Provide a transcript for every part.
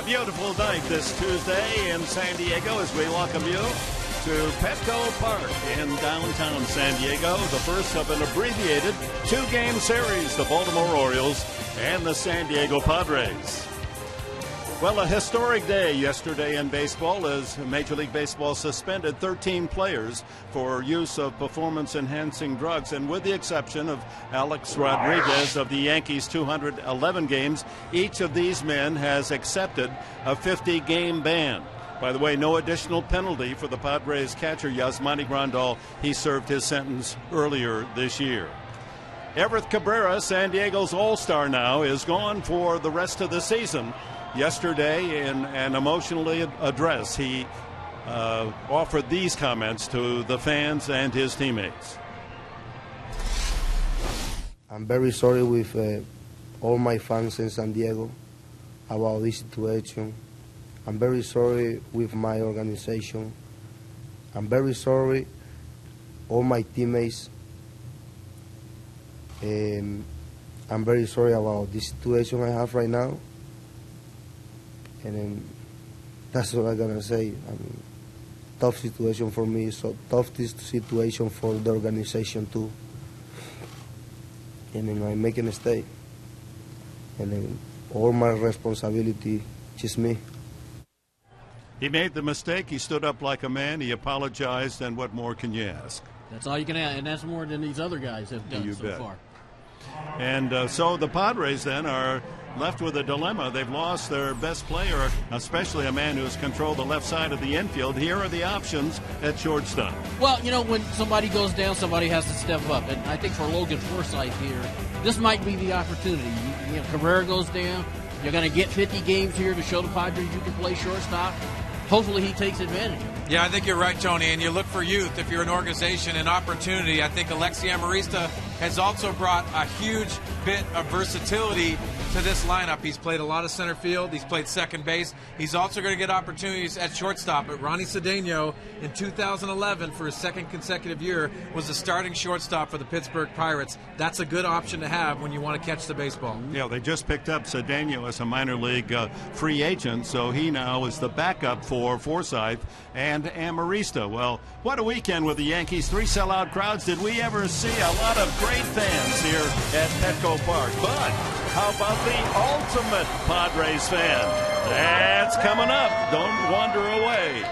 Beautiful night this Tuesday in San Diego as we welcome you to Petco Park in downtown San Diego. The first of an abbreviated two-game series, the Baltimore Orioles and the San Diego Padres. Well, a historic day yesterday in baseball as Major League Baseball suspended 13 players for use of performance-enhancing drugs, and with the exception of Alex Rodriguez of the Yankees' 211 games, each of these men has accepted a 50-game ban. By the way, no additional penalty for the Padres catcher Yasmani Grandal. He served his sentence earlier this year. Everett Cabrera, San Diego's all-star now, is gone for the rest of the season. Yesterday, in an emotional address, he offered these comments to the fans and his teammates. I'm very sorry with all my fans in San Diego about this situation. I'm very sorry with my organization. I'm very sorry, all my teammates. I'm very sorry about this situation I have right now. And that's what I'm gonna say. I mean, tough situation for me, so tough this situation for the organization too. And then I'm making a mistake. And then all my responsibility is me. He made the mistake. He stood up like a man. He apologized. And what more can you ask? That's all you can ask, and that's more than these other guys have done so far. And so the Padres then are left with a dilemma. They've lost their best player, especially a man who has controlled the left side of the infield. Here are the options at shortstop. Well, you know, when somebody goes down, somebody has to step up. And I think for Logan Forsythe here, this might be the opportunity. You know, Cabrera goes down. You're going to get 50 games here to show the Padres you can play shortstop. Hopefully he takes advantage of it. Yeah, I think you're right, Tony, and you look for youth if you're an organization and opportunity. I think Alexi Amarista has also brought a huge bit of versatility to this lineup. He's played a lot of center field. He's played second base. He's also going to get opportunities at shortstop. But Ronnie Cedeno in 2011, for his second consecutive year, was the starting shortstop for the Pittsburgh Pirates. That's a good option to have when you want to catch the baseball. Yeah, they just picked up Cedeno as a minor league free agent, so he now is the backup for Forsythe and Amarista. Well, what a weekend with the Yankees. 3 sellout crowds. Did we ever see a lot of great fans here at Petco Park? But how about the ultimate Padres fan? That's coming up. Don't wander away.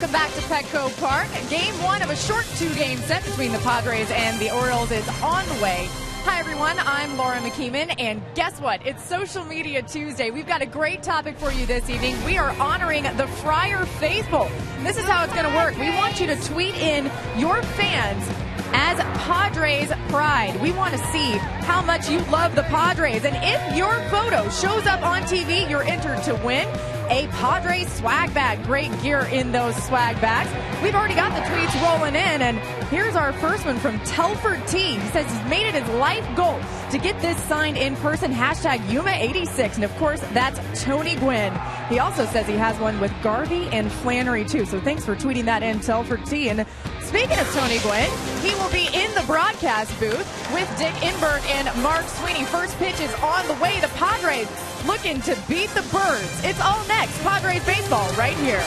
Welcome back to Petco Park. Game one of a short two-game set between the Padres and the Orioles is on the way. Hi, everyone. I'm Laura McKeeman, and guess what? It's Social Media Tuesday. We've got a great topic for you this evening. We are honoring the Friar Faithful. This is how it's going to work. We want you to tweet in your fans as Padres pride. We want to see how much you love the Padres. And if your photo shows up on TV, you're entered to win a Padres swag bag. Great gear in those swag bags. We've already got the tweets rolling in, and here's our first one from Telford T. He says he's made it his life goal to get this signed in person. Hashtag Yuma86. And of course, that's Tony Gwynn. He also says he has one with Garvey and Flannery too. So thanks for tweeting that in, Telford T. And speaking of Tony Gwynn, he will be in the broadcast booth with Dick Enberg and Mark Sweeney. First pitch is on the way. The Padres looking to beat the Birds. It's all next. Padres baseball right here.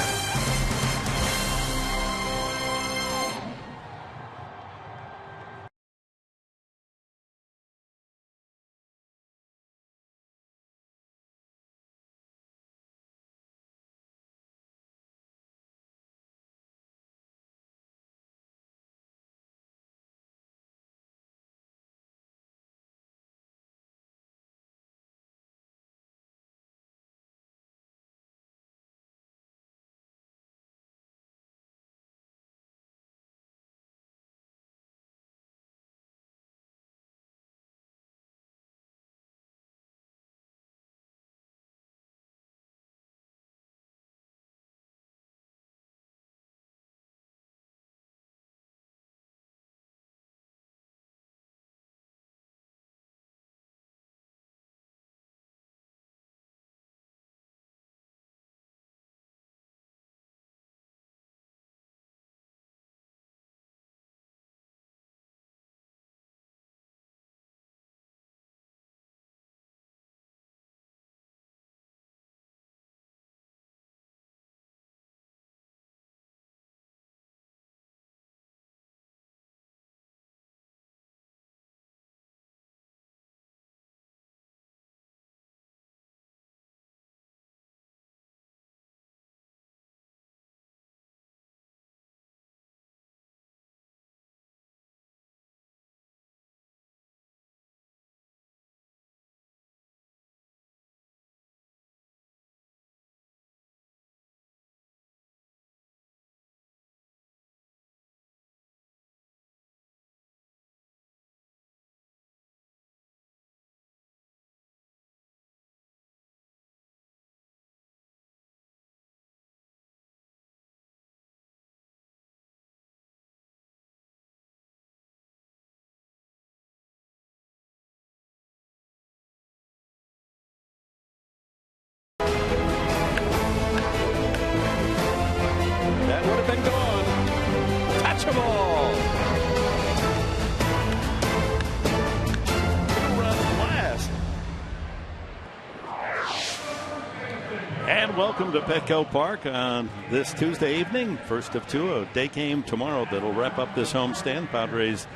And welcome to Petco Park on this Tuesday evening. First of two, a day game tomorrow that'll wrap up this homestand. Padres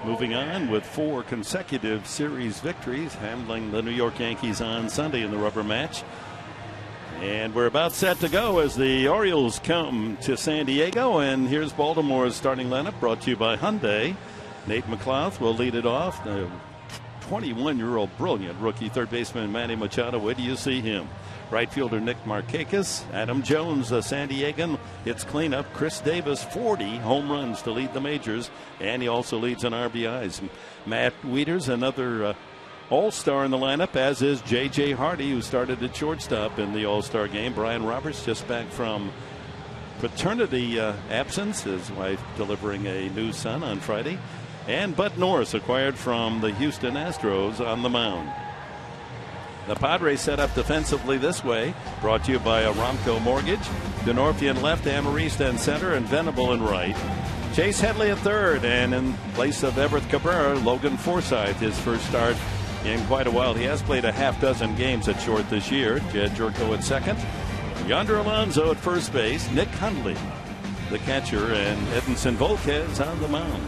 moving on with 4 consecutive series victories, handling the New York Yankees on Sunday in the rubber match. And we're about set to go as the Orioles come to San Diego. And here's Baltimore's starting lineup, brought to you by Hyundai. Nate McLouth will lead it off. The 21-year-old brilliant rookie third baseman Manny Machado. Where do you see him? Right fielder Nick Markakis. Adam Jones, the San Diegan, hits cleanup. Chris Davis, 40 home runs to lead the majors. And he also leads in RBIs. Matt Wieters, another All-Star in the lineup, as is J.J. Hardy, who started at shortstop in the All-Star game. Brian Roberts just back from paternity absence, his wife delivering a new son on Friday. And Bud Norris, acquired from the Houston Astros, on the mound. The Padres set up defensively this way, brought to you by Aramco Mortgage. Denorfian left, Amarista in center, and Venable in right. Chase Headley at third, and in place of Everett Cabrera, Logan Forsythe, his first start in quite a while. He has played a half dozen games at short this year. Jed Jerko at second. Yonder Alonso at first base. Nick Hundley, the catcher, and Edinson Volquez on the mound.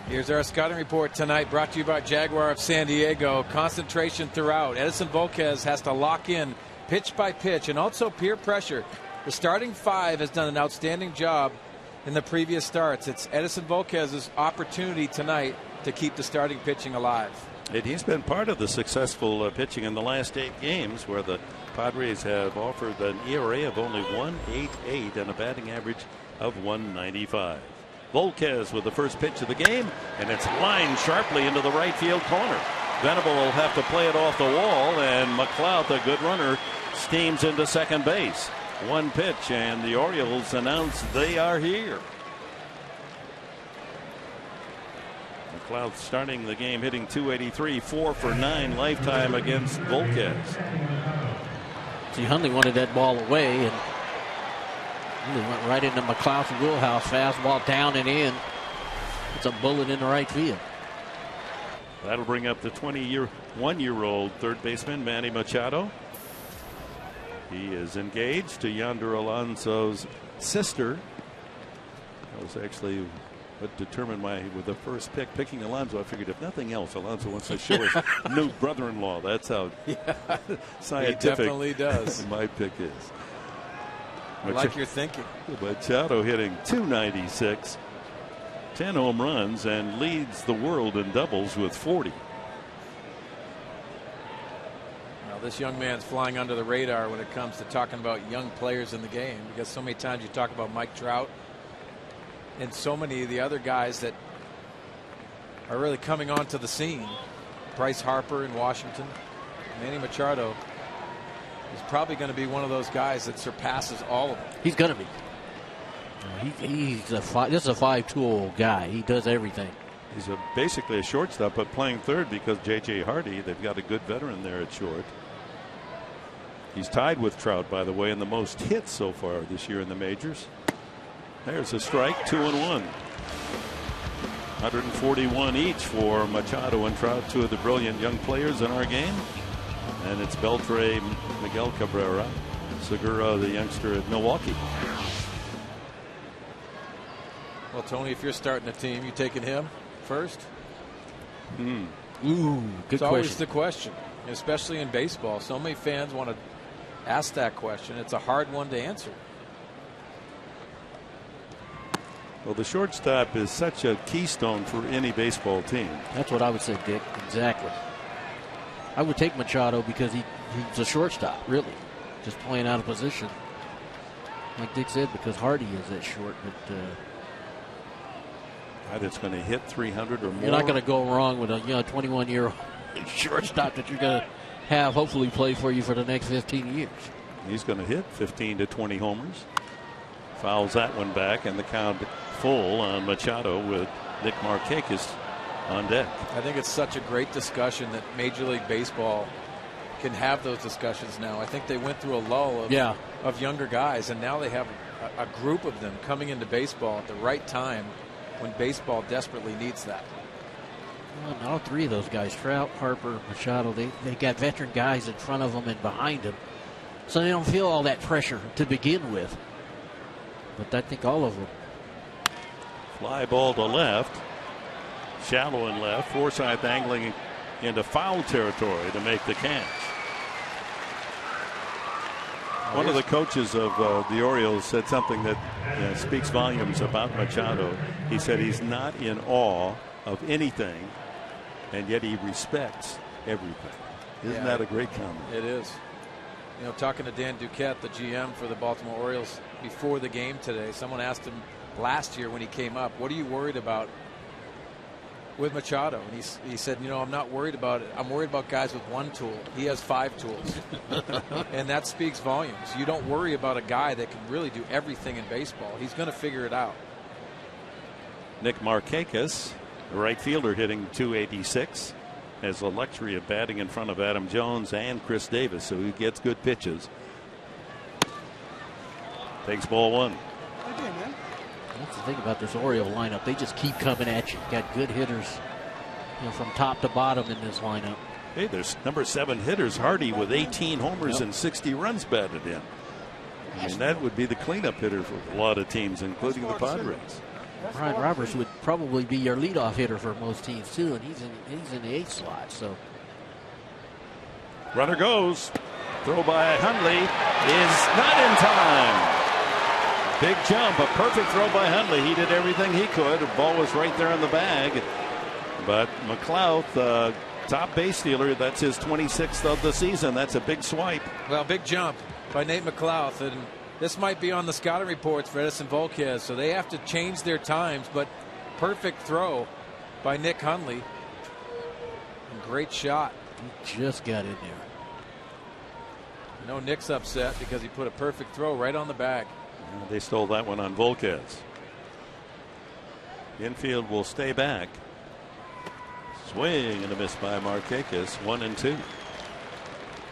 Here's our scouting report tonight, brought to you by Jaguar of San Diego. Concentration throughout. Edinson Volquez has to lock in pitch by pitch, and also peer pressure. The starting five has done an outstanding job in the previous starts. It's Edison Volquez's opportunity tonight to keep the starting pitching alive. And he's been part of the successful pitching in the last 8 games, where the Padres have offered an ERA of only 1.88 and a batting average of 195. Volquez with the first pitch of the game, and it's lined sharply into the right field corner. Venable will have to play it off the wall, and McLeod, a good runner, steams into second base. One pitch, and the Orioles announce they are here. McLeod starting the game hitting .283, 4 for 9 lifetime against Volquez. See, Hundley wanted that ball away, and Hundley went right into McLeod's wheelhouse. Fastball down and in. It's a bullet in the right field. That'll bring up the 21-year-old third baseman Manny Machado. He is engaged to Yonder Alonso's sister. That was actually what determined my, with the first pick, picking Alonso. I figured if nothing else, Alonso wants to show his new brother-in-law. That's how scientific he definitely does. My pick is. I like your thinking. Machado hitting .296, 10 home runs, and leads the world in doubles with 40. Well, this young man's flying under the radar when it comes to talking about young players in the game, because so many times you talk about Mike Trout and so many of the other guys that are really coming onto the scene. Bryce Harper in Washington. Manny Machado is probably going to be one of those guys that surpasses all of them. He's going to be. This is a 5-tool guy. He does everything. He's basically a shortstop, but playing third because J.J. Hardy, they've got a good veteran there at short. He's tied with Trout, by the way, in the most hits so far this year in the majors. There's a strike, 2-1. 141 each for Machado and Trout, two of the brilliant young players in our game. And it's Beltre, Miguel Cabrera, Segura, the youngster at Milwaukee. Well, Tony, if you're starting a team, you taking him first? Ooh, good it's question. Always the question, especially in baseball. So many fans want to ask that question. It's a hard one to answer. Well, the shortstop is such a keystone for any baseball team. That's what I would say, Dick. Exactly. I would take Machado because he's a shortstop, really. Just playing out of position. Like Dick said, because Hardy is that short. But guy that's going to hit 300 or more. You're not going to go wrong with a 21-year-old shortstop that you're going to have hopefully play for you for the next 15 years. He's going to hit 15 to 20 homers. Fouls that one back, and the count full on Machado with Nick Markakis on deck. I think it's such a great discussion that Major League Baseball can have those discussions now. I think they went through a lull of younger guys, and now they have a group of them coming into baseball at the right time when baseball desperately needs that. Well, all three of those guys, Trout, Harper, Machado, they got veteran guys in front of them and behind them, so they don't feel all that pressure to begin with. But I think all of them. Fly ball to left. Shallow and left. Forsythe angling into foul territory to make the catch. One of the coaches of the Orioles said something that speaks volumes about Machado. He said he's not in awe of anything, and yet he respects everything. Isn't that a great comment? It is. You know, talking to Dan Duquette, the GM for the Baltimore Orioles, before the game today, someone asked him last year when he came up, what are you worried about with Machado? And he said, I'm not worried about it. I'm worried about guys with one tool. He has 5 tools. And that speaks volumes. You don't worry about a guy that can really do everything in baseball. He's going to figure it out. Nick Markakis, the right fielder, hitting .286. Has the luxury of batting in front of Adam Jones and Chris Davis, so he gets good pitches. Takes ball 1. That's the thing about this Oriole lineup. They just keep coming at you. Got good hitters from top to bottom in this lineup. Hey, there's number 7 hitters, Hardy, with 18 homers and 60 runs batted in. I mean, that would be the cleanup hitter for a lot of teams, including the Padres. Brian Roberts would probably be your leadoff hitter for most teams too, and he's in the 8th slot. So runner goes. Throw by Hundley is not in time. Big jump, a perfect throw by Hundley. He did everything he could. The ball was right there in the bag. But McLeod, top base stealer, that's his 26th of the season. That's a big swipe. Well, big jump by Nate McLeod. And this might be on the scouting reports for Edison Volquez, so they have to change their times. But perfect throw by Nick Hundley. And great shot. He just got in there. I know Nick's upset because he put a perfect throw right on the bag. They stole that one on Volquez. Infield will stay back. Swing and a miss by Markakis. 1-2.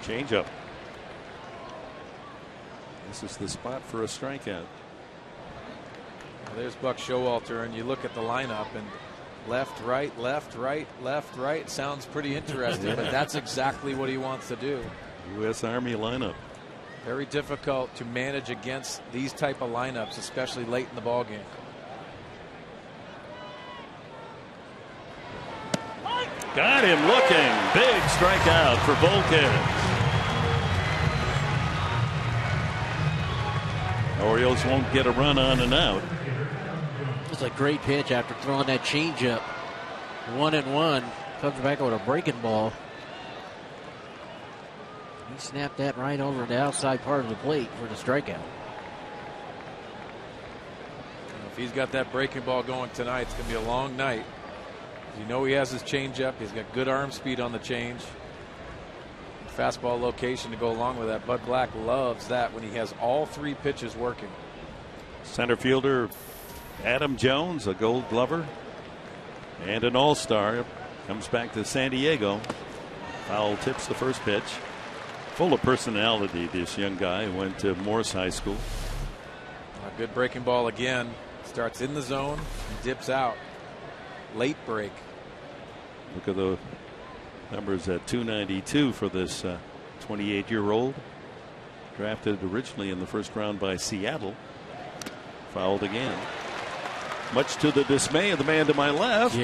Change up. This is the spot for a strikeout. Well, there's Buck Showalter, and you look at the lineup and left, right, left, right, left, right. Sounds pretty interesting, but that's exactly what he wants to do. U.S. Army lineup. Very difficult to manage against these type of lineups, especially late in the ball game. Got him looking. Big strikeout for Volquez. Orioles won't get a run on and out. It's a great pitch after throwing that changeup. 1-1. Comes back with a breaking ball. He snapped that right over the outside part of the plate for the strikeout. If he's got that breaking ball going tonight, it's going to be a long night. You know he has his changeup. He's got good arm speed on the change. Fastball location to go along with that. Bud Black loves that when he has all three pitches working. Center fielder Adam Jones, a Gold Glover and an All-Star, comes back to San Diego. Foul tips the first pitch. Full of personality, this young guy who went to Morse High School. A good breaking ball again. Starts in the zone and dips out. Late break. Look at the numbers at 292 for this 28-year-old. Drafted originally in the first round by Seattle. Fouled again. Much to the dismay of the man to my left,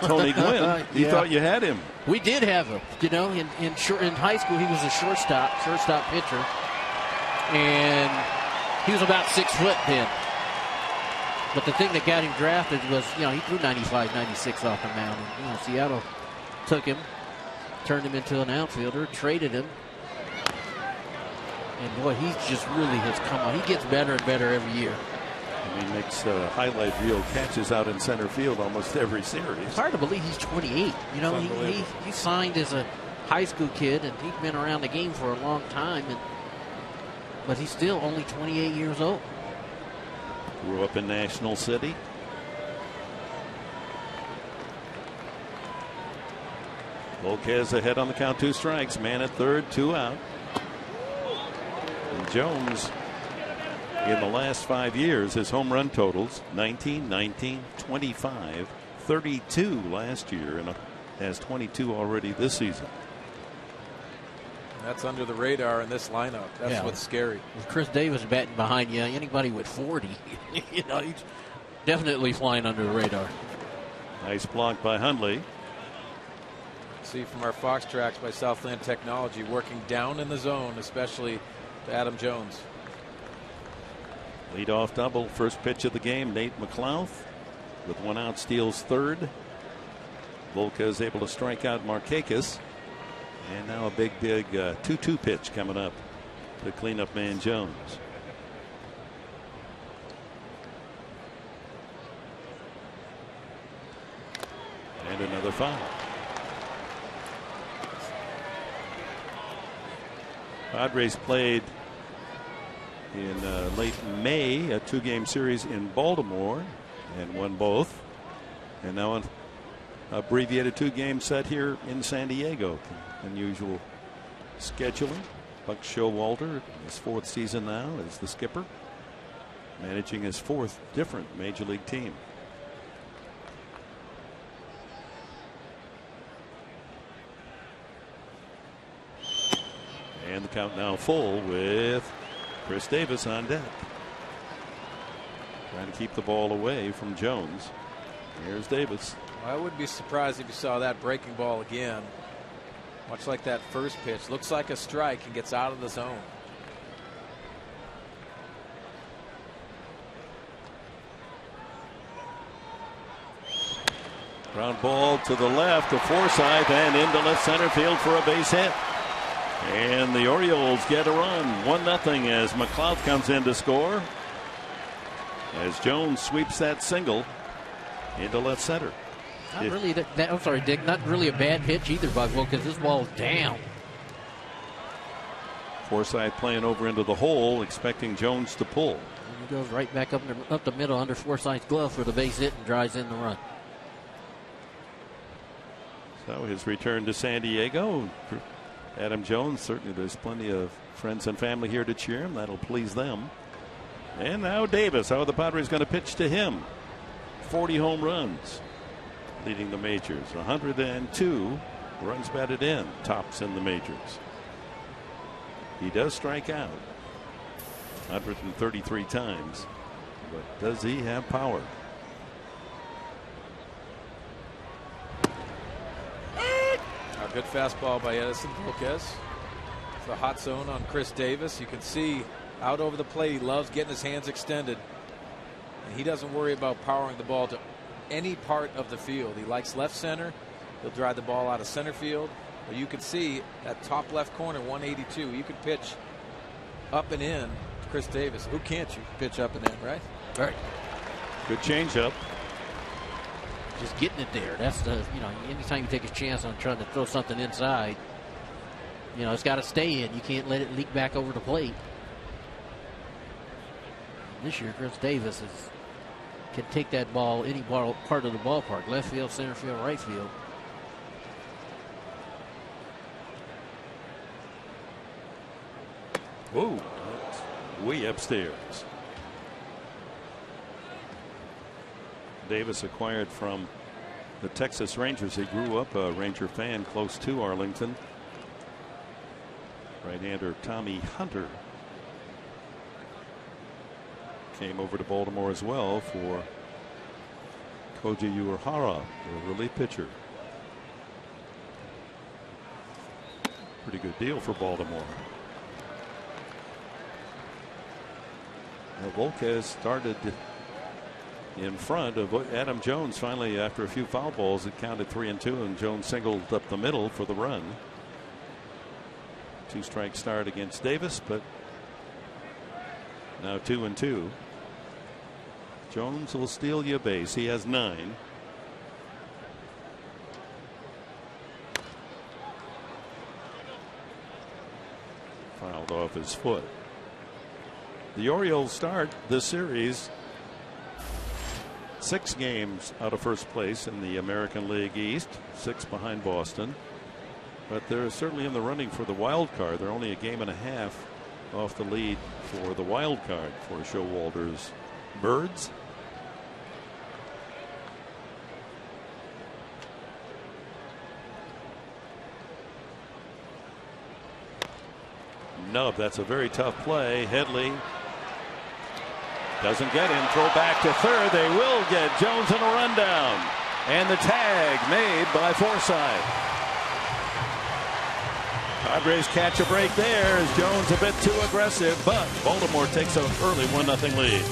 Tony Gwynn. You thought you had him. We did have him. You know, in high school, he was a shortstop pitcher. And he was about 6 foot then. But the thing that got him drafted was, you know, he threw 95, 96 off the mound. And, you know, Seattle took him, turned him into an outfielder, traded him. And boy, he just really has come on. He gets better and better every year. And he makes highlight reel catches out in center field almost every series. It's hard to believe he's 28. You know, he signed as a high school kid, and he's been around the game for a long time. But he's still only 28 years old. Grew up in National City. Volquez ahead on the count, 2 strikes. Man at third, 2 out. And Jones, in the last 5 years, his home run totals 19, 19, 25, 32 last year, and has 22 already this season. That's under the radar in this lineup. That's what's scary. With Chris Davis batting behind you, anybody with 40, you know, he's definitely flying under the radar. Nice block by Hundley. See from our Fox tracks by Southland Technology, working down in the zone, especially to Adam Jones. Leadoff double, first pitch of the game. Nate McLeod with 1 out steals third. Volquez able to strike out Markakis. And now a big 2-2 pitch coming up to clean up man Jones. And another foul. Padres played in late May a 2-game series in Baltimore and won both. And now an abbreviated 2-game set here in San Diego. Unusual scheduling. Buck Showalter, his 4th season now as the skipper, managing his 4th different major league team. And the count now full with Chris Davis on deck. Trying to keep the ball away from Jones. Here's Davis. I wouldn't be surprised if you saw that breaking ball again. Much like that first pitch. Looks like a strike and gets out of the zone. Ground ball to the left to Forsythe and into left center field for a base hit. And the Orioles get a run. 1-0 as McLeod comes in to score. As Jones sweeps that single into left center. Not really I'm sorry, Dick. Not really a bad pitch either, Bugwell, because this ball's down. Forsythe playing over into the hole, expecting Jones to pull. And he goes right back up the middle under Forsythe's glove for the base hit and drives in the run. So his return to San Diego. Adam Jones, certainly there's plenty of friends and family here to cheer him. That'll please them. And now Davis. How are the Padres going to pitch to him? 40 home runs, leading the majors. 102 runs batted in, tops in the majors. He does strike out 133 times, but does he have power? A good fastball by Edison Volquez. It's a hot zone on Chris Davis. You can see out over the plate, he loves getting his hands extended. And he doesn't worry about powering the ball to any part of the field. He likes left center. He'll drive the ball out of center field. But you can see that top left corner, 182. You can pitch up and in to Chris Davis. Who can't you pitch up and in, right? Right. Good changeup. Just getting it there. That's the, anytime you take a chance on trying to throw something inside, it's got to stay in. You can't let it leak back over the plate. This year, Chris Davis can take that ball any part of the ballpark, left field, center field, right field. Whoa, that's way upstairs. Davis acquired from the Texas Rangers. He grew up a Ranger fan close to Arlington. Right-hander Tommy Hunter came over to Baltimore as well for Koji Uehara, the relief pitcher. Pretty good deal for Baltimore. Now Volquez started in front of Adam Jones. Finally, after a few foul balls, it counted 3-2, and Jones singled up the middle for the run. 2-strike start against Davis, but now 2-2. Jones will steal you a base. He has 9. Fouled off his foot. The Orioles start this series 6 games out of first place in the American League East, 6 behind Boston. But they're certainly in the running for the wild card. They're only a game and a half off the lead for the wild card for Showalter's Birds. Nub, that's a very tough play. Headley doesn't get him. Throw back to third. They will get Jones in a rundown. And the tag made by Forsythe. Padres catch a break there as Jones a bit too aggressive, but Baltimore takes an early 1-0 lead.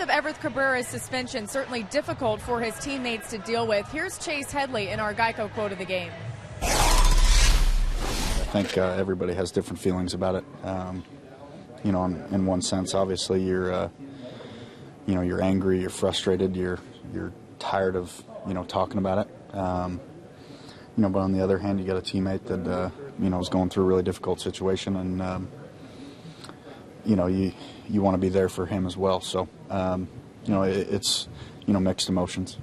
of Everett Cabrera's suspension, certainly difficult for his teammates to deal with. Here's Chase Headley in our Geico quote of the game. I think everybody has different feelings about it. You know, in one sense, obviously you're angry, you're frustrated, you're tired of talking about it. But on the other hand, you got a teammate that is going through a really difficult situation, and you want to be there for him as well. So it's mixed emotions.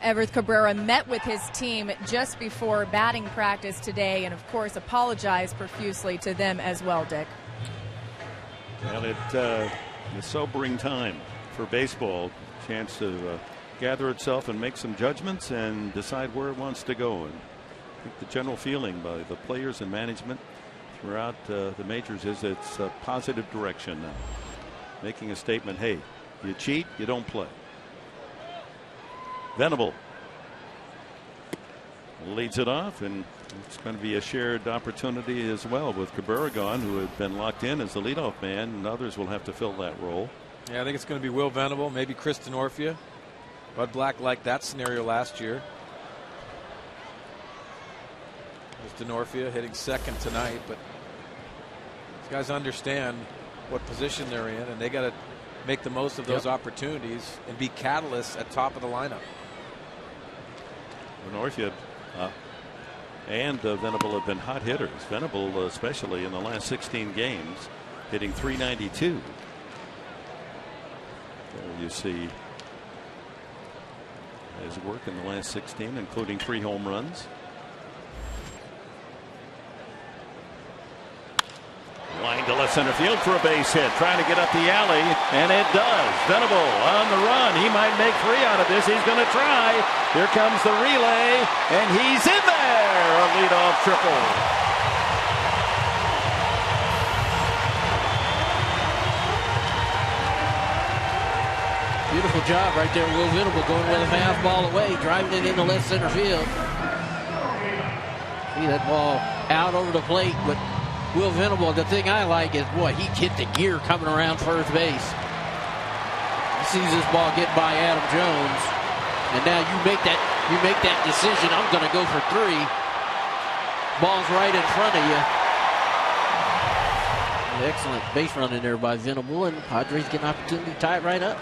Everett Cabrera met with his team just before batting practice today, and of course apologized profusely to them as well, Dick. Well, it's a sobering time for baseball. Chance to gather itself and make some judgments and decide where it wants to go. And I think the general feeling by the players and management throughout the majors is it's a positive direction now. Making a statement, hey, you cheat, you don't play. Venable leads it off, and it's going to be a shared opportunity as well with Cabrera gone, who had been locked in as the leadoff man, and others will have to fill that role. Yeah, I think it's going to be Will Venable, maybe Chris Denorfia. Bud Black liked that scenario last year. There's Denorfia hitting second tonight, but these guys understand what position they're in, and they got to make the most of those opportunities and be catalysts at top of the lineup. Denorfia and Venable have been hot hitters. Venable, especially in the last 16 games, hitting .392. There you see his work in the last 16, including 3 home runs. Line to left center field for a base hit, trying to get up the alley, and it does. Venable on the run. He might make 3 out of this. He's going to try. Here comes the relay, and he's in there. A leadoff triple. Beautiful job right there, Will Venable, going with a fastball away, driving it into left center field. See that ball out over the plate, but Will Venable, the thing I like is, boy, he hit the gear coming around first base. He sees this ball get by Adam Jones, and now you make that decision. I'm going to go for 3. Ball's right in front of you. Excellent base running there by Venable, and Padres get an opportunity to tie it right up.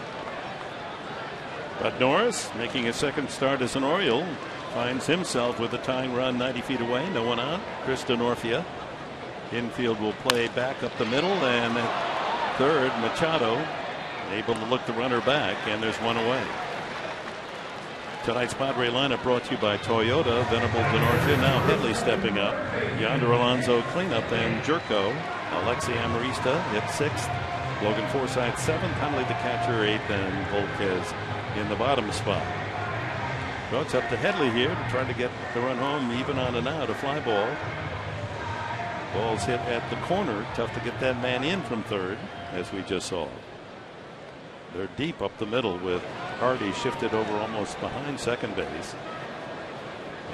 But Norris, making his second start as an Oriole, finds himself with a tying run 90 feet away. No one out. Chris Denorfia. Infield will play back up the middle, and at third, Machado able to look the runner back, and there's one away. Tonight's Padre lineup brought to you by Toyota. Venable, Denorfia, now Headley stepping up. Yonder Alonso cleanup, and Jerko. Alexi Amarista hit 6th. Logan Forsythe 7th. Hundley the catcher 8th, and Volquez in the bottom spot. Well, it's up to Headley here to try to get the run home, even on and out. A fly ball. Ball's hit at the corner. Tough to get that man in from third, as we just saw. They're deep up the middle with Hardy shifted over almost behind second base.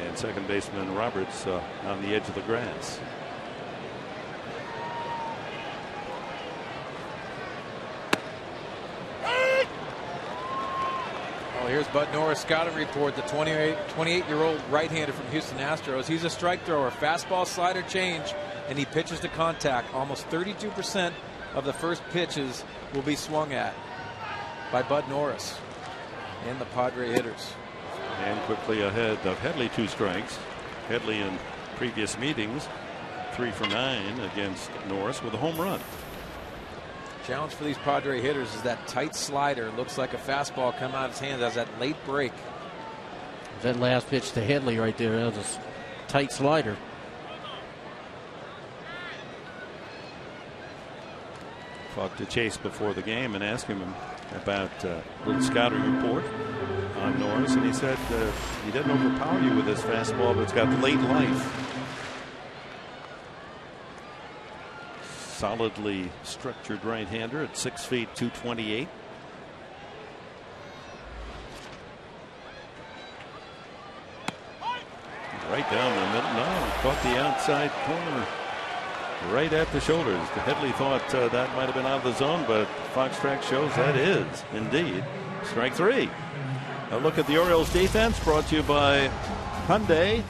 And second baseman Roberts on the edge of the grass. Well, here's Bud Norris' scouting report. The 28-year-old right-hander from Houston Astros. He's a strike thrower, fastball, slider, change, and he pitches to contact. Almost 32% of the first pitches will be swung at by Bud Norris and the Padre hitters. And quickly ahead of Headley, 2 strikes. Headley in previous meetings 3 for 9 against Norris with a home run. Challenge for these Padre hitters is that tight slider. Looks like a fastball come out of his hands as that late break. That last pitch to Headley right there, that was a tight slider. Talked to Chase before the game and asked him about a little scouting report on Norris, and he said he didn't overpower you with his fastball, but it's got late life. Solidly structured right-hander at 6 feet 228. Right down the middle. No, caught the outside corner. right at the shoulders. Headley thought that might have been out of the zone, but Fox Track shows that is indeed strike 3. A look at the Orioles defense brought to you by Hyundai.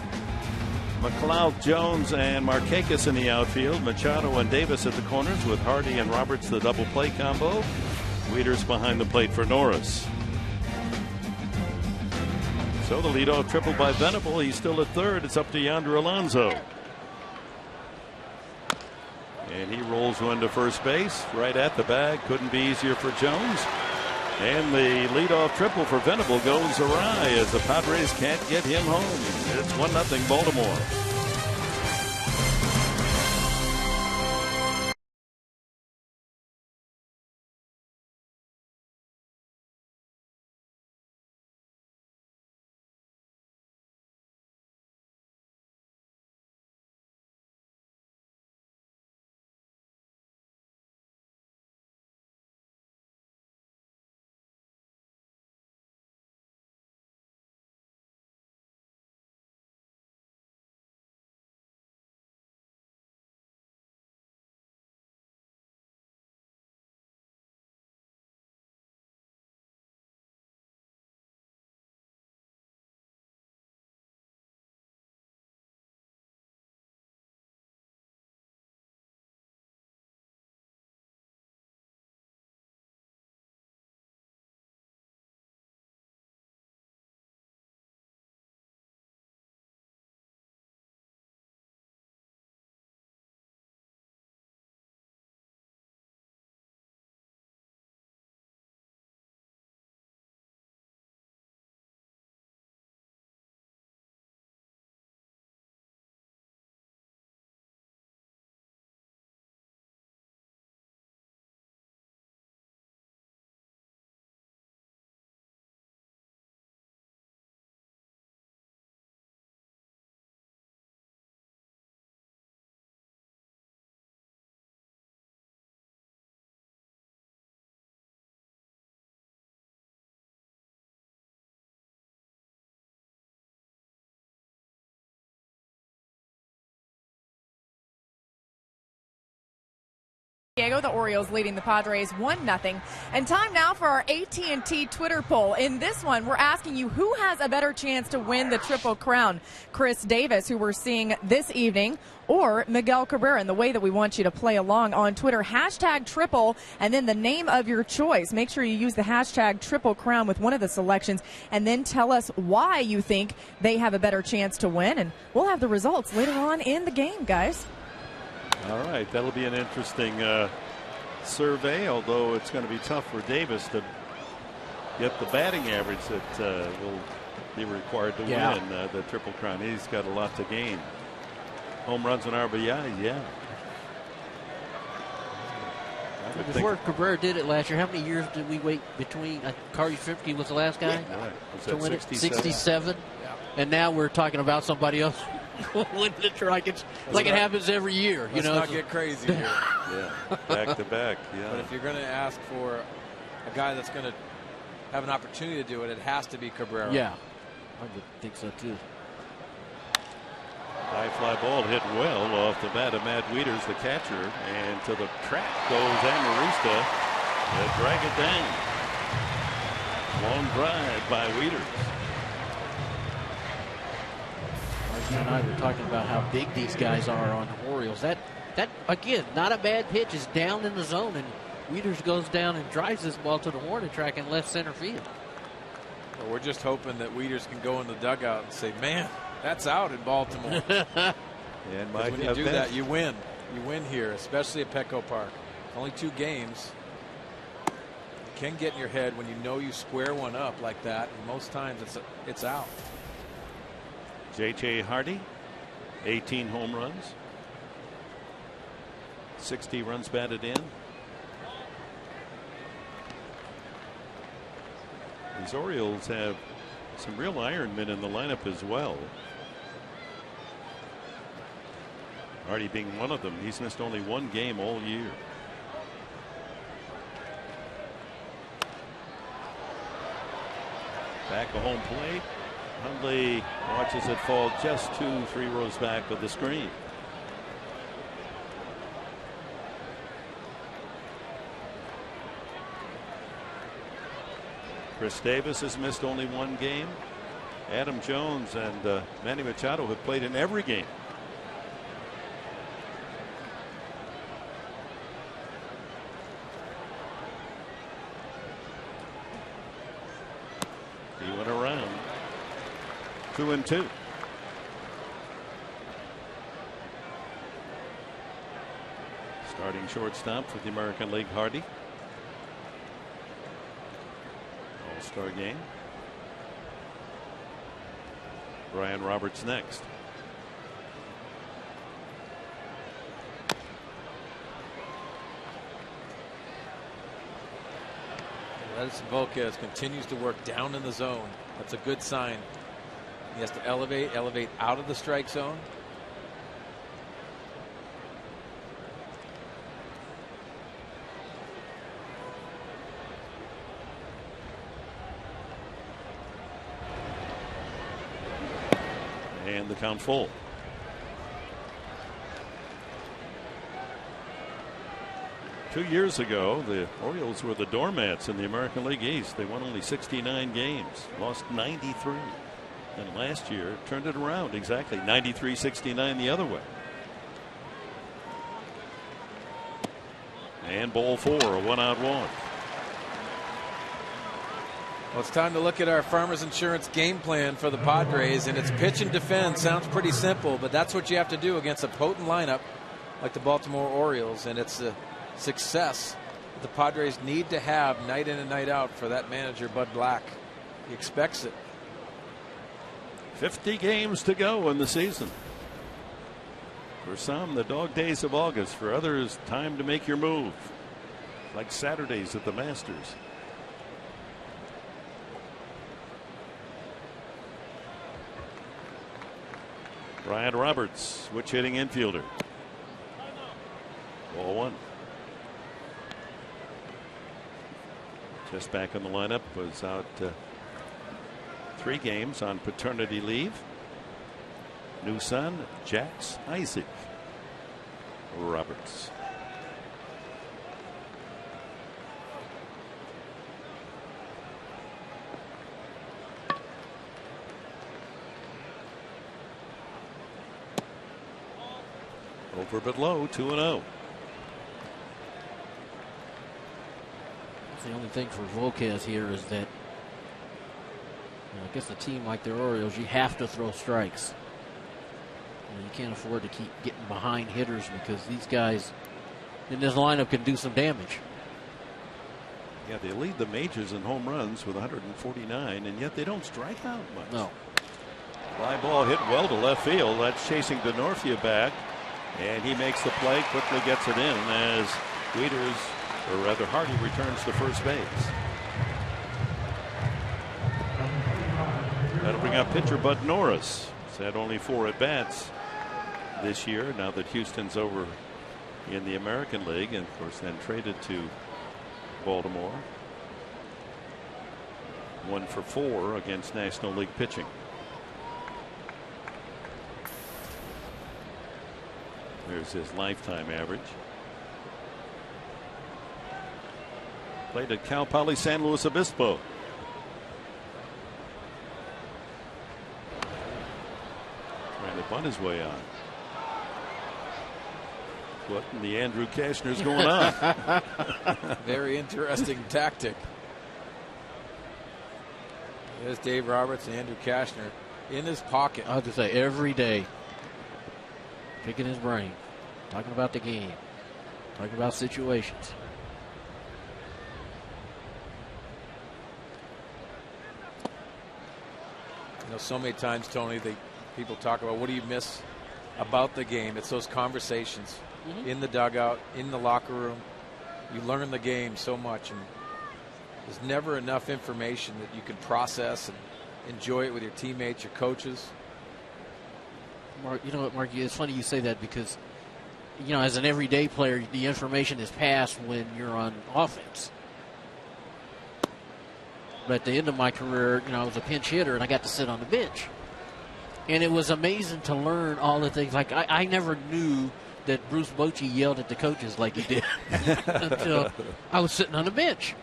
McLeod, Jones, and Markakis in the outfield. Machado and Davis at the corners with Hardy and Roberts the double play combo. Wieters behind the plate for Norris. So the leadoff triple by Venable. He's still at third. It's up to Yonder Alonso. And he rolls one to first base. Right at the bag. Couldn't be easier for Jones. And the leadoff triple for Venable goes awry as the Padres can't get him home. It's 1-0 Baltimore. Diego, the Orioles leading the Padres 1-0. And time now for our AT&T Twitter poll. In this one, we're asking you who has a better chance to win the Triple Crown. Chris Davis, who we're seeing this evening, or Miguel Cabrera. And the way that we want you to play along on Twitter, hashtag triple, and then the name of your choice. Make sure you use the hashtag Triple Crown with one of the selections, and then tell us why you think they have a better chance to win. And we'll have the results later on in the game, guys. All right, that'll be an interesting survey, although it's going to be tough for Davis to get the batting average that will be required to win the Triple Crown. He's got a lot to gain. Home runs and RBIs, yeah. Before Cabrera did it last year, how many years did we wait between? Carly Shrimpke was the last guy to win 67. Yeah. And now we're talking about somebody else winning the trophy. It's like it happens every year. Let's not get crazy here. Yeah, back to back. Yeah. But if you're going to ask for a guy that's going to have an opportunity to do it, it has to be Cabrera. Yeah, I would think so too. High fly ball hit well off the bat of Matt Wieters, the catcher, and to the track goes Amarista to drag it down. Long drive by Wieters. You and I were talking about how big these guys are on the Orioles. That again, not a bad pitch, is down in the zone, and Wieters goes down and drives this ball to the warning track in left center field. Well, we're just hoping that Wieters can go in the dugout and say, man, that's out in Baltimore. And when you do that, you win. You win here, especially at Petco Park. Only 2 games. It can get in your head when you know you square one up like that, and most times it's out. J.J. Hardy, 18 home runs, 60 runs batted in. These Orioles have some real Ironmen in the lineup as well. Hardy being one of them. He's missed only 1 game all year. Back of home plate. Hundley watches it fall just 2-3 rows back of the screen. Chris Davis has missed only one game. Adam Jones and Manny Machado have played in every game. He went around 2-2. Starting shortstop for the American League, Hardy. All-Star game. Brian Roberts next. Edison Volquez continues to work down in the zone. That's a good sign. He has to elevate out of the strike zone. And the count full. Two years ago, the Orioles were the doormats in the American League East. They won only 69 games, lost 93. And last year turned it around exactly 93-69 the other way. And ball 4, a 1-out walk. Well, it's time to look at our Farmers Insurance game plan for the Padres, and it's pitch and defend. Sounds pretty simple, but that's what you have to do against a potent lineup like the Baltimore Orioles, and it's a success that the Padres need to have night in and night out for that manager, Bud Black. He expects it. 50 games to go in the season. For some, the dog days of August. For others, time to make your move. Like Saturdays at the Masters. Brian Roberts, switch hitting infielder. Ball 1. Just back in the lineup, was out 3 games on paternity leave. New son, Jax Isaac Roberts. Over but low, 2-0. The only thing for Volquez here is that, I guess a team like the Orioles, you have to throw strikes. You can't afford to keep getting behind hitters because these guys in this lineup can do some damage. Yeah, they lead the majors in home runs with 149, and yet they don't strike out much. No. Fly ball hit well to left field. That's chasing Denorfia back, and he makes the play, quickly gets it in as Wieters, or rather Hardy, returns to first base. That'll bring up pitcher Bud Norris. He's had only 4 at-bats this year, now that Houston's over in the American League, and of course then traded to Baltimore. 1 for 4 against National League pitching. There's his lifetime average. Played at Cal Poly San Luis Obispo. Trying to bunt his way on. What in the Andrew Kashner's going on? Very interesting tactic. There's Dave Roberts and Andrew Kashner in his pocket. I have to say, every day, picking his brain, talking about the game, talking about situations. You know, so many times, Tony, people talk about what do you miss about the game. It's those conversations in the dugout, in the locker room. You learn the game so much, and there's never enough information that you can process and enjoy it with your teammates, your coaches. Mark, you know what, Mark, it's funny you say that because, you know, as an everyday player, the information is passed when you're on offense. But at the end of my career, you know, I was a pinch hitter and I got to sit on the bench. And it was amazing to learn all the things. Like, I never knew that Bruce Bochy yelled at the coaches like he did until I was sitting on the bench.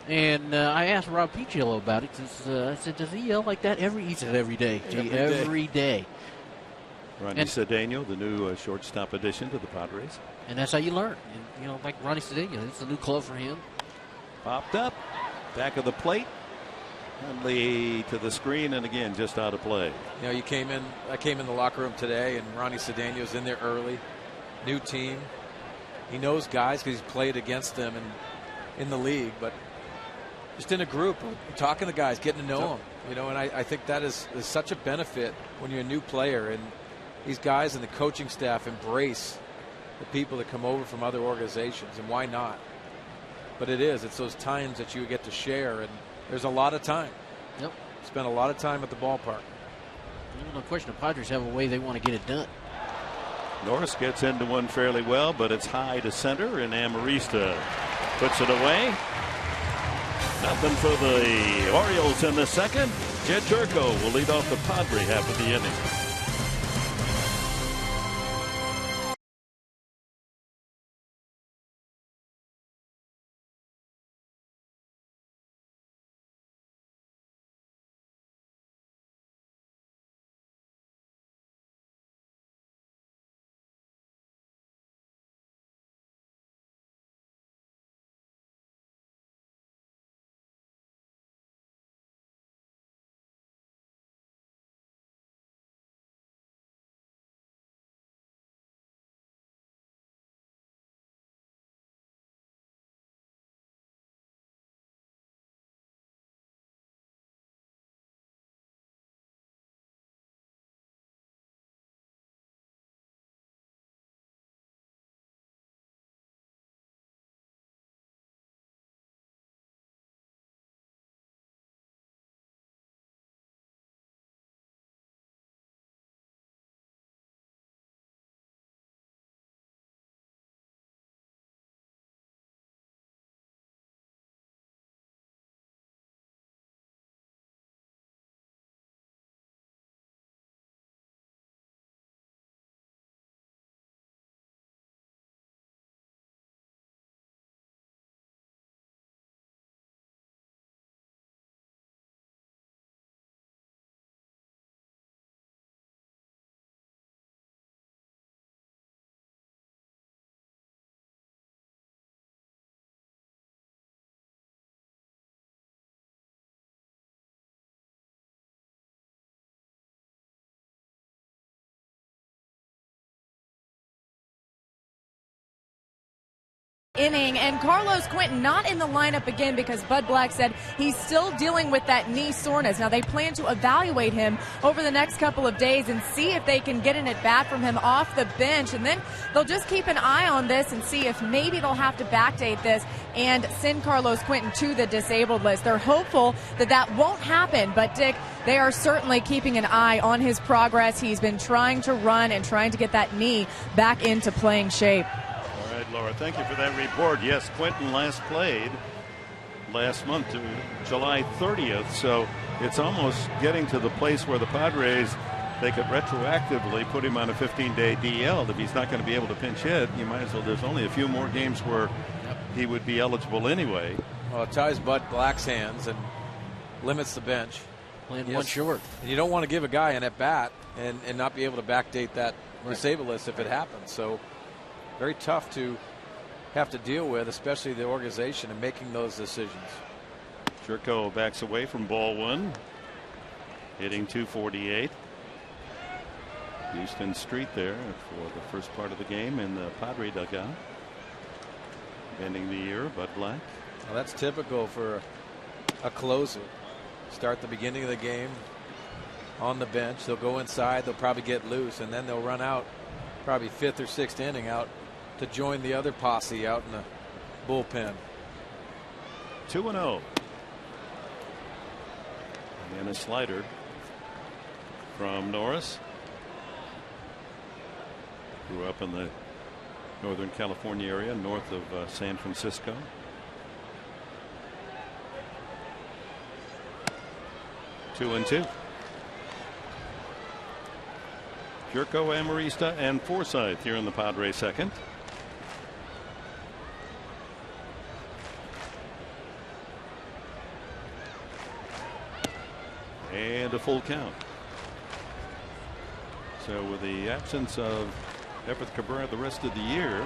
And I asked Rob Pichiello about it. I said, does he yell like that every? He said, every day. Every day. Ronnie Cedeno, the new shortstop addition to the Padres. And that's how you learn. And, you know, like Ronnie Cedeno, it's a new club for him. Popped up, back of the plate, Hundley to the screen, and again just out of play. You know, I came in the locker room today, and Ronnie Cedeno's in there early. New team. He knows guys because he's played against them in the league, but just in a group, talking to guys, getting to know them. You know, and I think that is such a benefit when you're a new player, and these guys and the coaching staff embrace the people that come over from other organizations, and why not? But it's those times that you get to share, and there's a lot of time. Yep. Spend a lot of time at the ballpark. No question, the Padres have a way they want to get it done. Norris gets into one fairly well, but it's high to center, and Amarista puts it away. Nothing for the Orioles in the second. Jed Turco will lead off the Padre half of the inning. Inning, and Carlos Quentin not in the lineup again because Bud Black said he's still dealing with that knee soreness. Now they plan to evaluate him over the next couple of days and see if they can get an at bat from him off the bench, and then they'll just keep an eye on this and see if maybe they'll have to backdate this and send Carlos Quentin to the disabled list. They're hopeful that that won't happen, but Dick, they are certainly keeping an eye on his progress. He's been trying to run and trying to get that knee back into playing shape. All right, Laura, thank you for that report. Yes, Quentin last played last month, July 30th, so it's almost getting to the place where the Padres, they could retroactively put him on a 15-day DL. If he's not going to be able to pinch hit, you might as well. There's only a few more games where he would be eligible anyway. Well, it ties Bud Black's hands and limits the bench. Playing one short. And you don't want to give a guy an at bat and not be able to backdate that disabled list if it happens. So very tough to have to deal with, especially the organization, in making those decisions. Jerko backs away from ball one, hitting .248. Houston Street there for the first part of the game in the Padre dugout. Ending the year, Bud Black. Well, that's typical for a closer. Start the beginning of the game on the bench. They'll go inside. They'll probably get loose, and then they'll run out, probably fifth or sixth inning, out to join the other posse out in the bullpen. 2-0. And a slider from Norris. Grew up in the Northern California area, north of San Francisco. Two and two. Jerko, Amarista, and Forsythe here in the Padres second. And a full count. So with the absence of Everett Cabrera the rest of the year,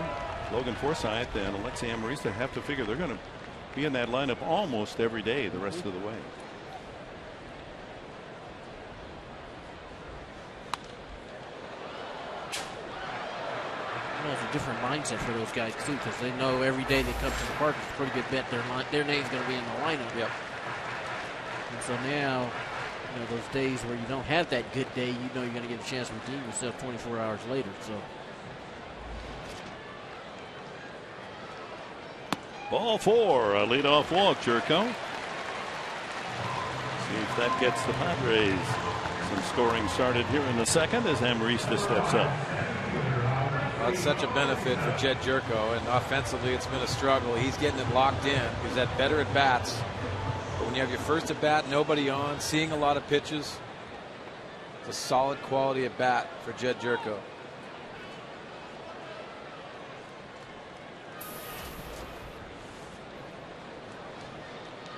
Logan Forsythe and Alexi Amarista have to figure they're going to be in that lineup almost every day the rest of the way. It's a different mindset for those guys too, because they know every day they come to the park, it's a pretty good bet their name's going to be in the lineup. Yep. And so now, those days where you don't have that good day, you're going to get a chance to redeem yourself 24 hours later. So. Ball 4, a leadoff walk, Jerko. See if that gets the Padres. Some scoring started here in the second as Amarista steps up. Well, it's such a benefit for Jed Jerko, and offensively it's been a struggle. He's getting it locked in. He's had better at bats. But when you have your first at bat, nobody on, seeing a lot of pitches, it's a solid quality at bat for Jed Jerko.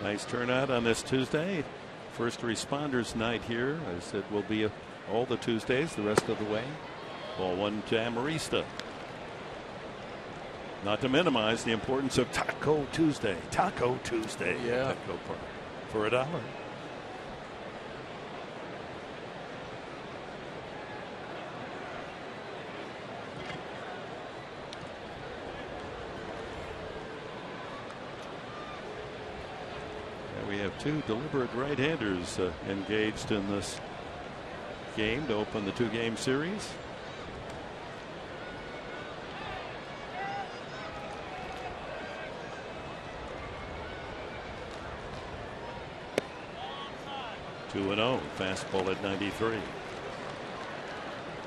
Nice turnout on this Tuesday. First responders night here, as it will be all the Tuesdays the rest of the way. Ball 1 to Amarista. Not to minimize the importance of Taco Tuesday. Taco Tuesday. Yeah. At Petco Park for $1. We have two deliberate right-handers engaged in this game to open the 2-game series. Two and 0, fastball at 93.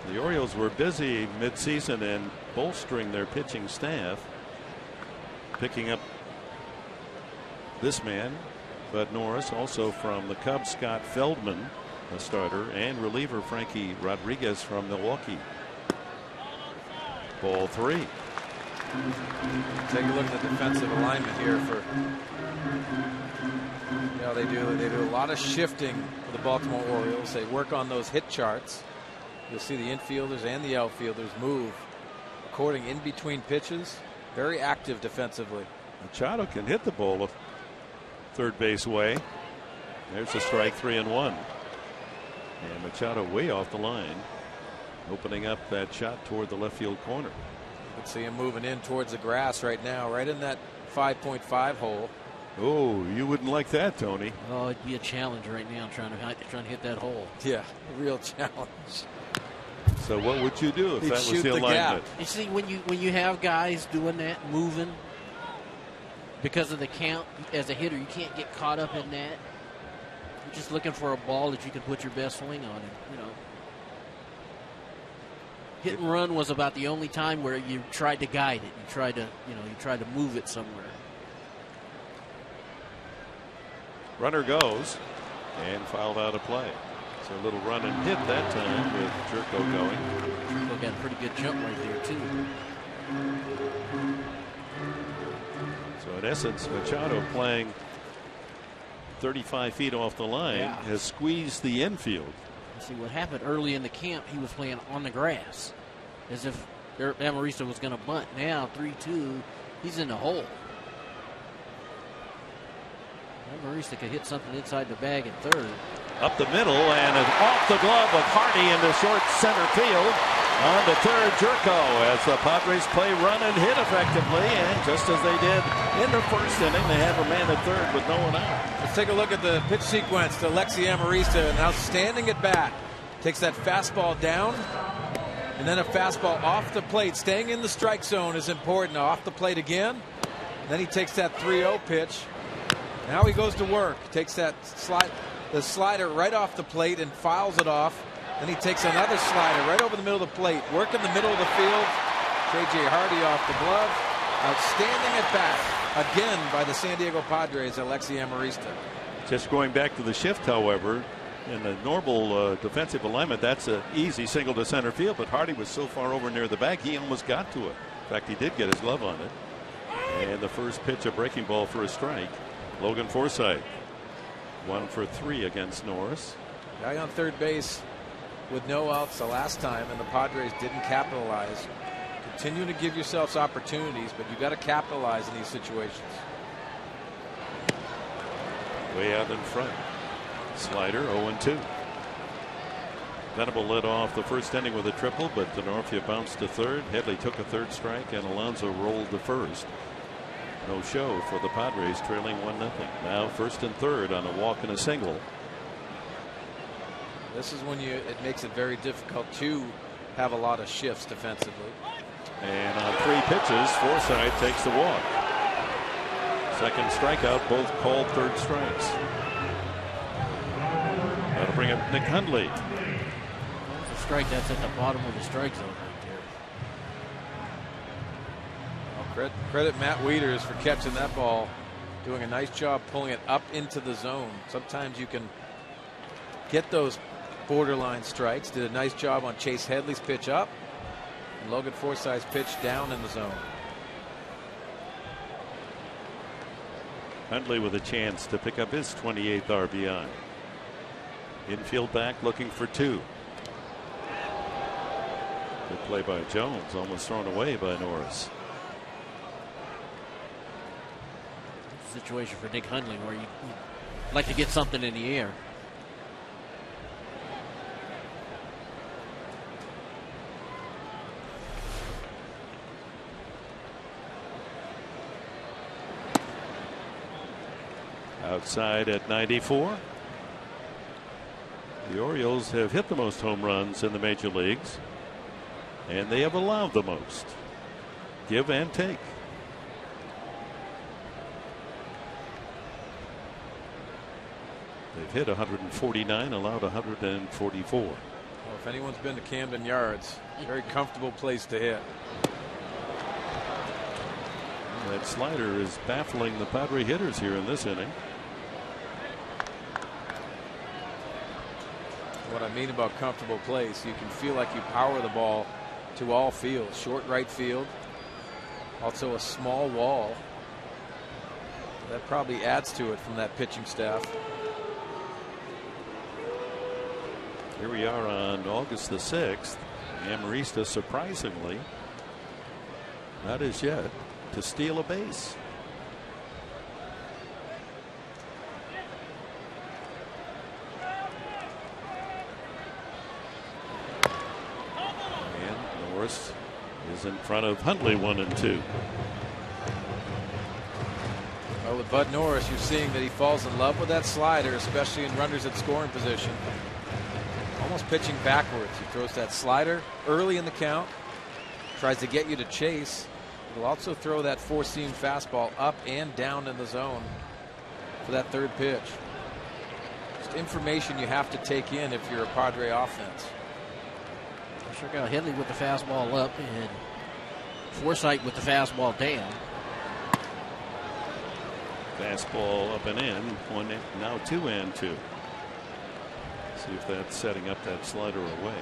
The Orioles were busy midseason in bolstering their pitching staff, picking up this man, Bud Norris, also from the Cubs, Scott Feldman, a starter, and reliever Frankie Rodriguez from Milwaukee. Ball 3. Take a look at the defensive alignment here for. They do a lot of shifting for the Baltimore Orioles. They work on those hit charts. You'll see the infielders and the outfielders move according in between pitches. Very active defensively. Machado can hit the ball third base way. There's a strike, 3-1. And Machado way off the line, opening up that shot toward the left field corner. You can see him moving in towards the grass right now, right in that 5.5 hole. Oh, you wouldn't like that, Tony. Oh, it'd be a challenge right now trying to hit that hole. Yeah, a real challenge. So what would you do if that was the alignment? You see, when you have guys doing that, moving, because of the count, as a hitter, you can't get caught up in that. You're just looking for a ball that you can put your best swing on. And, hit and run was about the only time where you tried to guide it. You tried to move it somewhere. Runner goes and fouled out of play. So a little run and hit that time with Jerko going. Jerko got a pretty good jump right there too. So in essence, Machado playing 35 feet off the line has squeezed the infield. See what happened early in the camp, he was playing on the grass as if Amarista was going to bunt. Now 3-2, he's in the hole. Amarista could hit something inside the bag at third. Up the middle and off the glove of Hardy into short center field. On to third, Jerko, as the Padres play run and hit effectively, and just as they did in the first inning, they have a man at third with no one out. Let's take a look at the pitch sequence to Alexi Amarista, an outstanding at bat. Takes that fastball down, and then a fastball off the plate. Staying in the strike zone is important. Off the plate again. Then he takes that 3-0 pitch. Now he goes to work. Takes that the slider right off the plate and fouls it off. Then he takes another slider right over the middle of the plate. Work in the middle of the field. J.J. Hardy off the glove. Outstanding at bat again by the San Diego Padres, Alexi Amarista. Just going back to the shift, however, in the normal defensive alignment, that's an easy single to center field, but Hardy was so far over near the bag, he almost got to it. In fact, he did get his glove on it. And the first pitch, a breaking ball for a strike. Logan Forsythe, 1 for 3 against Norris. Guy on third base with no outs the last time, and the Padres didn't capitalize. Continue to give yourselves opportunities, but you got to capitalize in these situations. Way out in front. Slider 0-2. Venable led off the first inning with a triple, but Denorfia bounced to third. Headley took a third strike, and Alonso rolled to first. No show for the Padres, trailing 1-0. Now first and third on a walk and a single. This is when it makes it very difficult to have a lot of shifts defensively. And on 3 pitches, Forsythe takes the walk. Second strikeout, both called third strikes. That'll bring up Nick Hundley. That's a strike. That's at the bottom of the strike zone right there. Well, credit Matt Wieters for catching that ball, doing a nice job pulling it up into the zone. Sometimes you can get those borderline strikes. Did a nice job on Chase Headley's pitch up, and Logan Forsythe's pitch down in the zone. Hundley with a chance to pick up his 28th RBI. Infield back looking for 2. Good play by Jones, almost thrown away by Norris. Situation for Nick Hundley where you'd like to get something in the air. Outside at 94. The Orioles have hit the most home runs in the major leagues, and they have allowed the most. Give and take. They've hit 149, allowed 144. Well, if anyone's been to Camden Yards, very comfortable place to hit. That slider is baffling the Padre hitters here in this inning. What I mean about comfortable place, you can feel like you power the ball to all fields. Short right field, also a small wall. That probably adds to it from that pitching staff. Here we are on August the 6th. Amarista surprisingly, not as yet, to steal a base. And Norris is in front of Hundley 1-2. Well, with Bud Norris, you're seeing that he falls in love with that slider, especially in runners at scoring position. Almost pitching backwards. He throws that slider early in the count, tries to get you to chase. He'll also throw that 4-seam fastball up and down in the zone for that third pitch. Just information you have to take in if you're a Padre offense. Sure got Headley with the fastball up and Forsythe with the fastball down. Fastball up and in. One, now 2-2. See if that's setting up that slider away.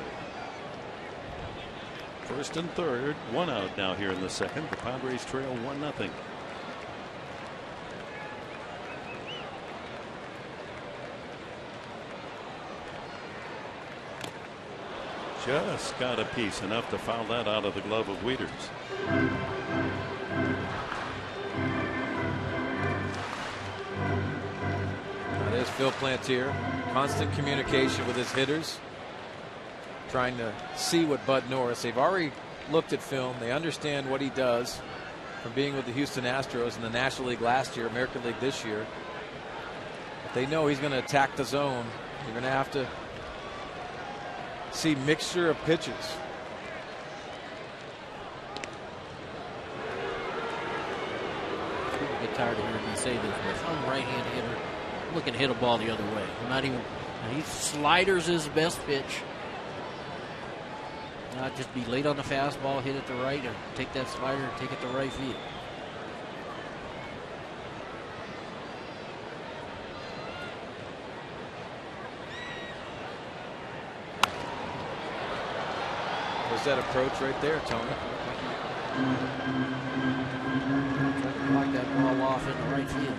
First and third, 1 out now here in the second. The Padres trail 1-0. Just got a piece, enough to foul that out of the glove of Wieters. There's Phil Plantier. Constant communication with his hitters, trying to see what Bud Norris. They've already looked at film. They understand what he does from being with the Houston Astros in the National League last year, American League this year. But they know he's going to attack the zone. You're going to have to see mixture of pitches. People get tired of hearing me say this, but if I'm a right-handed hitter, I'm looking to hit a ball the other way. I'm not even. He sliders his best pitch. Not just be late on the fastball, hit it to right, or take that slider and take it to right field. Was that approach right there, Tony? Block that ball off in the right field.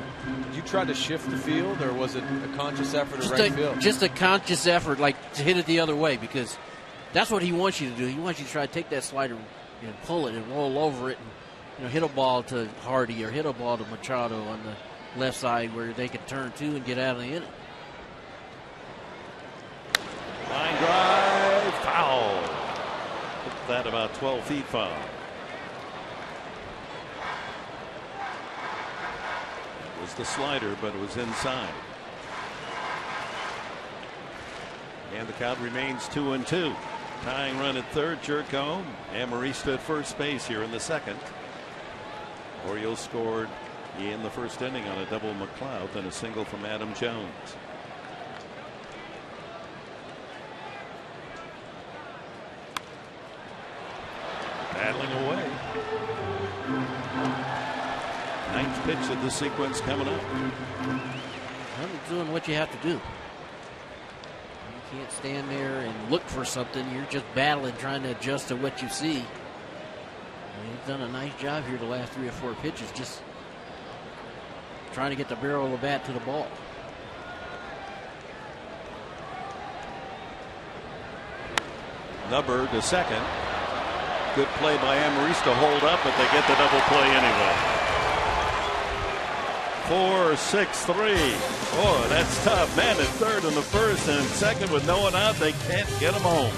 Did you try to shift the field, or was it a conscious effort at right field? Just a conscious effort, like to hit it the other way, because that's what he wants you to do. He wants you to try to take that slider and pull it and roll over it, and hit a ball to Hardy or hit a ball to Machado on the left side where they can turn to and get out of the inning. Line drive, foul. Hit that about 12 feet foul. It was the slider, but it was inside. And the count remains 2-2. Tying run at third, Jerko. Amarista at first base here in the second. Orioles scored in the first inning on a double McLeod and a single from Adam Jones. Battling away. Ninth pitch of the sequence coming up. Well, doing what you have to do. You can't stand there and look for something. You're just battling, trying to adjust to what you see. He's done a nice job here the last 3 or 4 pitches, just trying to get the barrel of the bat to the ball. Number to second. Good play by Amarista, hold up, but they get the double play anyway. 4-6-3. Oh, that's tough. Man at third in the first and second with no one out. They can't get him home.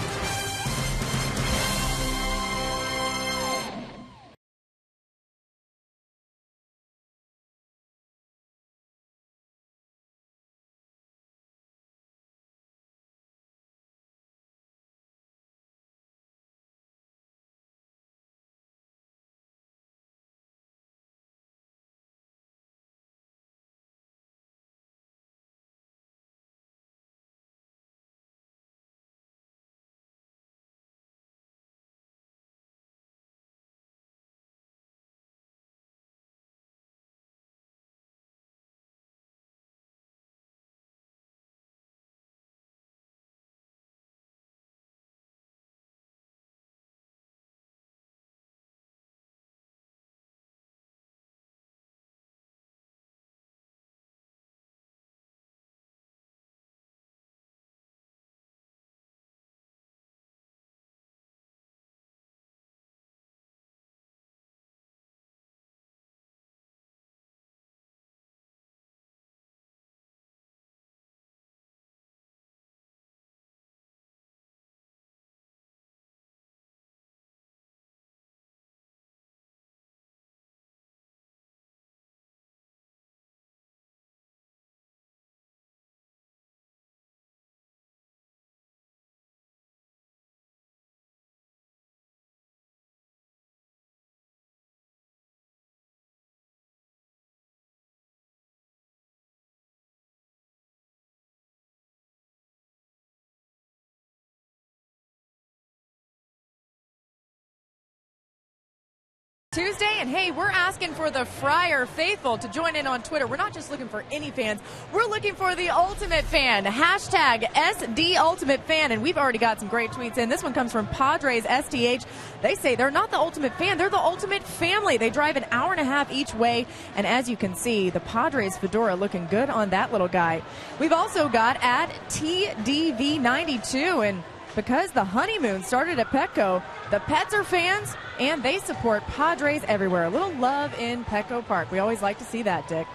Tuesday, and hey, we're asking for the Friar faithful to join in on Twitter. We're not just looking for any fans, we're looking for the ultimate fan. Hashtag SD Ultimate Fan, and we've already got some great tweets in. This one comes from Padres SDH. They say they're not the ultimate fan, they're the ultimate family. They drive an hour and a half each way, and as you can see, the Padres fedora looking good on that little guy. We've also got at TDV92, and because the honeymoon started at Petco, the Pets are fans, and they support Padres everywhere. A little love in Petco Park. We always like to see that, Dick.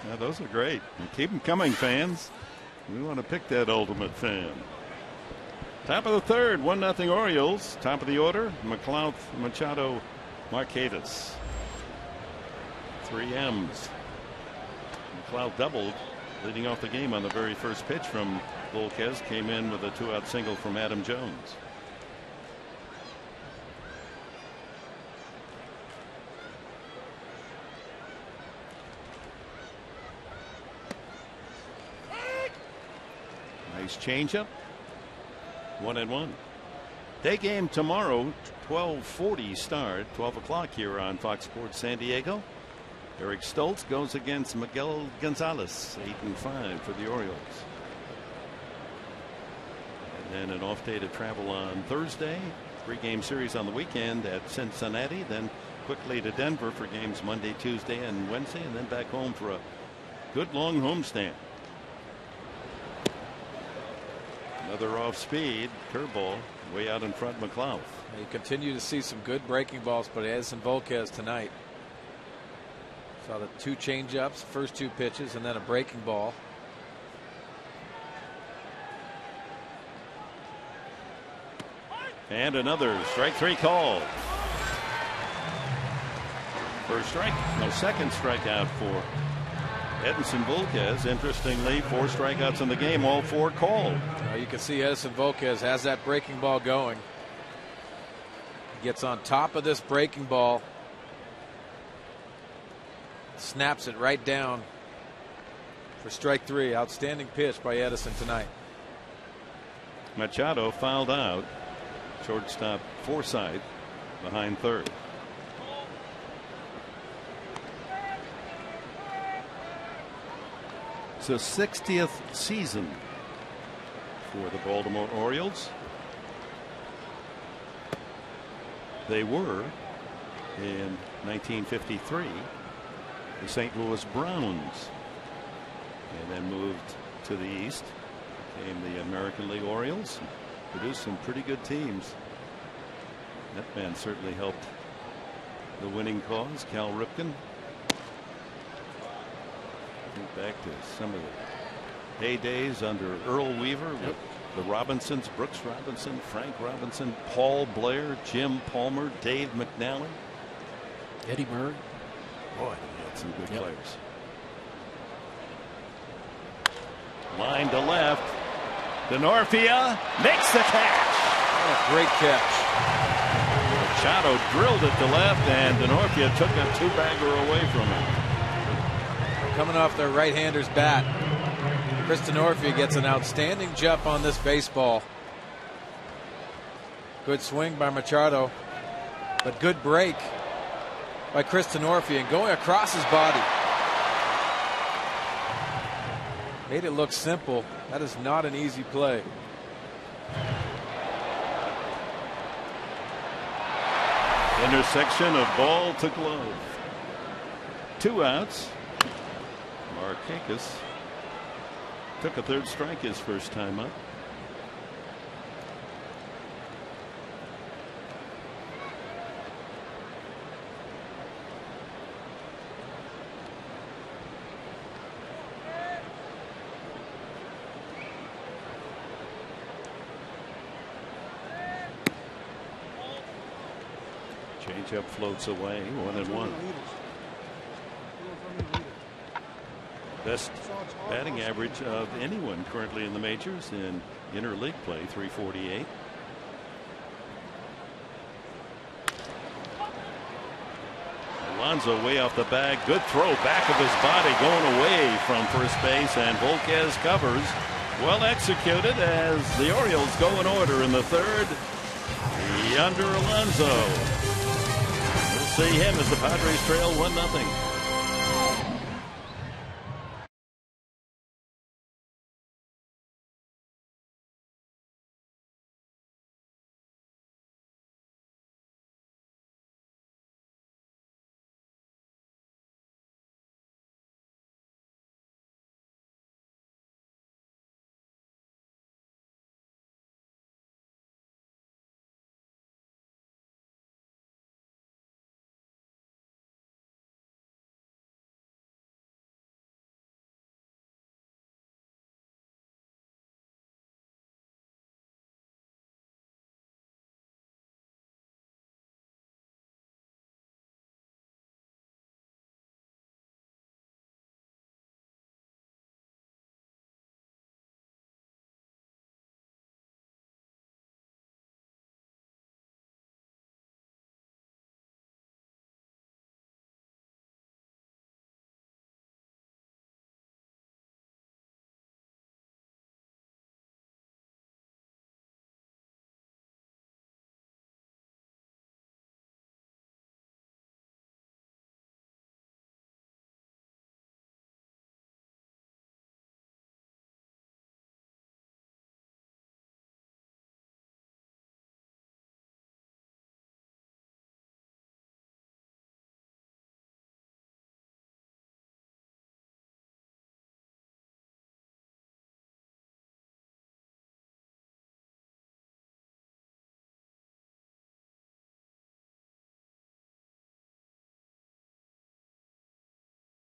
Yeah, those are great. Keep them coming, fans. We want to pick that ultimate fan. Top of the third, 1-0 Orioles. Top of the order, McLeod, Machado, Marquez. 3 M's. McLeod doubled, leading off the game on the very first pitch from Volquez. Came in with a 2-out single from Adam Jones. Nice changeup. 1-1. Day game tomorrow, 12:40 start, 12 o'clock here on Fox Sports San Diego. Eric Stoltz goes against Miguel Gonzalez, 8-5 for the Orioles. And then an off day to travel on Thursday. 3-game series on the weekend at Cincinnati, then quickly to Denver for games Monday, Tuesday, and Wednesday, and then back home for a good long homestand. Another off speed curveball way out in front, McLeod. You continue to see some good breaking balls, but Edison Volquez tonight. Saw the 2 changeups, first 2 pitches, and then a breaking ball. And another strike 3 call. First strike, no, second strikeout for Edinson Volquez. Interestingly, 4 strikeouts in the game, all 4 called. You can see Edison Volquez has that breaking ball going. He gets on top of this breaking ball, snaps it right down for strike 3. Outstanding pitch by Edison tonight. Machado fouled out. Shortstop Forsythe behind third. It's the 60th season for the Baltimore Orioles. They were in 1953 the St. Louis Browns, and then moved to the East, became the American League Orioles, produced some pretty good teams. That man certainly helped the winning cause. Cal Ripken. Think back to some of the heydays under Earl Weaver with the Robinsons, Brooks Robinson, Frank Robinson, Paul Blair, Jim Palmer, Dave McNally, Eddie Murray. Boy, he had some good players. Line to left. Denorfia makes the catch. Oh, great catch. Machado drilled it to left, and Denorfia took a 2-bagger away from him. Coming off their right-hander's bat, Chris Denorfia gets an outstanding jump on this baseball. Good swing by Machado, but good break by Chris Denorfia and going across his body. Made it look simple. That is not an easy play. Intersection of ball to glove. 2 outs. Markakis took a 3rd strike his first time up. Changeup floats away, 1-1. Best batting average of anyone currently in the majors in interleague play, 348. Alonso way off the bag. Good throw, back of his body going away from first base, and Volquez covers. Well executed as the Orioles go in order in the 3rd. Yonder Alonso. We'll see him as the Padres trail 1-0.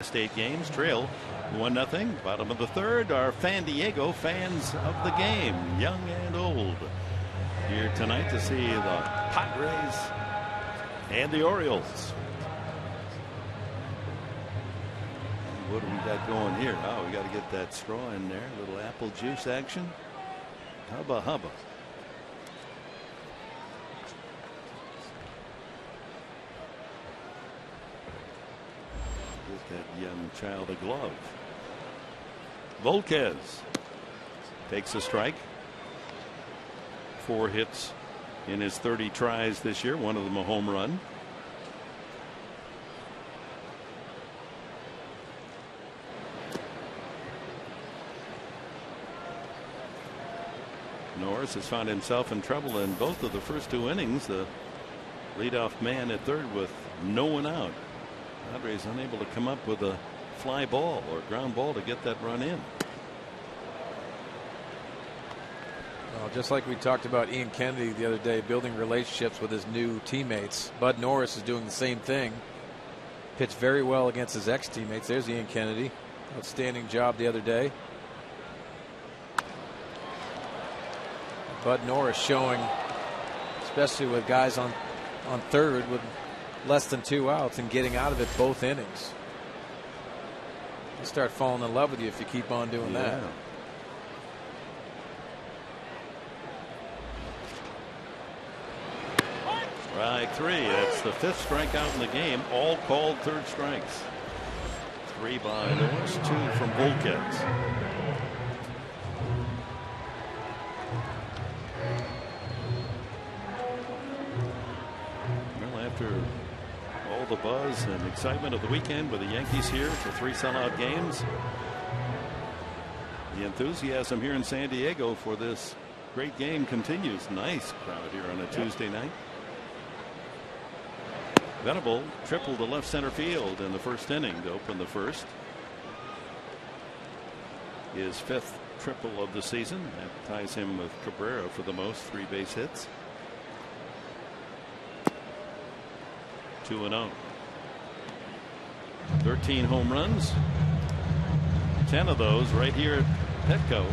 Last 8 games, trail 1-0. Bottom of the third, our San Diego fans of the game, young and old, here tonight to see the Padres and the Orioles. What do we got going here? Oh, we got to get that straw in there. A little apple juice action. Hubba hubba. Get that young child a glove. Volquez takes a strike. 4 hits in his 30 tries this year. One of them a home run. Norris has found himself in trouble in both of the first 2 innings. The leadoff man at third with no one out. Padres unable to come up with a fly ball or ground ball to get that run in. Well, just like we talked about Ian Kennedy the other day, building relationships with his new teammates. Bud Norris is doing the same thing. Pitched very well against his ex-teammates. There's Ian Kennedy. Outstanding job the other day. Bud Norris showing, especially with guys on third with less than 2 outs and getting out of it both innings. You start falling in love with you if you keep on doing that. Strike 3. That's the 5th strikeout in the game. All called third strikes. 3 by Norris, 2 from Volquez. After all the buzz and excitement of the weekend with the Yankees here for 3 sellout games, the enthusiasm here in San Diego for this great game continues. Nice crowd here on a Tuesday night. Venable tripled to left center field in the first inning to open the first. His 5th triple of the season. That ties him with Cabrera for the most 3 base hits. 2-0. 13 home runs. 10 of those right here at Petco.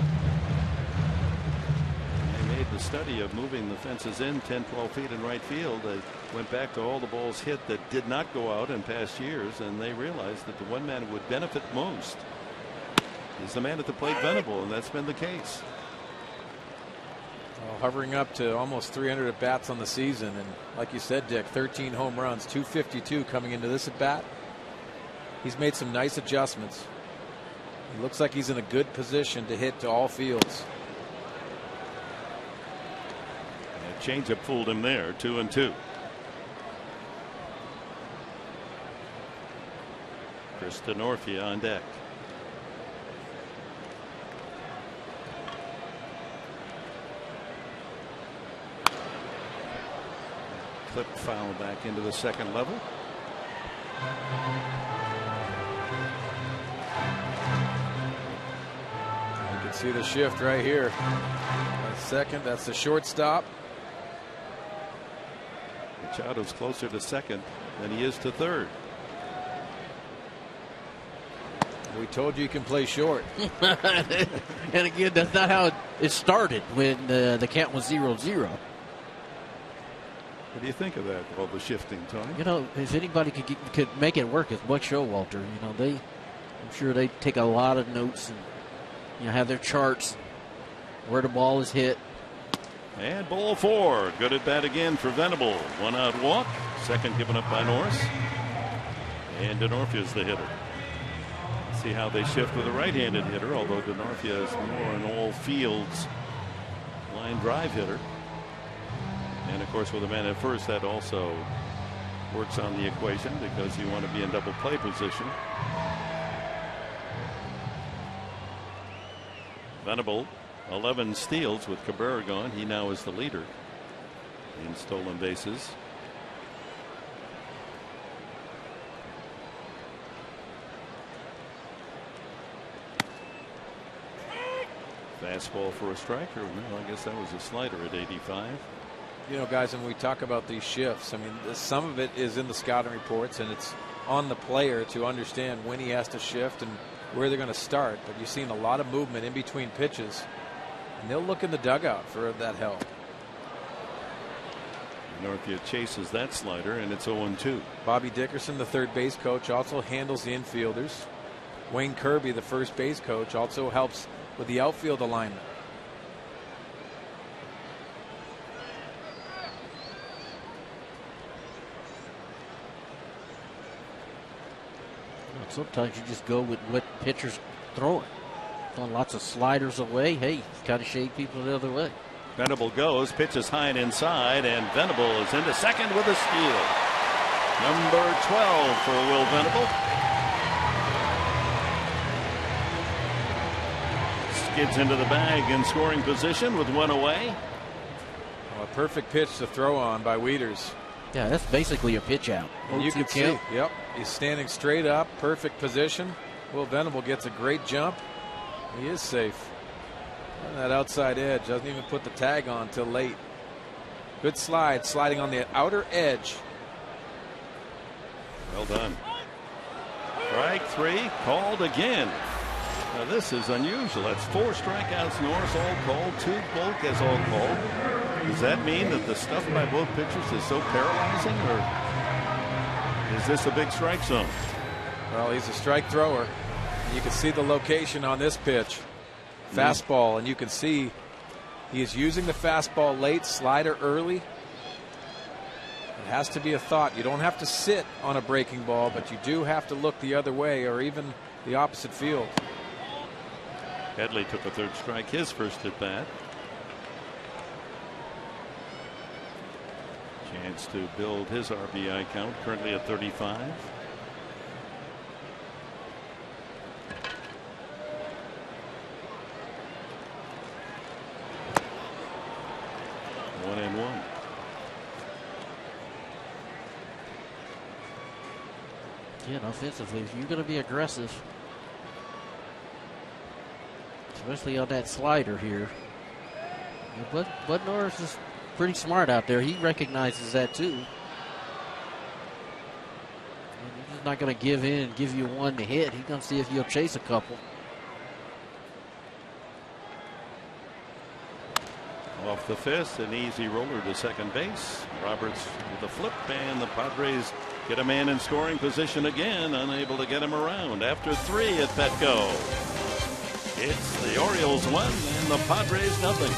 They made the study of moving the fences in 10-12 feet in right field. They went back to all the balls hit that did not go out in past years, and they realized that the one man who would benefit most is the man at the plate, Venable, and that's been the case. Well, hovering up to almost 300 at bats on the season, and like you said, Dick, 13 home runs, 252 coming into this at bat. He's made some nice adjustments. He looks like he's in a good position to hit to all fields. That changeup fooled him there. 2-2. Chris DeNorfia on deck. Clipped foul back into the second level. You can see the shift right here. That's second. That's the shortstop. Machado's closer to second than he is to third. We told you can play short. And again, that's not how it started when the count was 0-0. What do you think of that? All the shifting, Tony. You know, if anybody could make it work, it's Buck Showalter. You know, I'm sure they take a lot of notes and have their charts where the ball is hit. And ball 4. Good at bat again for Venable. 1 out walk. Second given up by Norris. And DeNorfia is the hitter. See how they shift with a right-handed hitter, although DeNorfia is more an all fields line drive hitter. And of course, with a man at first, that also works on the equation because you want to be in double play position. Venable, 11 steals with Cabrera gone. He now is the leader in stolen bases. Fastball for a striker. No, I guess that was a slider at 85. You know, guys, when we talk about these shifts, I mean, some of it is in the scouting reports, and it's on the player to understand when he has to shift and where they're going to start. But you've seen a lot of movement in between pitches, and they'll look in the dugout for that help. Northview chases that slider, and it's 0-2. Bobby Dickerson, the third base coach, also handles the infielders. Wayne Kirby, the first base coach, also helps with the outfield alignment. Sometimes you just go with what pitcher's throwing. Throwing lots of sliders away. Hey, kind of shade people the other way. Venable goes, pitches high and inside, and Venable is into second with a steal. Number 12 for Will Venable. Skids into the bag in scoring position with one away. Well, a perfect pitch to throw on by Wieters. Yeah, that's basically a pitch out. And you can see, yep, he's standing straight up, perfect position. Will Venable gets a great jump. He is safe. And that outside edge, doesn't even put the tag on till late. Good slide, sliding on the outer edge. Well done. Strike three, called again. Now this is unusual. That's 4 strikeouts. Norris all called, 2 Volquez all called. Does that mean that the stuff by both pitchers is so paralyzing, or is this a big strike zone? Well, he's a strike thrower. You can see the location on this pitch. Fastball, and you can see he is using the fastball late, slider early. It has to be a thought. You don't have to sit on a breaking ball, but you do have to look the other way or even the opposite field. Headley took a 3rd strike, his first at bat. Chance to build his RBI count, currently at 35. One and one. Yeah, offensively, if you're going to be aggressive, especially on that slider here. But Bud Norris is pretty smart out there. He recognizes that too. And he's just not going to give in and give you one to hit. He's going to see if you'll chase a couple. Off the fist, an easy roller to second base. Roberts with a flip, and the Padres get a man in scoring position again, unable to get him around. After 3 at Petco, it's the Orioles 1 and the Padres nothing.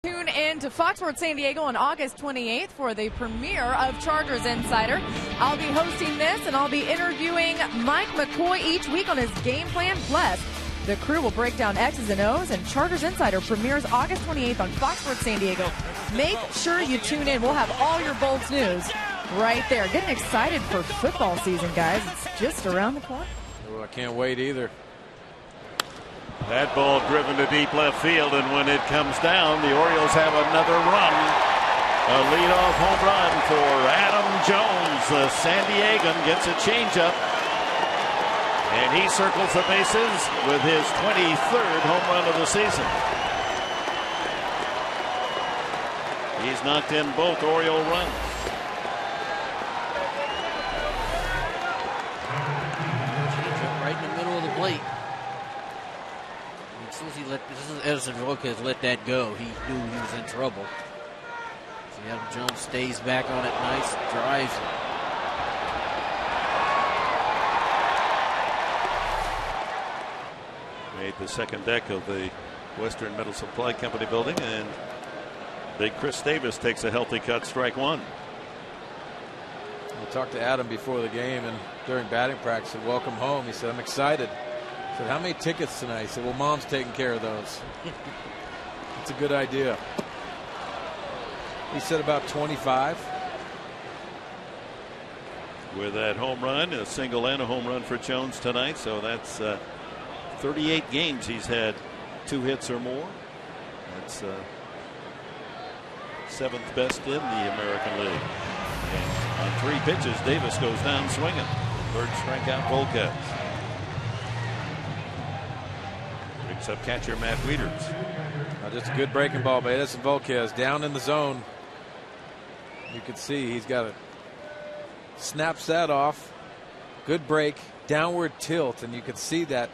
Tune in to Fox Sports San Diego on August 28th for the premiere of Chargers Insider. I'll be hosting this, and I'll be interviewing Mike McCoy each week on his Game Plan Plus. The crew will break down X's and O's, and Chargers Insider premieres August 28th on Fox Sports San Diego. Make sure you tune in. We'll have all your Bolts news right there. Getting excited for football season, guys. It's just around the corner. Oh, I can't wait either. That ball driven to deep left field, and when it comes down, the Orioles have another run. A leadoff home run for Adam Jones. The San Diegan gets a changeup, and he circles the bases with his 23rd home run of the season. He's knocked in both Oriole runs. Right in the middle of the plate. As soon as he Edison Volquez let that go, he knew he was in trouble. So Adam Jones stays back on it nice, drives it. Made the second deck of the Western Metal Supply Company building, and big Chris Davis takes a healthy cut, strike one. I talked to Adam before the game and during batting practice, said, welcome home. He said, I'm excited. I said, how many tickets tonight? He said, well, Mom's taking care of those. It's a good idea. He said about 25. With that home run, a single and a home run for Jones tonight. So that's 38 games he's had 2 hits or more. That's 7th best in the American League. And on 3 pitches, Davis goes down swinging. Third strikeout, Volquez. Brings up catcher Matt Wieters. Just a good breaking ball by Edison Volquez down in the zone. You can see he's got it. Snaps that off. Good break, downward tilt, and you can see that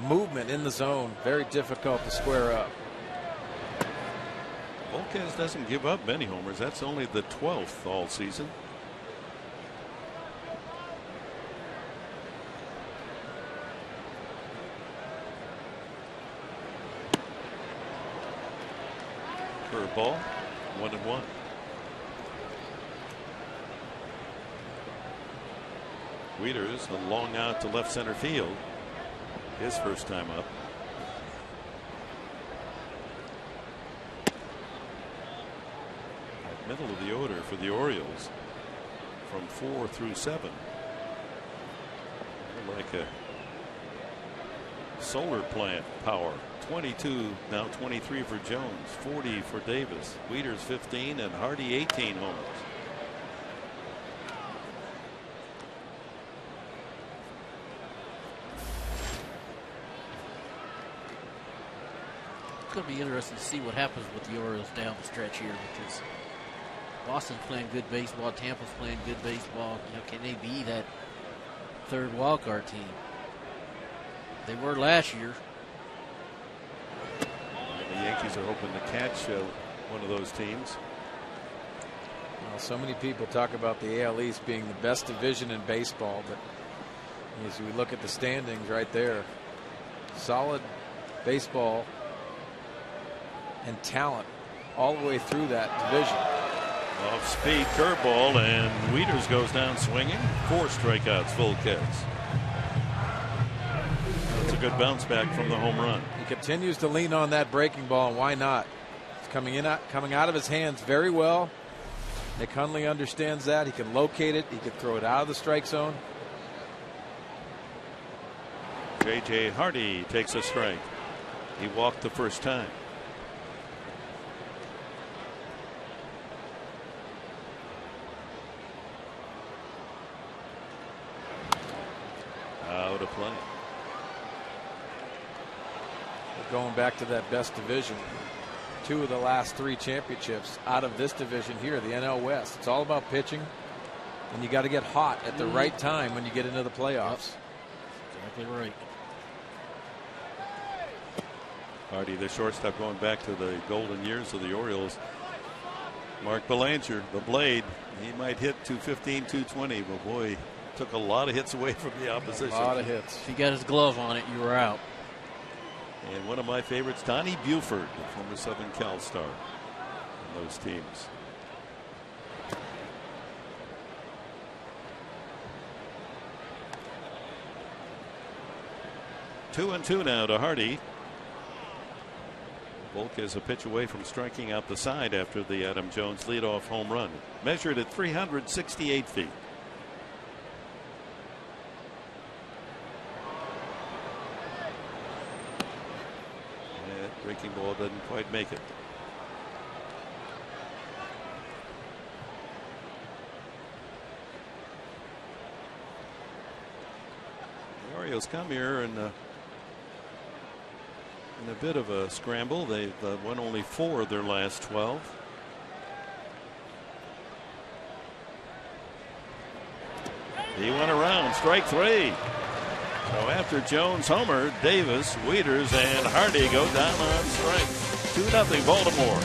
movement in the zone. Very difficult to square up. Volquez doesn't give up many homers. That's only the 12th all season. Curveball, 1-1. Wieters, a long out to left center field. His first time up. Middle of the order for the Orioles from 4 through 7. Like a solar plant power. 22, now 23 for Jones, 40 for Davis, Wieters 15, and Hardy 18 homers. It's going to be interesting to see what happens with the Orioles down the stretch here, because Boston's playing good baseball, Tampa's playing good baseball. You know, can they be that third wildcard team? They were last year. The Yankees are hoping to catch one of those teams. Well, so many people talk about the AL East being the best division in baseball, but as we look at the standings right there, solid baseball and talent all the way through that division. Off speed curveball, and Wieters goes down swinging. 4 strikeouts, Volquez. That's a good bounce back from the home run. He continues to lean on that breaking ball, and why not? It's coming out of his hands very well. Nick Hundley understands that. He can locate it. He can throw it out of the strike zone. J.J. Hardy takes a strike. He walked the first time. Out of play. Going back to that best division, 2 of the last 3 championships out of this division here, the NL West. It's all about pitching, and you got to get hot at the right time when you get into the playoffs. Exactly right. Hardy, the shortstop, going back to the golden years of the Orioles. Mark Belanger, the Blade, he might hit 215, 220, but boy, took a lot of hits away from the opposition. A lot of hits. If you got his glove on it, you were out. And one of my favorites, Donnie Buford, the former Southern Cal star on those teams. 2-2 now to Hardy. Volk is a pitch away from striking out the side after the Adam Jones leadoff home run, measured at 368 feet. That breaking ball doesn't quite make it. The Orioles come here and in a bit of a scramble. They've won only 4 of their last 12. He went around, strike 3. So after Jones homer, Davis, Wieters, and Hardy go down on strike. 2-0 Baltimore.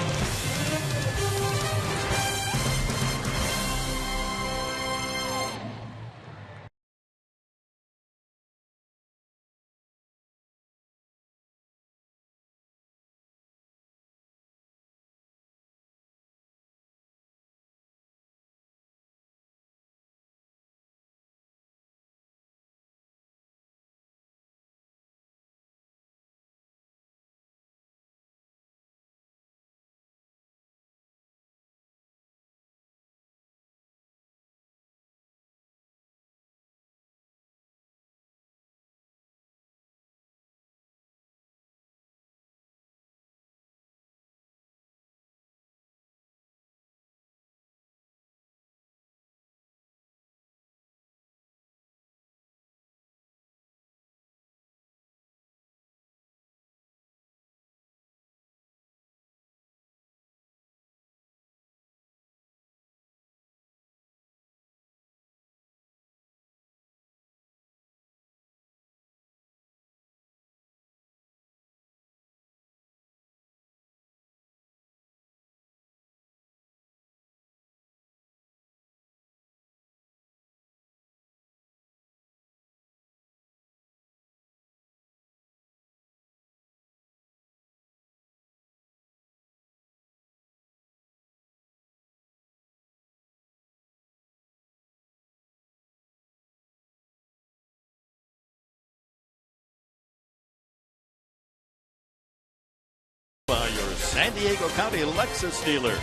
Your San Diego County Lexus dealer,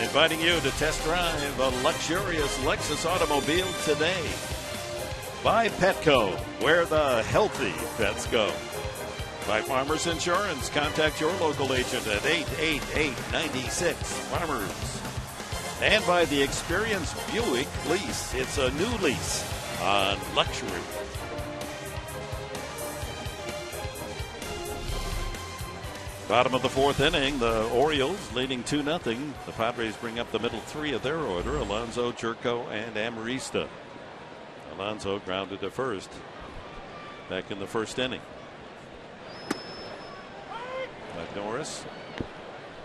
inviting you to test drive a luxurious Lexus automobile today. By Petco, where the healthy pets go. By Farmers Insurance, contact your local agent at 888-96 Farmers. And by the Experience Buick Lease, it's a new lease on luxury. Bottom of the 4th inning, the Orioles leading 2-0. The Padres bring up the middle 3 of their order: Alonso, Jerko, and Amarista. Alonso grounded to first back in the 1st inning. But Norris,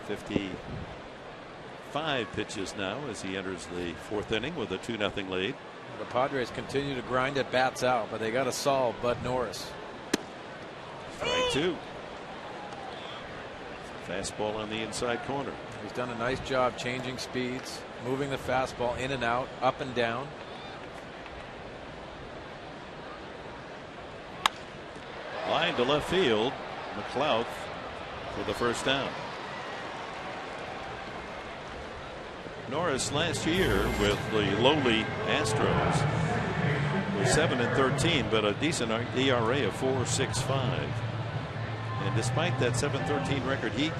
55 pitches now as he enters the 4th inning with a 2-0 lead. The Padres continue to grind at bats out, but they got to solve Bud Norris. Strike 2. Fastball on the inside corner. He's done a nice job changing speeds, moving the fastball in and out, up and down. Line to left field. McLeod for the first down. Norris last year with the lowly Astros was 7-13, but a decent ERA of 4.65. And despite that 7-13 record, he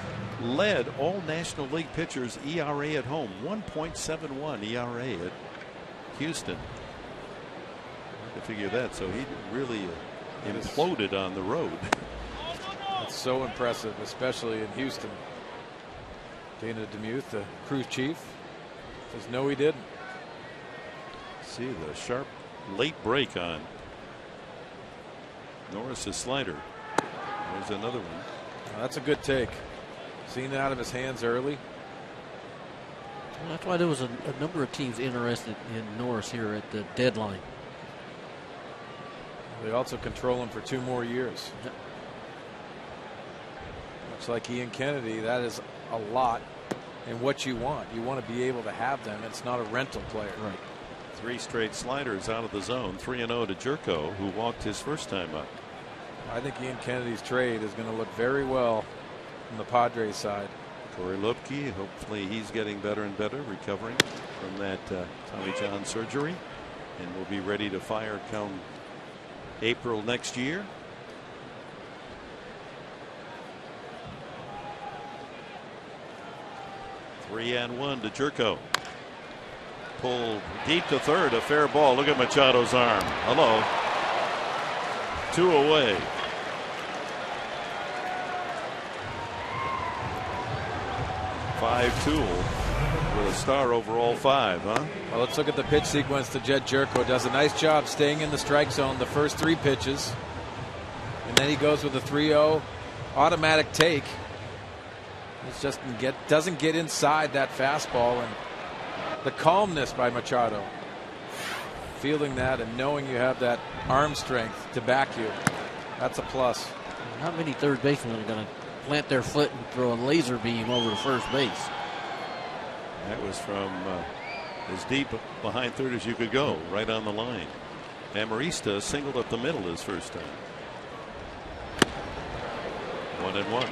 led all National League pitchers ERA at home. 1.71 ERA at Houston. Hard to figure that. So he really imploded on the road. That's so impressive, especially in Houston. Dana DeMuth, the crew chief, says no, he didn't. See the sharp late break on Norris's slider. There's another one. Well, that's a good take. Seen it out of his hands early. Well, that's why there was a number of teams interested in Norris here at the deadline. They also control him for 2 more years. Yep. Much like Ian Kennedy, that is a lot in what you want. You want to be able to have them. It's not a rental player. Right. 3 straight sliders out of the zone. 3-0 to Jerko, who walked his first time up. I think Ian Kennedy's trade is going to look very well from the Padres side. Corey Lupke, hopefully he's getting better and better, recovering from that Tommy John surgery, and will be ready to fire come April next year. Three and one to Jerko. Pulled deep to third, a fair ball. Look at Machado's arm. Hello. 2 away. Five-tool with a star overall 5, huh? Well, let's look at the pitch sequence to Jed Jerko. Does a nice job staying in the strike zone the first 3 pitches. And then he goes with a 3-0 automatic take. It just doesn't get inside that fastball, and the calmness by Machado. Fielding that and knowing you have that arm strength to back you. That's a plus. Not many third basemen are going to plant their foot and throw a laser beam over to first base. That was from as deep behind third as you could go, right on the line. Amarista singled up the middle his first time. 1-1.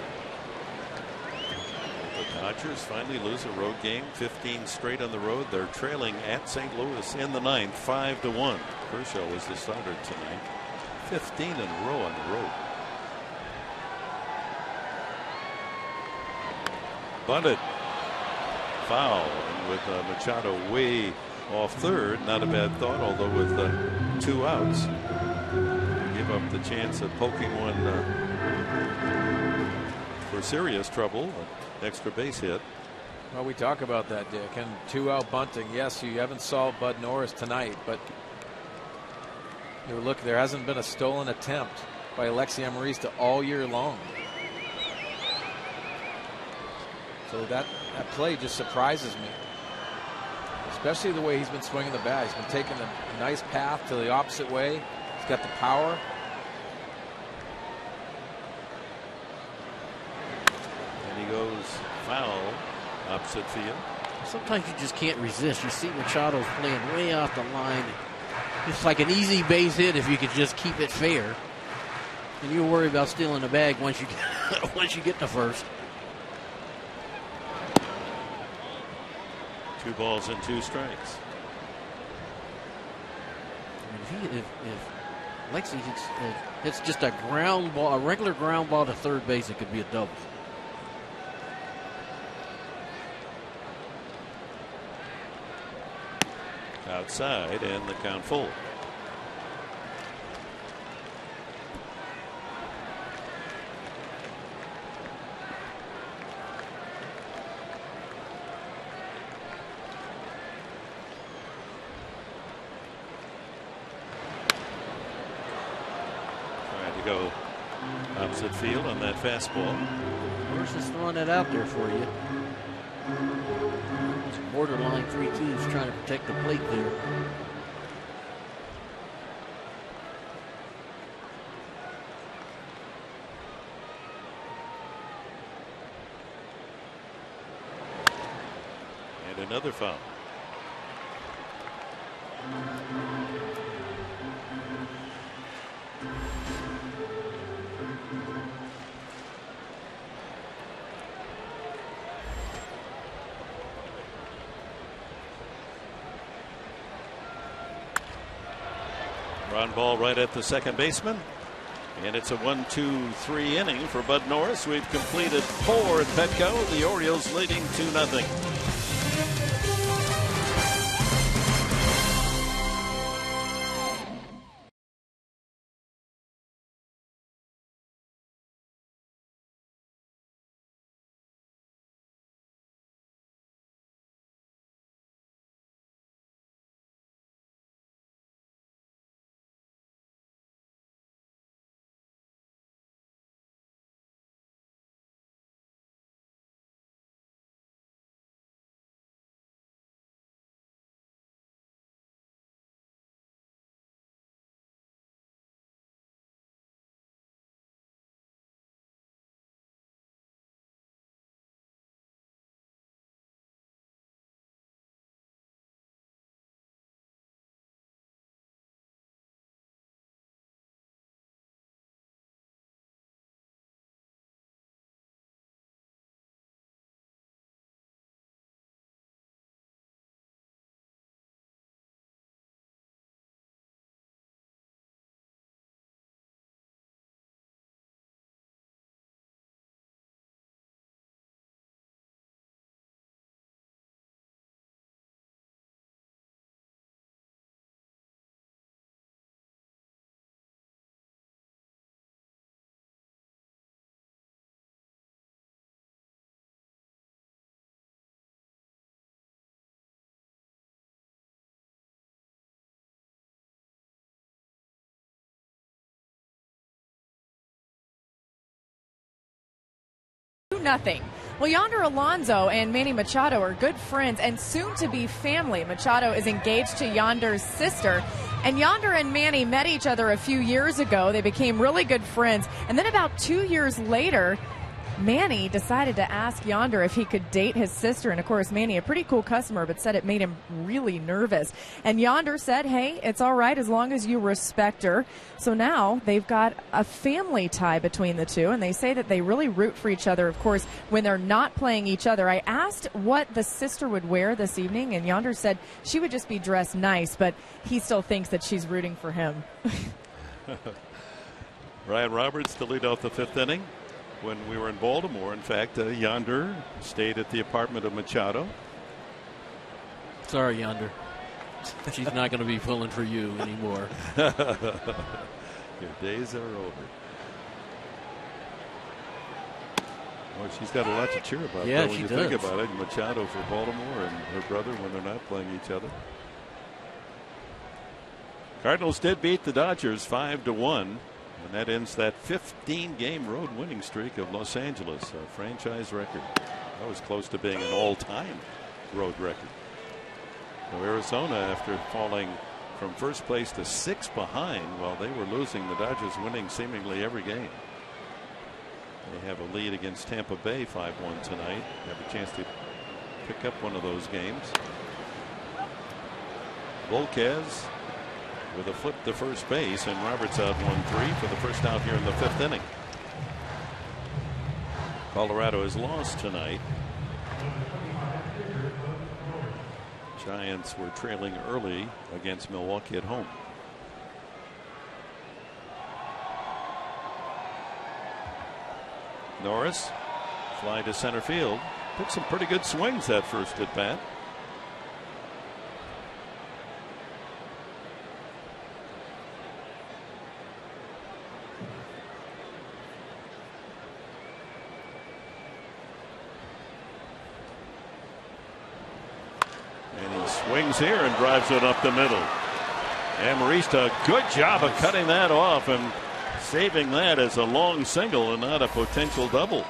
The Dodgers finally lose a road game, 15 straight on the road. They're trailing at St. Louis in the 9th, 5-1. Kershaw was the starter tonight. 15 in a row on the road. Bunted. Foul. And with Machado way off third, not a bad thought, although with 2 outs, give up the chance of poking one for serious trouble. An extra base hit. Well, we talk about that, Dick, and 2-out bunting. Yes, you haven't solved Bud Norris tonight, but look, there hasn't been a stolen attempt by Alexi Amarista all year long. So that play just surprises me, especially the way he's been swinging the bat. He's been taking a nice path to the opposite way. He's got the power. And he goes foul, opposite field. Sometimes you just can't resist. You see Machado's playing way off the line. It's like an easy base hit if you could just keep it fair. And you worry about stealing the bag once you get to first. 2 balls and 2 strikes. If Lexi hits just a ground ball, a regular ground ball to third base, it could be a double. Outside, and the count full. Go opposite field on that fastball. Norris is throwing it out there for you. It's borderline 3-2s trying to protect the plate there. And another foul. Ground ball right at the second baseman. And it's a 1-2-3 inning for Bud Norris. We've completed 4 at Petco. The Orioles leading 2-0. 2-0. Well, Yonder Alonso and Manny Machado are good friends and soon to be family. Machado is engaged to Yonder's sister. And Yonder and Manny met each other a few years ago. They became really good friends. And then about 2 years later, Manny decided to ask Yonder if he could date his sister. And, of course, Manny, a pretty cool customer, but said it made him really nervous. And Yonder said, hey, it's all right as long as you respect her. So now they've got a family tie between the two, and they say that they really root for each other, of course, when they're not playing each other. I asked what the sister would wear this evening, and Yonder said she would just be dressed nice, but he still thinks that she's rooting for him. Ryan Roberts to lead off the 5th inning. When we were in Baltimore, in fact, Yonder stayed at the apartment of Machado. Sorry, Yonder. She's not going to be pulling for you anymore. Your days are over. Well, she's got a lot to cheer about. Yeah, when you think about it. Machado for Baltimore and her brother when they're not playing each other. Cardinals did beat the Dodgers 5-1. And that ends that 15-game road winning streak of Los Angeles, a franchise record. That was close to being an all-time road record. So Arizona, after falling from first place to 6 behind while they were losing, the Dodgers winning seemingly every game. They have a lead against Tampa Bay 5-1 tonight. Have a chance to pick up one of those games. Volquez with a flip to first base, and Roberts out 1-3 for the first out here in the 5th inning. Colorado has lost tonight. Giants were trailing early against Milwaukee at home. Norris, fly to center field. Took some pretty good swings that first at bat. Swings here and drives it up the middle. Amarista, good job of cutting that off and saving that as a long single and not a potential double.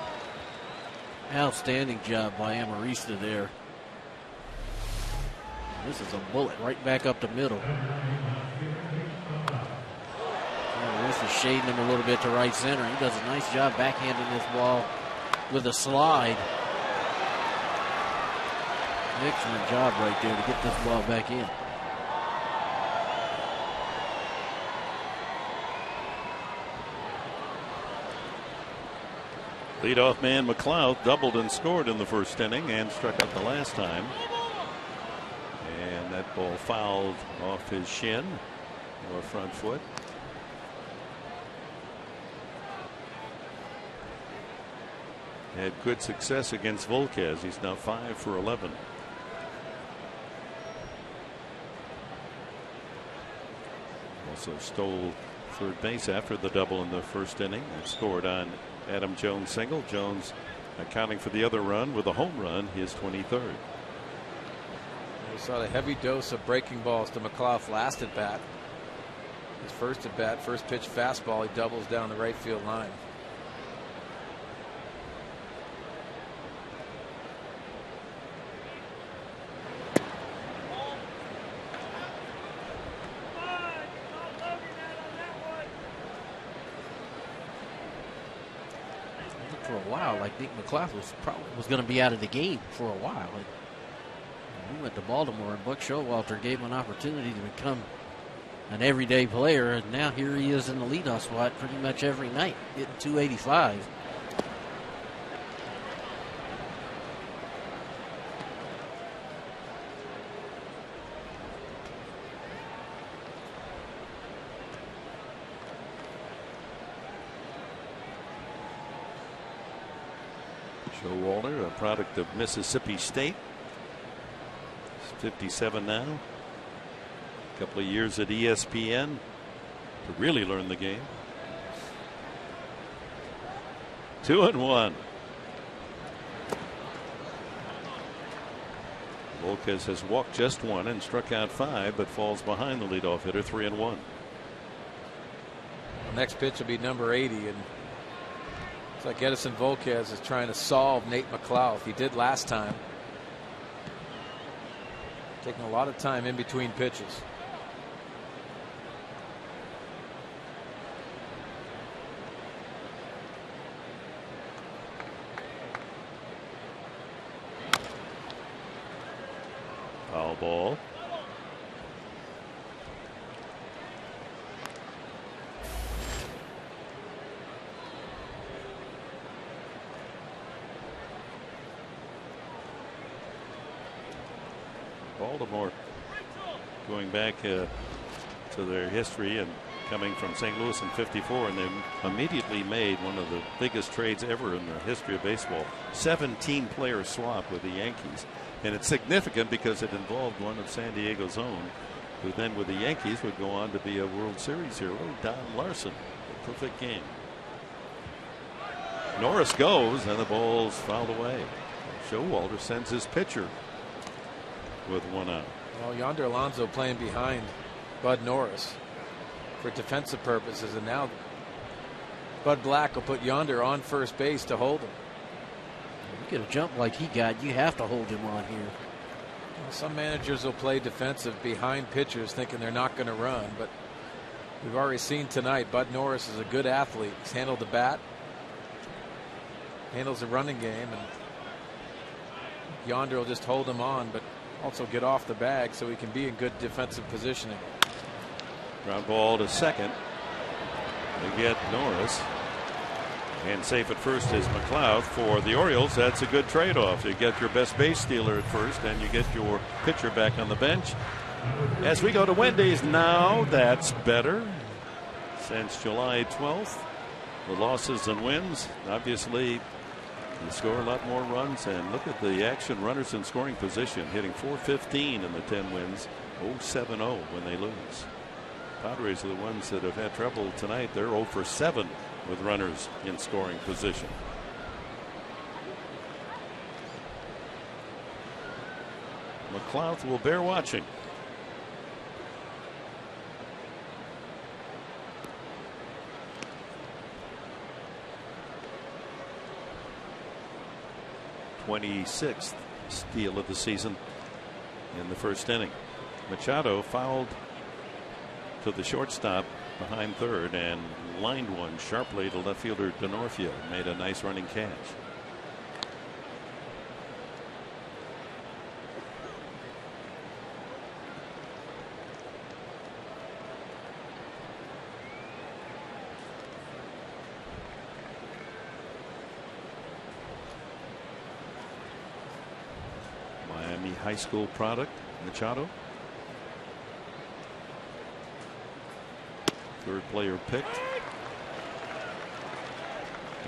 Outstanding job by Amarista there. This is a bullet right back up the middle. Amarista shading him a little bit to right center. He does a nice job backhanding this ball with a slide. Excellent job right there to get this ball back in. Leadoff man McLeod doubled and scored in the first inning and struck out the last time. And that ball fouled off his shin or front foot. Had good success against Volquez. He's now 5 for 11. Also stole third base after the double in the first inning and scored on Adam Jones' single. Jones accounting for the other run with a home run, his 23rd. We saw a heavy dose of breaking balls to McLeod's last at bat. His first at bat, first pitch fastball, he doubles down the right field line. For a while, like Nick McLeod was going to be out of the game for a while. He went to Baltimore, and Buck Showalter gave him an opportunity to become an everyday player, and now here he is in the leadoff spot pretty much every night, hitting 285. Showalter, a product of Mississippi State. He's 57 now. A couple of years at ESPN to really learn the game. 2-1. Volquez has walked just one and struck out 5, but falls behind the leadoff hitter 3-1. Next pitch will be number 80, and It's like Edison Volquez is trying to solve Nate McLeod. He did last time. Taking a lot of time in between pitches. Foul ball. Baltimore going back to their history and coming from St. Louis in '54, and they immediately made one of the biggest trades ever in the history of baseball. 17 player swap with the Yankees, and it's significant because it involved one of San Diego's own, who then with the Yankees would go on to be a World Series hero, Don Larson. A perfect game. Norris goes, and the ball's fouled away. Showalter sends his pitcher with one out. Well, Yonder Alonso playing behind Bud Norris for defensive purposes, and now Bud Black will put Yonder on first base to hold him. You get a jump like he got, you have to hold him on here. Well, some managers will play defensive behind pitchers thinking they're not going to run, but we've already seen tonight Bud Norris is a good athlete. He's handled the bat, handles the running game, and Yonder will just hold him on, but also get off the bag so he can be in good defensive positioning. Ground ball to second to get Norris. And safe at first is McLeod for the Orioles. That's a good trade-off. You get your best base stealer at first, and you get your pitcher back on the bench. As we go to Wendy's now, that's better. Since July 12th, the losses and wins, obviously, you score a lot more runs, and look at the action. Runners in scoring position hitting .415 in the 10 wins, 0-7-0 when they lose. Padres are the ones that have had trouble tonight. They're 0 for 7 with runners in scoring position. McLeod will bear watching. '26th steal of the season in the first inning. Machado fouled to the shortstop behind third and lined one sharply to left fielder Denorfia. Made a nice running catch. Miami high school product, Machado. Third player picked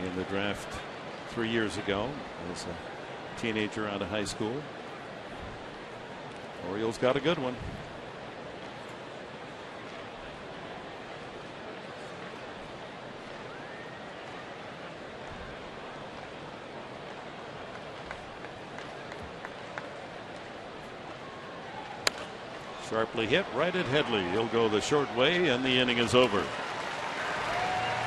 in the draft 3 years ago as a teenager out of high school. Orioles got a good one. Sharply hit right at Headley. He'll go the short way, and the inning is over.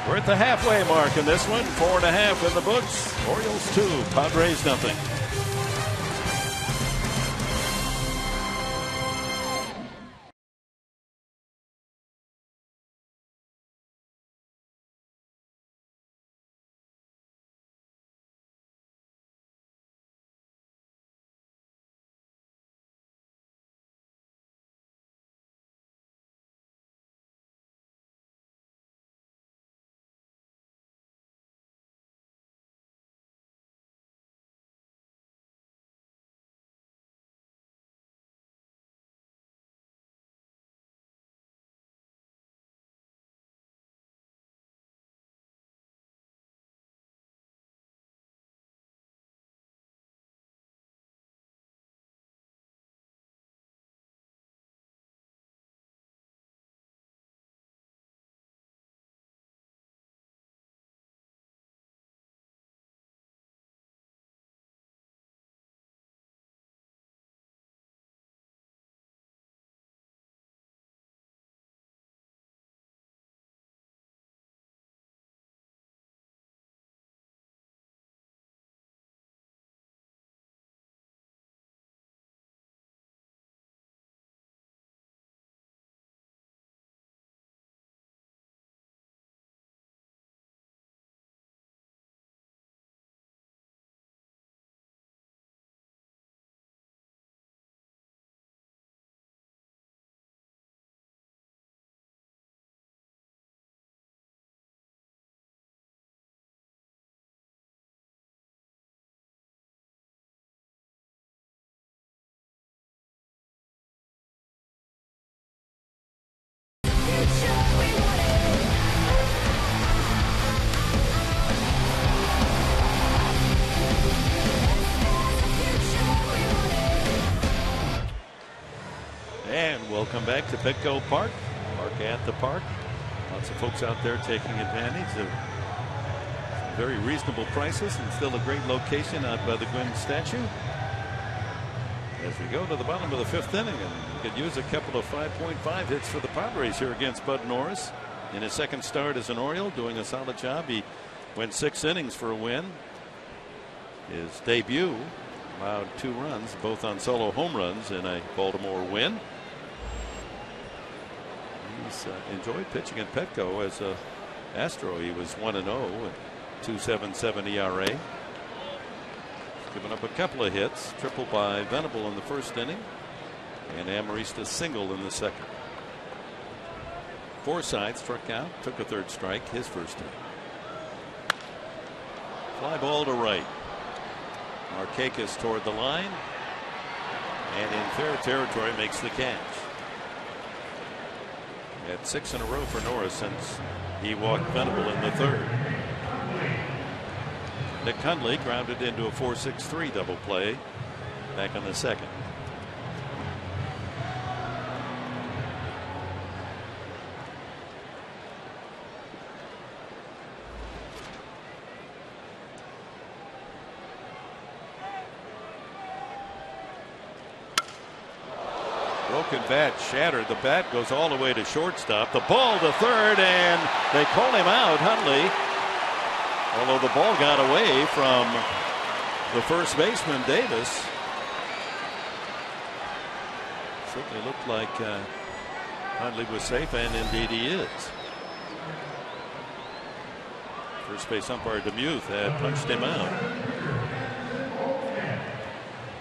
We're at the halfway mark in this one. 4.5 in the books. Orioles 2, Padres nothing. Welcome back to Petco Park. Park at the Park. Lots of folks out there taking advantage of some very reasonable prices and still a great location out by the Gwynn statue. As we go to the bottom of the 5th inning, and we could use a couple of 5.5 hits for the Padres here against Bud Norris in his 2nd start as an Oriole, doing a solid job. He went 6 innings for a win. His debut allowed 2 runs, both on solo home runs in a Baltimore win. He's enjoyed pitching at Petco as a Astro. He was 1-0 at 2.77 ERA. Given up a couple of hits, triple by Venable in the 1st inning, and Amarista single in the 2nd. Forsythe struck out, took a 3rd strike, his 1st inning. Fly ball to right. Markakis toward the line, and in fair territory makes the catch. At 6 in a row for Norris since he walked Venable in the 3rd. Nick Hundley grounded into a 4-6-3 double play back in the 2nd. Broken bat shattered. The bat goes all the way to shortstop. The ball to 3rd, and they call him out, Hundley. Although the ball got away from the first baseman, Davis. Certainly looked like Hundley was safe, and indeed he is. First base umpire DeMuth had punched him out.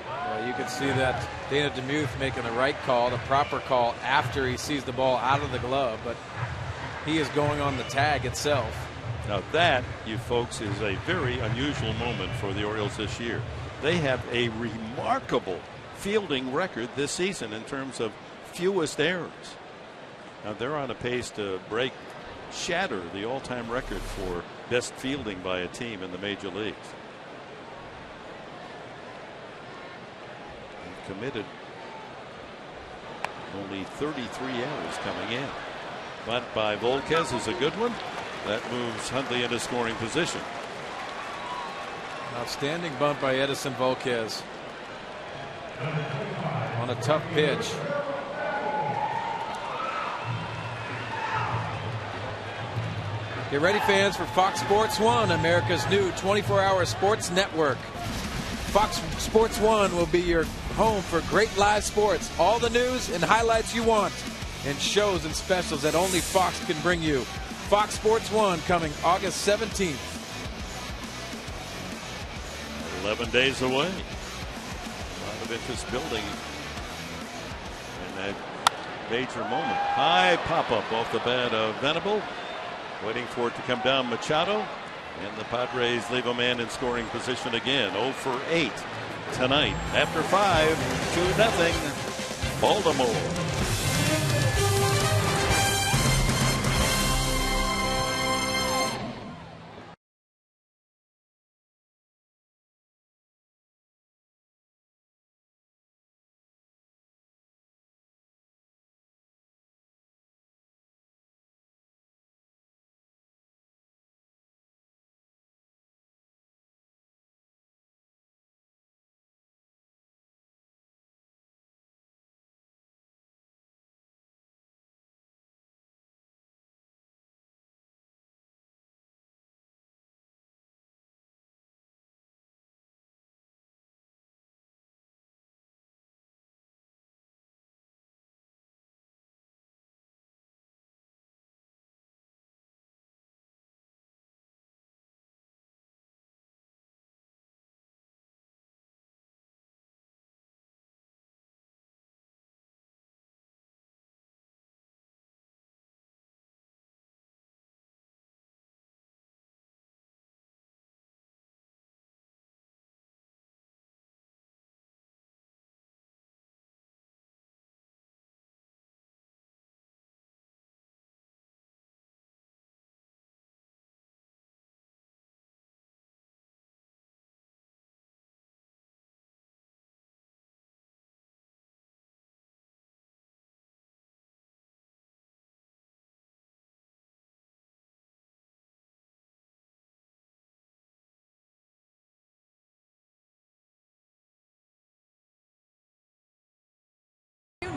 Well, you can see that Dana DeMuth making the right call, the proper call after he sees the ball out of the glove, but he is going on the tag itself. Now that, you folks, is a very unusual moment for the Orioles this year. They have a remarkable fielding record this season in terms of fewest errors. Now they're on a pace to shatter the all-time record for best fielding by a team in the major leagues. And committed only 33 errors coming in. Bunt by Volquez is a good one. That moves Hundley into scoring position. Outstanding bunt by Edison Volquez on a tough pitch. Get ready, fans, for Fox Sports 1, America's new 24-hour sports network. Fox Sports 1 will be your home for great live sports, all the news and highlights you want, and shows and specials that only Fox can bring you. Fox Sports 1 coming August 17th. 11 days away. A lot of interest building in that major moment. High pop-up off the bat of Venable. Waiting for it to come down, Machado. And the Padres leave a man in scoring position again. 0 for 8 tonight. After 5, 2-0 Baltimore.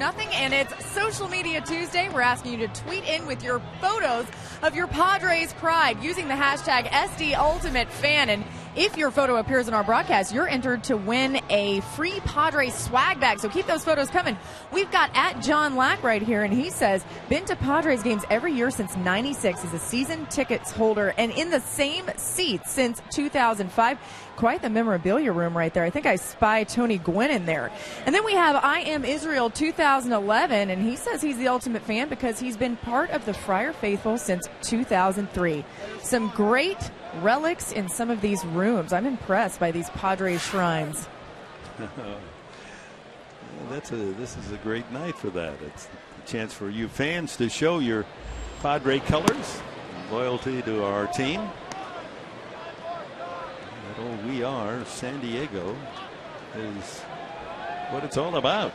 2-0, and it's Social Media Tuesday. We're asking you to tweet in with your photos of your Padres pride using the hashtag SDUltimateFan. And if your photo appears in our broadcast, you're entered to win a free Padres swag bag. So keep those photos coming. We've got at John Lack right here, and he says, been to Padres games every year since '96 as a season tickets holder and in the same seats since 2005. Quite the memorabilia room right there. I think I spy Tony Gwynn in there. And then we have I Am Israel 2011, and he says he's the ultimate fan because he's been part of the Friar Faithful since 2003. Some great relics in some of these rooms. I'm impressed by these Padres shrines. This is a great night for that. It's a chance for you fans to show your Padre colors, loyalty to our team. That we are San Diego is what it's all about.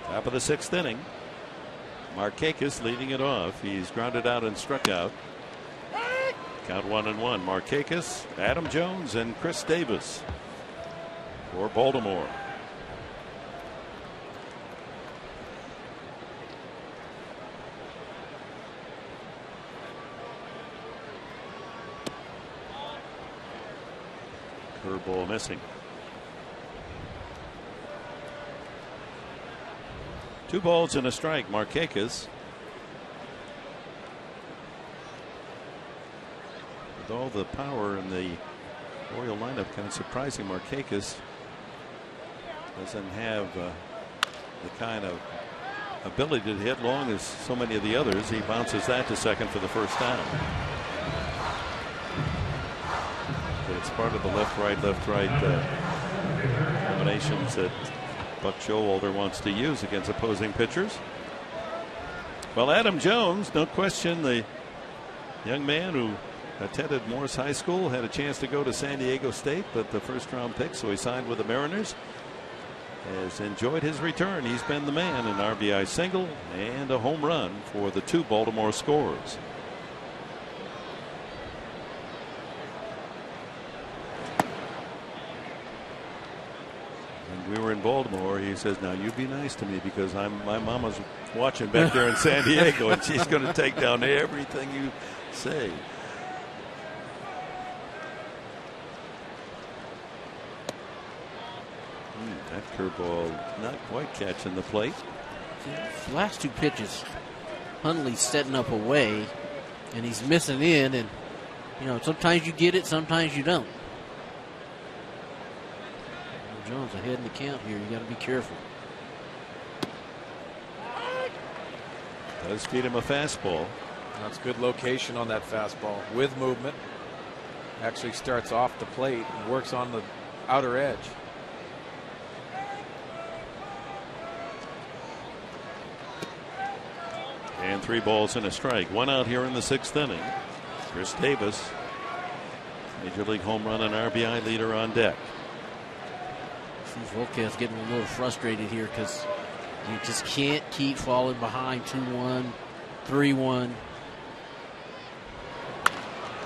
Top of the 6th inning. Markakis leading it off. He's grounded out and struck out. Count 1-1. Markakis, Adam Jones, and Chris Davis for Baltimore. Curveball missing. 2 balls and a strike. Markakis. With all the power in the Oriole lineup, kind of surprising. Markakis doesn't have the kind of ability to hit long as so many of the others. He bounces that to second for the first down. But it's part of the left-right combinations that Buck Showalter wants to use against opposing pitchers. Well, Adam Jones, no question, the young man who attended Morris High School, had a chance to go to San Diego State, but the first-round pick, so he signed with the Mariners. Has enjoyed his return. He's been the man, an RBI single and a home run for the 2 Baltimore scores. When we were in Baltimore, he says, now you be nice to me because my mama's watching back there in San Diego and she's going to take down everything you say. That curveball not quite catching the plate. The last 2 pitches, Hundley's setting up away, and he's missing in, and sometimes you get it, sometimes you don't. Jones ahead in the count here. You got to be careful. Does feed him a fastball. That's good location on that fastball with movement. Actually starts off the plate and works on the outer edge. And 3 balls and a strike. 1 out here in the 6th inning. Chris Davis, Major League home run and RBI leader, on deck. Volquez getting a little frustrated here because you just can't keep falling behind 2-1, 3-1.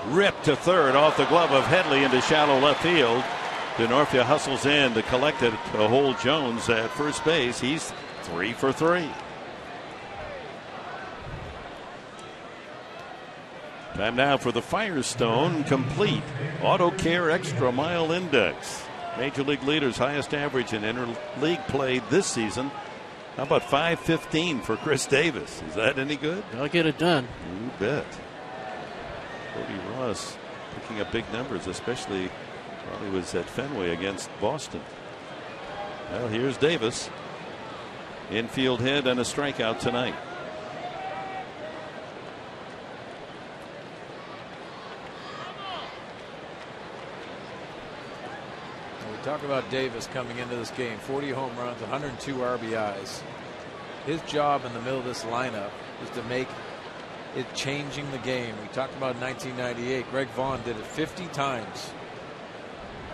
Ripped to third off the glove of Headley into shallow left field. DeNorfia hustles in to collect it to hold Jones at first base. He's 3 for 3. Time now for the Firestone Complete Auto Care Extra Mile Index. Major League leaders, highest average in interleague play this season. How about 5.15 for Chris Davis? Is that any good? I'll get it done. You bet. Cody Ross picking up big numbers, especially while he was at Fenway against Boston. Well, here's Davis. Infield hit and a strikeout tonight. Talk about Davis coming into this game. 40 home runs, 102 RBIs. His job in the middle of this lineup is to make it changing the game. We talked about 1998. Greg Vaughn did it 50 times.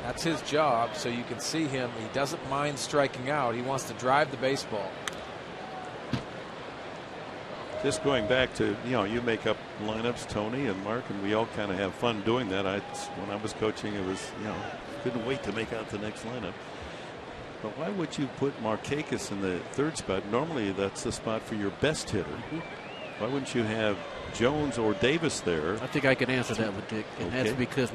That's his job, so you can see him. He doesn't mind striking out. He wants to drive the baseball. Just going back to, you make up lineups, Tony and Mark, and we all kind of have fun doing that. When I was coaching, it was, couldn't wait to make out the next lineup. But why would you put Markakis in the third spot? Normally that's the spot for your best hitter. Why wouldn't you have Jones or Davis there? I think I can answer that with Dick. And that's because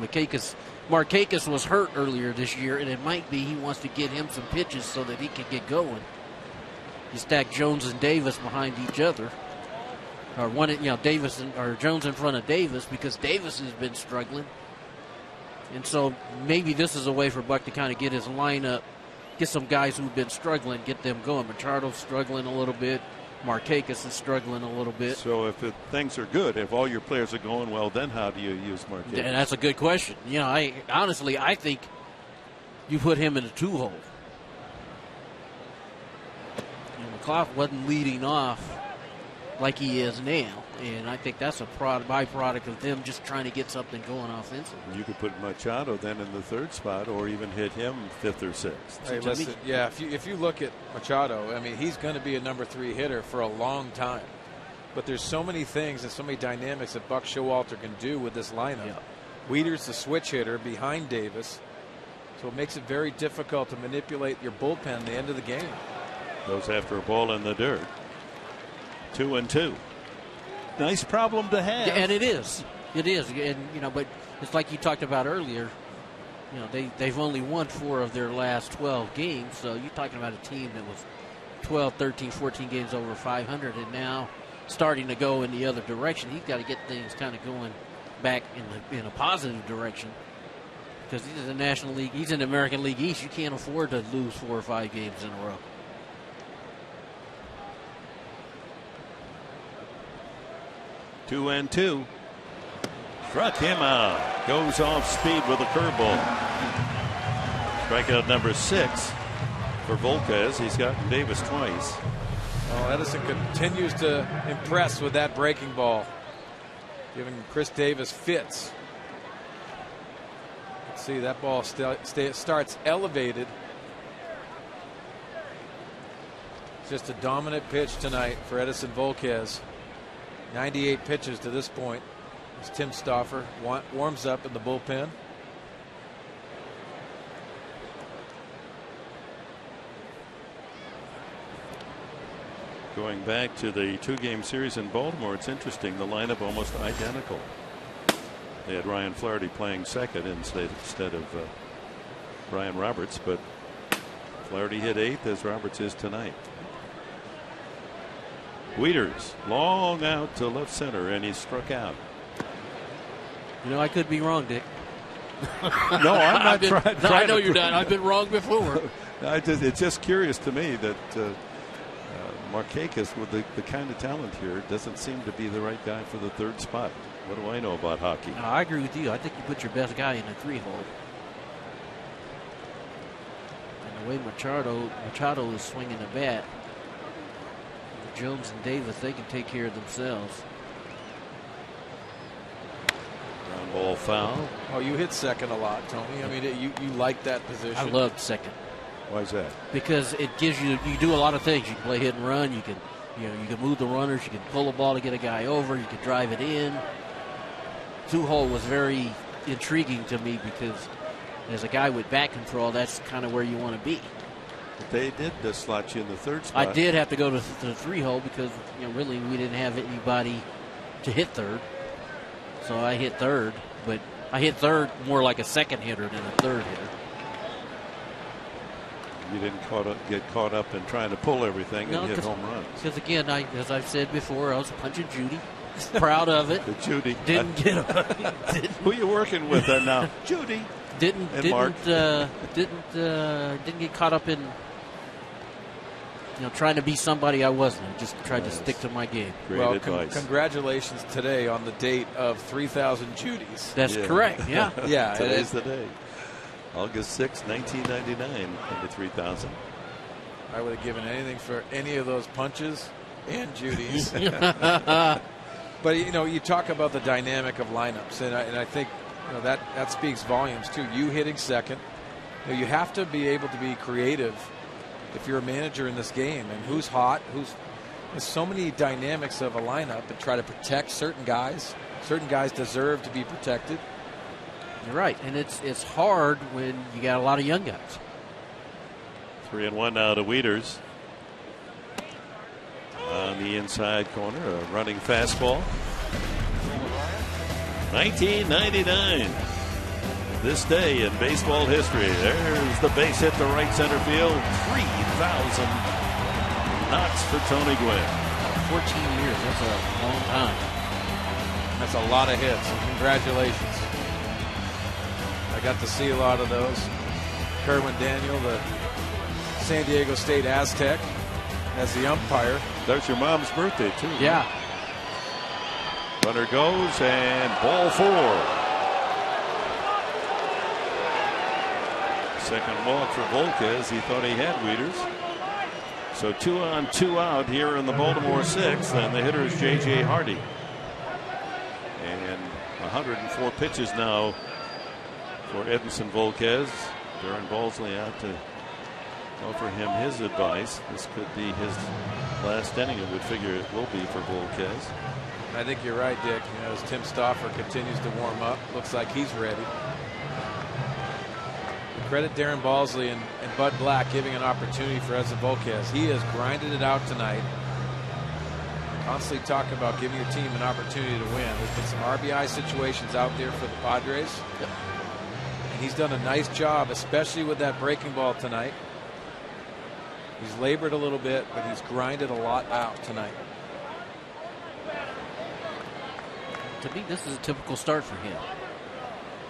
Markakis was hurt earlier this year, and it might be he wants to get him some pitches so that he can get going. You stack Jones and Davis behind each other, or Davis or Jones in front of Davis, because Davis has been struggling. And so maybe this is a way for Buck to kind of get his lineup, get some guys who've been struggling, get them going. Machado's struggling a little bit. Markakis is struggling a little bit. So if things are good, if all your players are going well, then how do you use Markakis? And that's a good question. I think you put him in a 2-hole. McClough wasn't leading off like he is now, and I think that's a byproduct of them just trying to get something going offensively. You could put Machado then in the third spot, or even hit him 5th or 6th. Hey, listen, if you look at Machado, I mean, he's going to be a number 3 hitter for a long time. But there's so many things and so many dynamics that Buck Showalter can do with this lineup. Yeah. Wheater's the switch hitter behind Davis, so it makes it very difficult to manipulate your bullpen at the end of the game. Goes after a ball in the dirt. 2-2. Nice problem to have. And it is. It is. And, but it's like you talked about earlier. They've only won 4 of their last 12 games. So you're talking about a team that was 12, 13, 14 games over 500, and now starting to go in the other direction. He's got to get things kind of going back in a positive direction, because he's in the National League. He's in the American League East. You can't afford to lose 4 or 5 games in a row. 2-2. Struck him out. Goes off speed with a curveball. Strikeout number 6 for Volquez. He's gotten Davis twice. Oh, Edison continues to impress with that breaking ball, giving Chris Davis fits. Let's see, that ball starts elevated. Just a dominant pitch tonight for Edison Volquez. 98 pitches to this point as Tim Stauffer warms up in the bullpen. Going back to the 2-game series in Baltimore, it's interesting. The lineup almost identical. They had Ryan Flaherty playing second instead of Brian Roberts, but Flaherty hit 8th as Roberts is tonight. Wheaters long out to left center, and he struck out. I could be wrong, Dick. No, I'm not trying. I know you're not. I've been wrong before. It's just curious to me that Markakis, with the kind of talent here, doesn't seem to be the right guy for the 3rd spot. What do I know about hockey? No, I agree with you. I think you put your best guy in a 3-hole. And the way Machado is swinging the bat, Jones and Davis, they can take care of themselves. Ground ball foul. Oh, you hit second a lot, Tony. I mean, you like that position. I loved second. Why is that? Because it gives you do a lot of things. You can play hit and run. You can move the runners. You can pull a ball to get a guy over. You can drive it in. 2-hole was very intriguing to me, because as a guy with bat control, that's kind of where you want to be. But they did slot you in the 3rd spot. I did have to go to the 3-hole because really we didn't have anybody to hit 3rd, so I hit 3rd. But I hit 3rd more like a second hitter than a 3rd hitter. You didn't get caught up in trying to pull everything and hit home runs. Because again, as I've said before, I was punching Judy. Proud of it. Judy didn't get who are you working with now? Judy. Didn't get caught up in trying to be somebody I wasn't. I just tried to stick to my game. Great advice. Congratulations today on the date of 3,000 Judys. That's correct. Yeah. Yeah. Today's the day. August 6, 1999, into 3,000. I would have given anything for any of those punches and Judys. But you talk about the dynamic of lineups, and I think that speaks volumes too. You hitting second, you have to be able to be creative if you're a manager in this game, and who's hot, there's so many dynamics of a lineup, and try to protect certain guys. Certain guys deserve to be protected. You're right, and it's hard when you got a lot of young guys. 3-1 now to Wieters. On the inside corner, a running fastball. 1999. This day in baseball history. There's the base hit to right center field. 3,000 knocks for Tony Gwynn. 14 years. That's a long time. That's a lot of hits. Congratulations. I got to see a lot of those. Kerwin Daniel, the San Diego State Aztec, as the umpire. That's your mom's birthday, too. Yeah. Runner goes, and ball 4. Second walk for Volquez. He thought he had Wieters. So 2 on, 2 out here in the Baltimore 6th, and the hitter is J.J. Hardy. And 104 pitches now for Edinson Volquez. Darren Balsley out to offer him his advice. This could be his last inning. It would figure it will be for Volquez. I think you're right, Dick. You know, as Tim Stauffer continues to warm up, looks like he's ready. Credit Darren Balsley and Bud Black giving an opportunity for Edinson Volquez. He has grinded it out tonight. Constantly talking about giving your team an opportunity to win. There's been some RBI situations out there for the Padres. Yep. And he's done a nice job, especially with that breaking ball tonight. He's labored a little bit, but he's grinded a lot out tonight. To me, this is a typical start for him.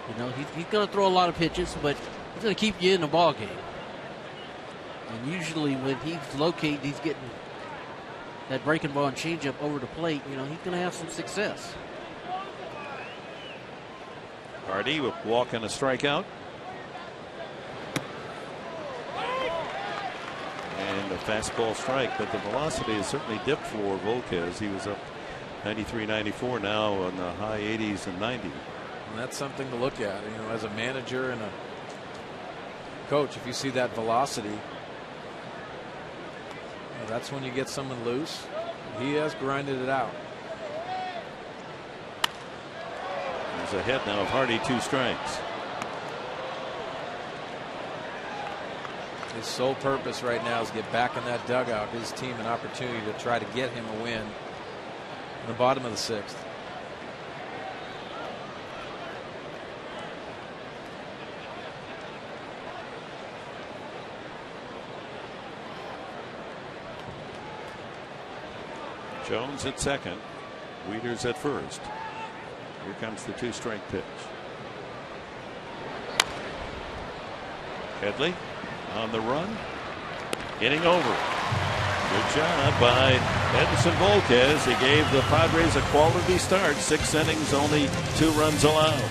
You know, he's going to throw a lot of pitches, but he's going to keep you in the ball game. And usually when he's located, he's getting that breaking ball and changeup over the plate. You know, he's going to have some success. Hardy with walk and a strikeout. And a fastball strike, but the velocity has certainly dipped for Volquez. He was up 93, 94, now in the high 80s and 90. And that's something to look at. You know, as a manager and a coach, if you see that velocity, you know, that's when you get someone loose. He has grinded it out. There's a hit now of Hardy, 2 strikes. His sole purpose right now is to get back in that dugout, his team an opportunity to try to get him a win in the bottom of the 6th. Jones at second. Wieters at first. Here comes the 2-strike pitch. Headley on the run. Getting over. Good job by Edinson Volquez. He gave the Padres a quality start. 6 innings, only 2 runs allowed.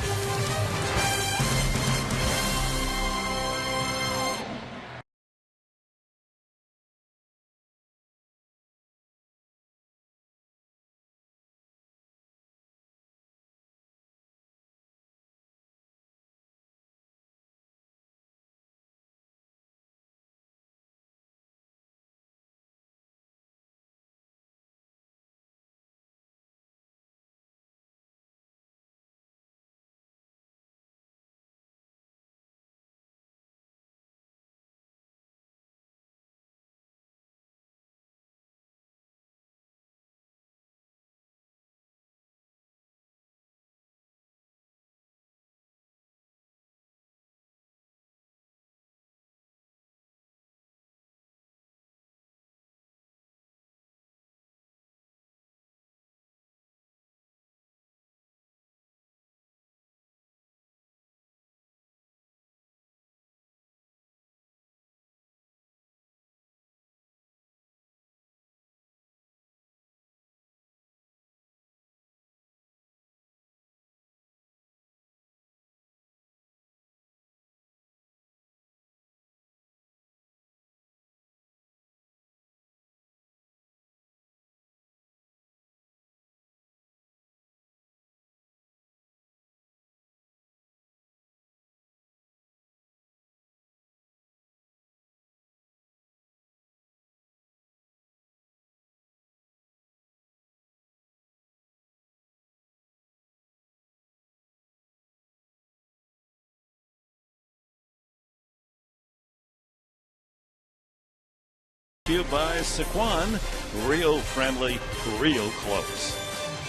To you by Sequan, real friendly, real close.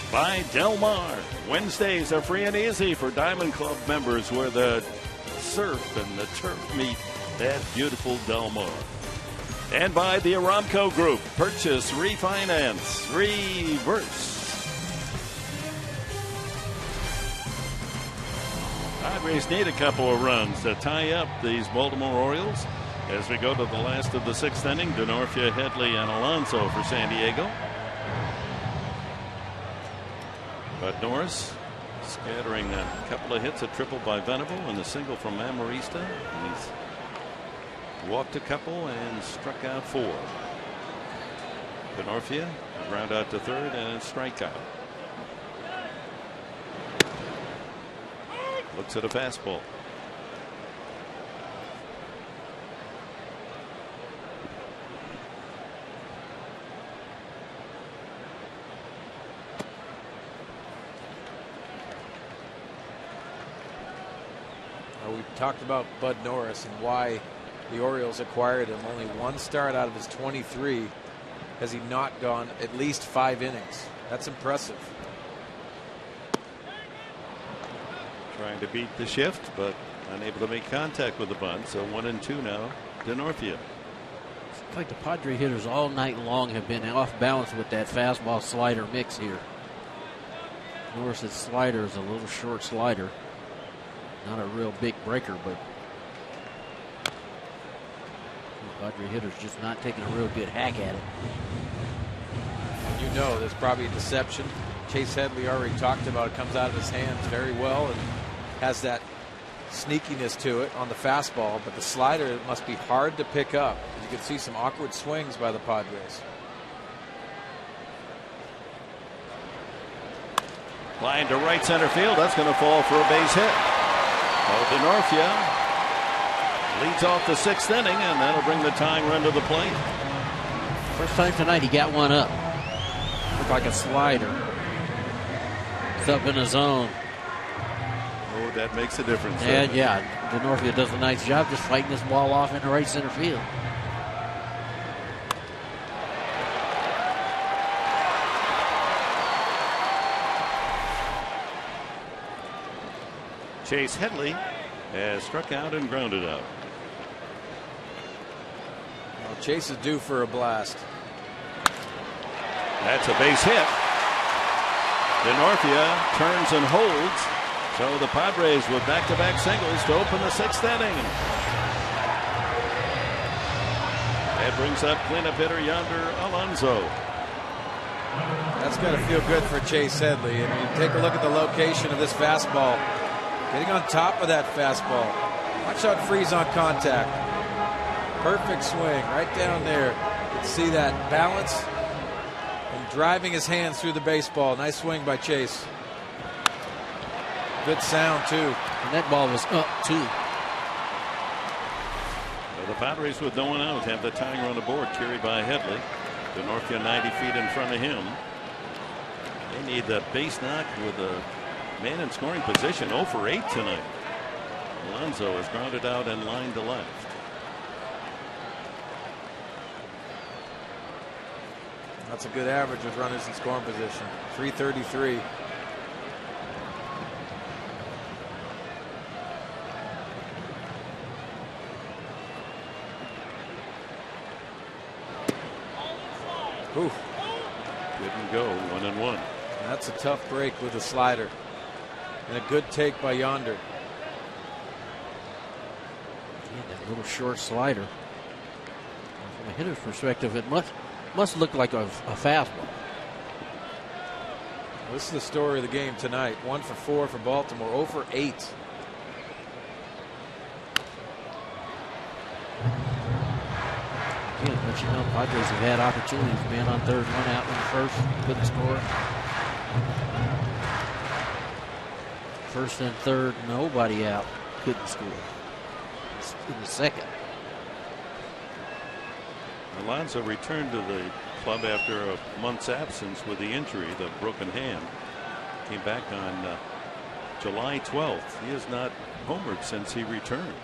By Del Mar, Wednesdays are free and easy for Diamond Club members where the surf and the turf meet at beautiful Del Mar. And by the Aramco Group, purchase, refinance, reverse. Padres need a couple of runs to tie up these Baltimore Orioles as we go to the last of the sixth inning. Denorfia, Headley, and Alonso for San Diego. But Norris scattering a couple of hits, a triple by Venable and a single from Amarista. He's walked a couple and struck out 4. Denorfia ground out to third and a strikeout. Looks at a fastball. We talked about Bud Norris and why the Orioles acquired him. Only one start out of his 23. Has he not gone at least 5 innings? That's impressive. Trying to beat the shift, but unable to make contact with the bunt. So 1-2 now. Denorfia. It's like the Padre hitters all night long have been off balance with that fastball slider mix here. Norris's slider is a little short slider. Not a real big breaker, but the Padre hitters just not taking a real good hack at it. You know there's probably a deception. Chase Headley already talked about it. Comes out of his hands very well and has that sneakiness to it on the fastball, but the slider must be hard to pick up. You can see some awkward swings by the Padres. Line to right center field. That's going to fall for a base hit. Denorfia leads off the sixth inning, and that'll bring the tying run to the plate. First time tonight he got one up. Looked like a slider. It's up in the zone. Oh, that makes a difference. And yeah, Denorfia does a nice job just fighting this ball off into right center field. Chase Headley has struck out and grounded out. Well, Chase is due for a blast. That's a base hit. Denorfia turns and holds. So the Padres with back-to-back singles to open the sixth inning. That brings up cleanup hitter yonder, Alonso. That's got to feel good for Chase Headley. And you take a look at the location of this fastball. Getting on top of that fastball. Watch how it frees on contact. Perfect swing right down there. You can see that balance and driving his hands through the baseball. Nice swing by Chase. Good sound too. And that ball was up too. Well, the Padres with no one out have the tying run aboard, carried by Headley. Denorfia 90 feet in front of him. They need that base knock with a man in scoring position. 0 for 8 tonight. Alonso is grounded out and lined to left. That's a good average with runners in scoring position. 333. Ooh. Didn't go. 1-1. That's a tough break with a slider. And a good take by Yonder. Yeah, that little short slider. From a hitter's perspective, it must look like a fastball. Well, this is the story of the game tonight. 1 for 4 for Baltimore. 0 for 8. Again, but you know, Padres have had opportunities. Man on third, one out in the first, couldn't score. First and third, nobody out, couldn't score. In the second. Alonso returned to the club after a month's absence with the injury, the broken hand. Came back on July 12th. He has not homered since he returned.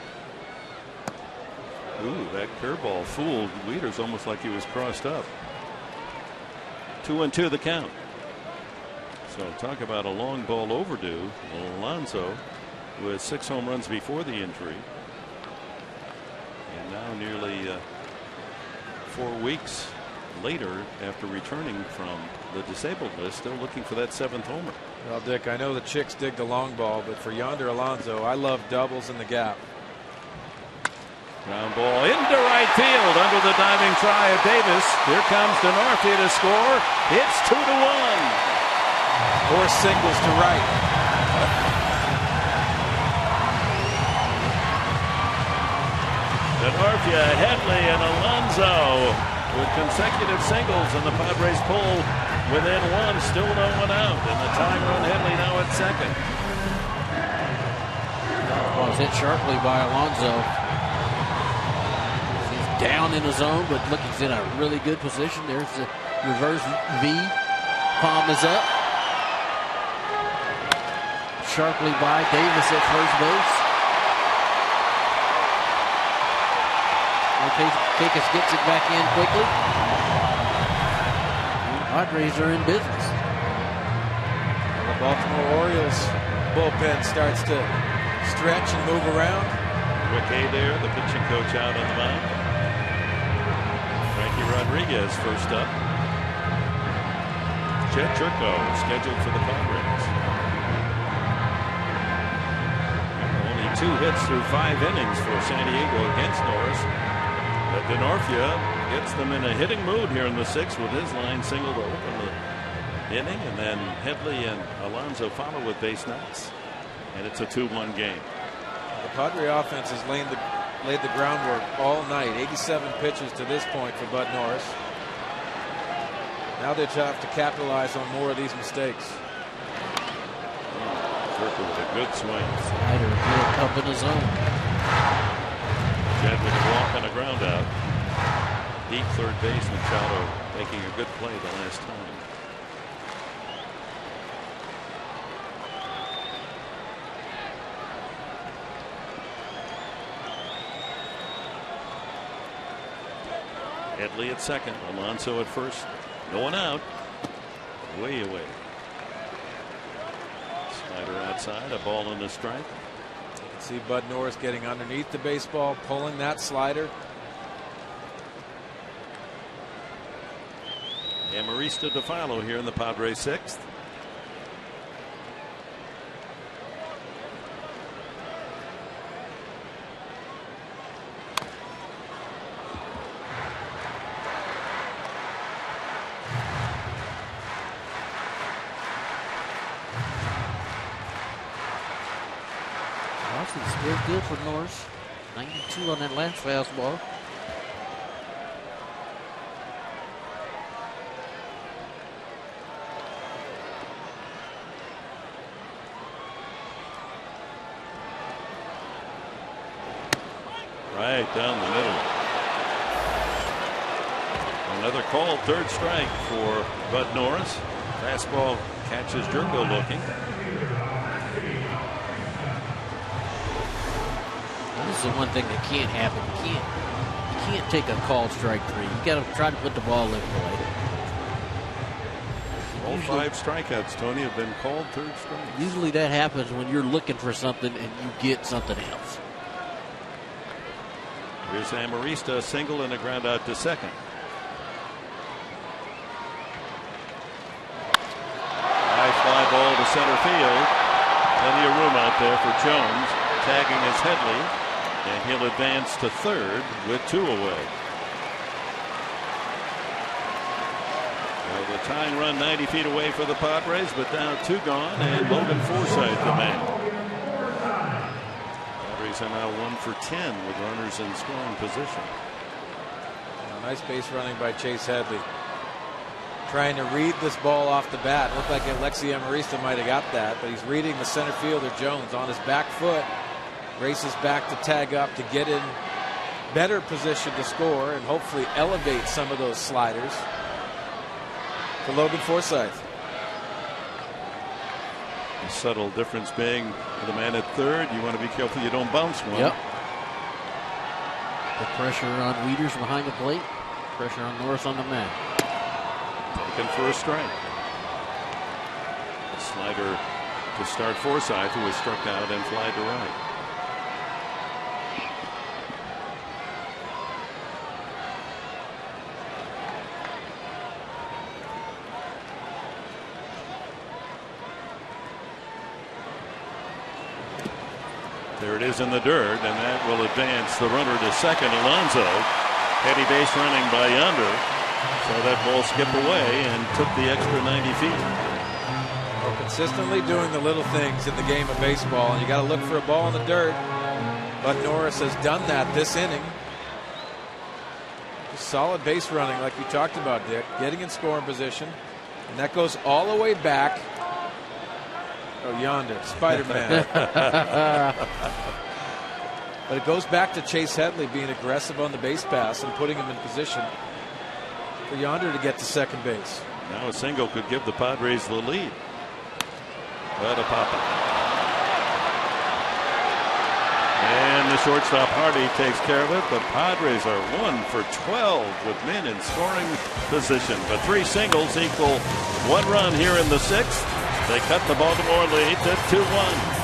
Ooh, that curveball fooled Wieters almost like he was crossed up. 2-2 the count. So talk about a long ball overdue. Alonso with 6 home runs before the injury. And now nearly 4 weeks later after returning from the disabled list, still looking for that 7th homer. Well, Dick, I know the chicks dig the long ball, but for Yonder Alonso, I love doubles in the gap. Ground ball into right field under the diving try of Davis. Here comes Denorfia to score. It's 2-1. 4 singles to right. Denorfia, Headley, and Alonso with consecutive singles, and the Padres pull within 1, still no one out, and the tying run Headley now at second. Ball was hit sharply by Alonso. He's down in the zone, but look, he's in a really good position. There's the reverse V. Palm is up. Sharply by Davis at first base. Kikis gets it back in quickly. The Padres are in business. The Baltimore Orioles bullpen starts to stretch and move around. Rick A there, the pitching coach, out on the mound. Frankie Rodriguez first up. Chet Turco scheduled for the Padres. Only 2 hits through 5 innings for San Diego against Norris. But Denorfia gets them in a hitting mood here in the 6th with his line single to open the inning, and then Headley and Alonso follow with base knots, and it's a 2-1 game. The Padre offense has laid the groundwork all night. 87 pitches to this point for Bud Norris. Now they have to capitalize on more of these mistakes. Turco with a good swing. Slider hit up in his zone. Chadwick walk on a ground out. Deep third base, Machado making a good play the last time. Headley at second, Alonso at first. No one out. Way away. Slider outside, a ball and a strike. See Bud Norris getting underneath the baseball, pulling that slider. Amarista to follow here in the Padres 6th. Still good for Norris. 92 on that last fastball. Right down the middle. Another call, 3rd strike for Bud Norris. Fastball catches Jerko looking. This is the one thing that can't happen. You can't take a called strike 3. You got to try to put the ball in play. All 5 strikeouts, Tony, have been called 3rd strikes. Usually that happens when you're looking for something and you get something else. Here's Amarista, a single and a ground out to second. High fly ball to center field. Plenty of room out there for Jones. Tagging is Headley. And he'll advance to 3rd with 2 away. Well, the tying run 90 feet away for the Padres, but now 2 gone, and Logan Forsythe the man. Padres are now 1 for 10 with runners in scoring position. Nice base running by Chase Headley. Trying to read this ball off the bat. Looked like Alexi Amarista might have got that, but he's reading the center fielder Jones on his back foot. Races back to tag up to get in better position to score and hopefully elevate some of those sliders for Logan Forsythe. The subtle difference being the man at 3rd, you want to be careful you don't bounce one. Yep. The pressure on Wieters behind the plate. Pressure on Norris on the mat. Taken for a strike. A slider to start Forsythe, who was struck out and fly to right. There it is in the dirt, and that will advance the runner to second. Alonso, heady base running by Yonder, so that ball skipped away and took the extra 90 feet. Well, consistently doing the little things in the game of baseball, and you got to look for a ball in the dirt. But Norris has done that this inning. Just solid base running, like we talked about, Dick. Getting in scoring position, and that goes all the way back. Oh, Yonder, Spider-Man. But it goes back to Chase Headley being aggressive on the base pass and putting him in position for Yonder to get to second base. Now a single could give the Padres the lead. But a pop-up. And the shortstop Hardy takes care of it. The Padres are 1 for 12 with men in scoring position. But 3 singles equal 1 run here in the 6th. They cut the Baltimore lead to 2-1.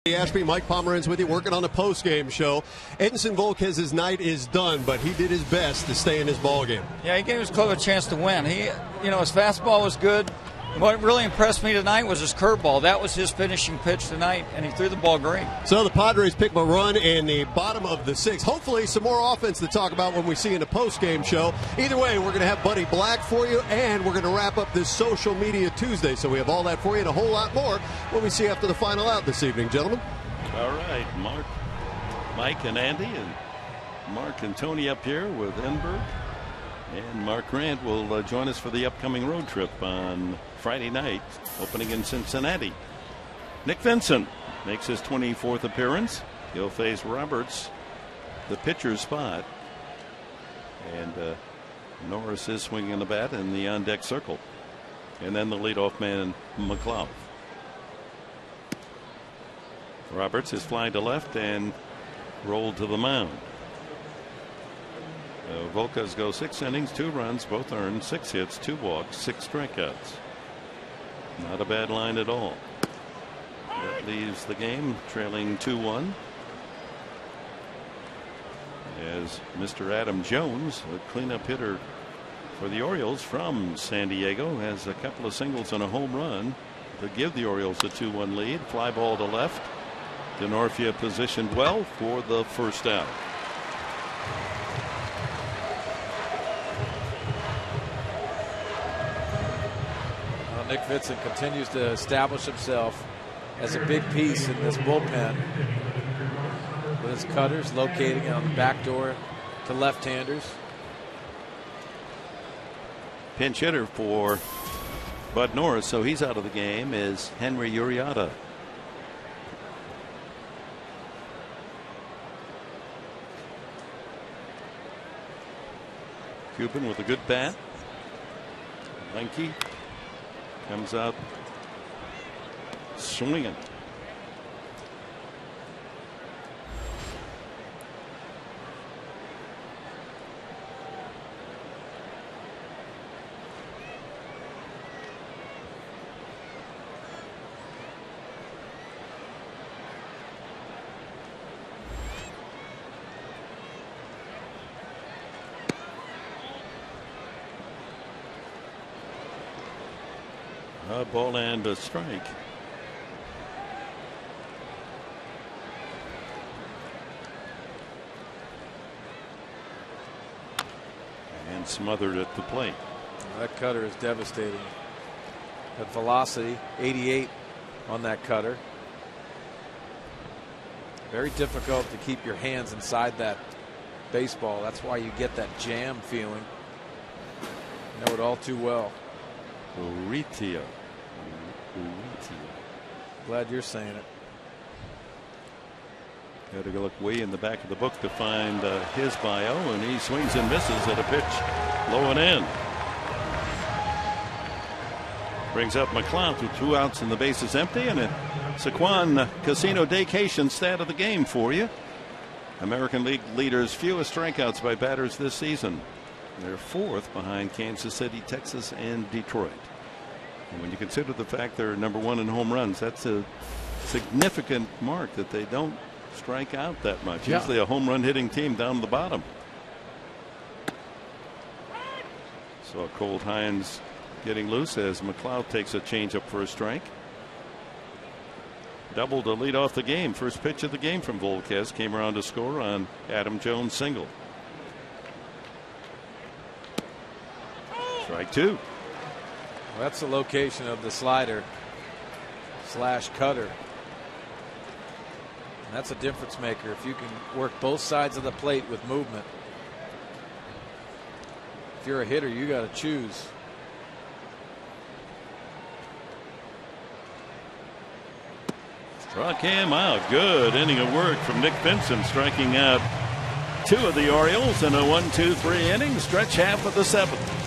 Ashby, Mike Pomeranz with you, working on a post-game show. Edinson Volquez's night is done, but he did his best to stay in his ball game. Yeah, he gave his club a chance to win. His fastball was good. What really impressed me tonight was his curveball. That was his finishing pitch tonight, and he threw the ball great. So the Padres pick up a run in the bottom of the 6th. Hopefully some more offense to talk about when we see in the post-game show. Either way, we're going to have Buddy Black for you, and we're going to wrap up this Social Media Tuesday. So we have all that for you and a whole lot more when we see after the final out this evening, gentlemen. All right, Mike and Andy, and Mark and Tony up here with Enberg. And Mark Grant will join us for the upcoming road trip on Friday night, opening in Cincinnati. Nick Vincent makes his 24th appearance. He'll face Roberts, the pitcher's spot. And Norris is swinging the bat in the on-deck circle. And then the leadoff man, McLeod. Roberts is flying to left and rolled to the mound. Volquez goes 6 innings, 2 runs, both earned, 6 hits, 2 walks, 6 strikeouts. Not a bad line at all. That leaves the game trailing 2-1. As Mr. Adam Jones, a cleanup hitter for the Orioles from San Diego, has a couple of singles and a home run to give the Orioles a 2-1 lead. Fly ball to left. Denorfia positioned well for the first out. Nick Vincent continues to establish himself as a big piece in this bullpen with his cutters locating on the back door to left-handers. pinch hitter for Bud Norris, so he's out of the game, is Henry Uriata. Cuban with a good bat. Lanky comes out swinging. A ball and a strike. And smothered at the plate. That cutter is devastating. That velocity, 88 on that cutter. Very difficult to keep your hands inside that baseball. That's why you get that jam feeling. You know it all too well. Uritia. Glad you're saying it. Got to go look way in the back of the book to find his bio, and he swings and misses at a pitch low and in. Brings up McLeod with 2 outs and the base is empty, and a Saquon Casino Daycation stat of the game for you. American League leaders fewest strikeouts by batters this season. They're 4th behind Kansas City, Texas, and Detroit. And when you consider the fact they're number 1 in home runs, that's a significant mark that they don't strike out that much. Yeah. Usually a home run hitting team down the bottom. So Colt Hines getting loose as McLeod takes a changeup for a strike. Double to lead off the game. First pitch of the game from Volquez came around to score on Adam Jones' single. Strike 2. Well, that's the location of the slider slash cutter. And that's a difference maker if you can work both sides of the plate with movement. If you're a hitter, you got to choose. Struck him out. Good inning of work from Nick Benson, striking out 2 of the Orioles in a 1-2-3 inning. Stretch half of the 7th.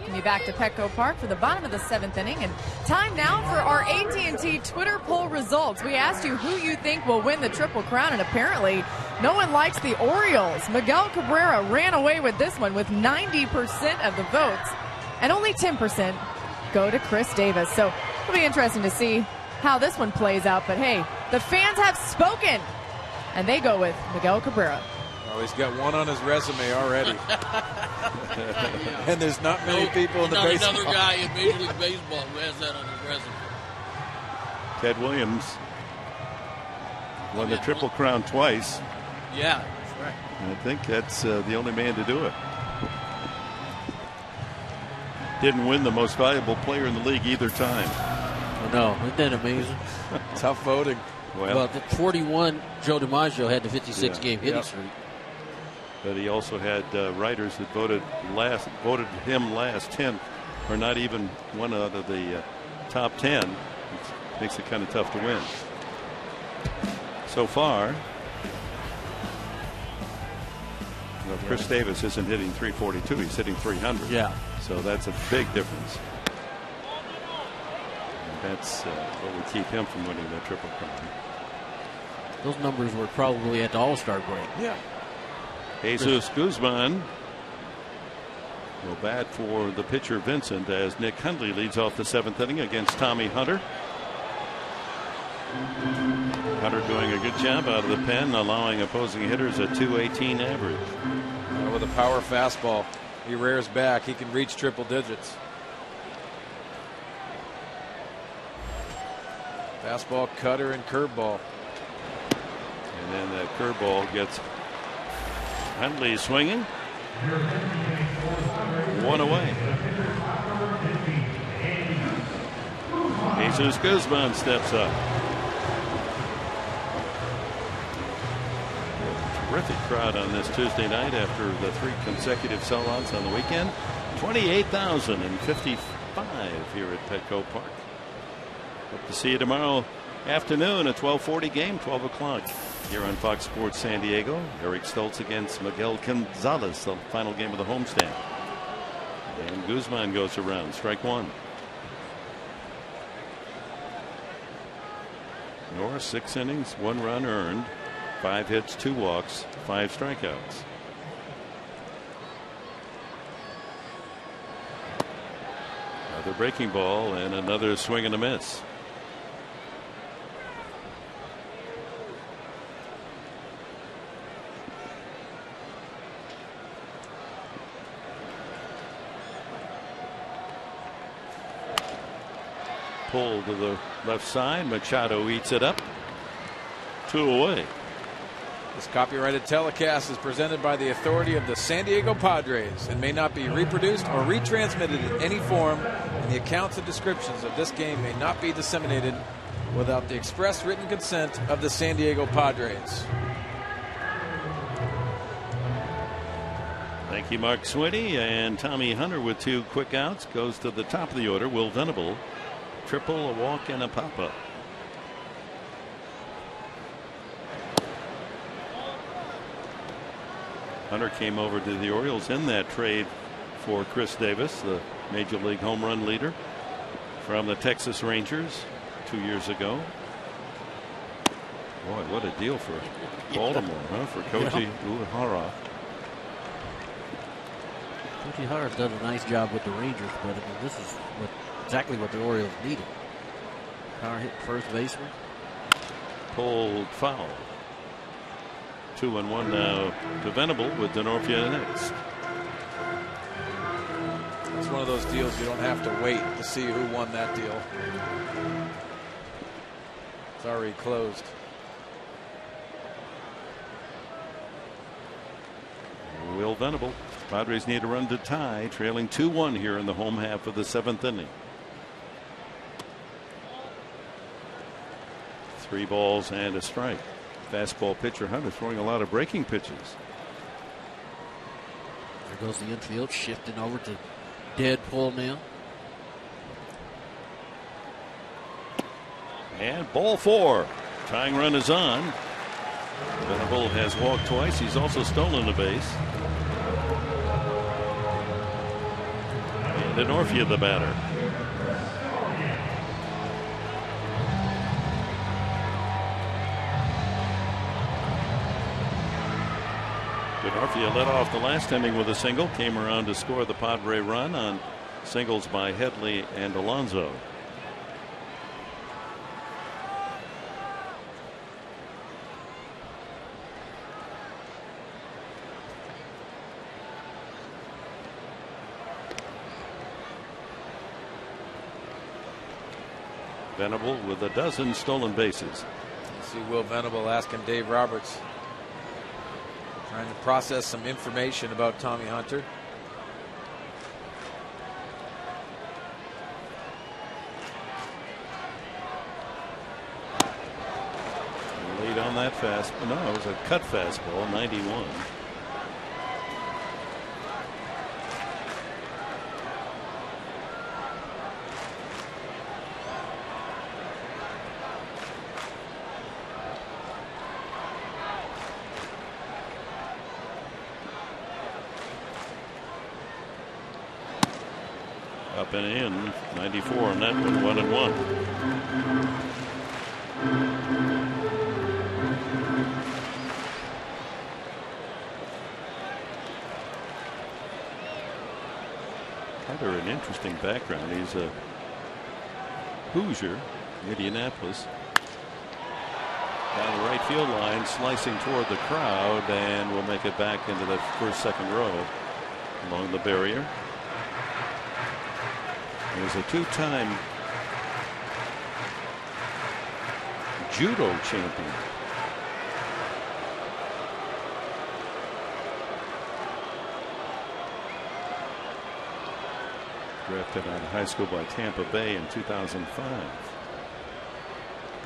Welcome you back to Petco Park for the bottom of the 7th inning, and time now for our AT&T Twitter poll results. We asked you who you think will win the Triple Crown, and apparently no one likes the Orioles. Miguel Cabrera ran away with this one with 90% of the votes, and only 10% go to Chris Davis. So it'll be interesting to see how this one plays out, but hey, the fans have spoken. and they go with Miguel Cabrera. Oh, he's got one on his resume already. And there's not many people in the baseball. Another guy in Major League Baseball who has that on his resume. Ted Williams won the Triple Crown twice. Yeah, that's right. And I think that's the only man to do it. Didn't win the most valuable player in the league either time. Oh, no, isn't that amazing? Tough voting. Well, the 41, Joe DiMaggio had the 56-game hitting streak. But he also had writers that voted him last 10, or not even one out of the top 10. It makes it kind of tough to win. So far, Chris Davis isn't hitting 342; he's hitting 300. Yeah. So that's a big difference. That's what would keep him from winning the Triple Crown. Those numbers were probably at the All-Star break. Yeah. Jesus Guzman will bat for the pitcher Vincent as Nick Hundley leads off the 7th inning against Tommy Hunter. Hunter doing a good job out of the pen, allowing opposing hitters a .218 average. With a power fastball, he rears back. He can reach triple digits. Fastball, cutter, and curveball. And then that curveball gets Hundley swinging. One away. Jesus Guzman steps up. Terrific crowd on this Tuesday night after the 3 consecutive sellouts on the weekend. 28,055 here at Petco Park. Hope to see you tomorrow afternoon, a 12:40 game, 12 o'clock here on Fox Sports San Diego. Eric Stoltz against Miguel Gonzalez, the final game of the homestand. And Guzman goes around, strike one. Norris, 6 innings, 1 run earned, 5 hits, 2 walks, 5 strikeouts. Another breaking ball and another swing and a miss. Pull to the left side. Machado eats it up. 2 away. This copyrighted telecast is presented by the authority of the San Diego Padres and may not be reproduced or retransmitted in any form, and the accounts and descriptions of this game may not be disseminated without the express written consent of the San Diego Padres. Thank you, Mark Sweeney. And Tommy Hunter with 2 quick outs goes to the top of the order. Will Venable, triple, a walk, and a pop-up. Hunter came over to the Orioles in that trade for Chris Davis, the Major League home run leader from the Texas Rangers 2 years ago. Boy, what a deal for Baltimore, huh? For Koji Uehara. Koji Uehara's done a nice job with the Rangers, but I mean, this is exactly what the Orioles needed. Power hit first baseman. Pulled foul. 2-1 now to Venable with Denorfia next. It's one of those deals you don't have to wait to see who won that deal. It's already closed. Will Venable. Padres need a run to tie, trailing 2-1 here in the home half of the 7th inning. 3 balls and a strike. Fastball pitcher Hunter throwing a lot of breaking pitches. There goes the infield, shifting over to dead pull now. And ball 4. Tying run is on. Venable has walked twice. He's also stolen a base. And Denorfia the batter. Denorfia led off the last inning with a single, came around to score the Padre run on singles by Headley and Alonso. Venable with a dozen stolen bases. You see Will Venable asking Dave Roberts, trying to process some information about Tommy Hunter. Late on that fastball. No, it was a cut fastball, 91. Up and in, 94 on that one, 1-1. Kind of an interesting background. He's a Hoosier, Indianapolis. Down the right field line, slicing toward the crowd, and will make it back into the second row along the barrier. He was a two-time judo champion. Drafted out of high school by Tampa Bay in 2005.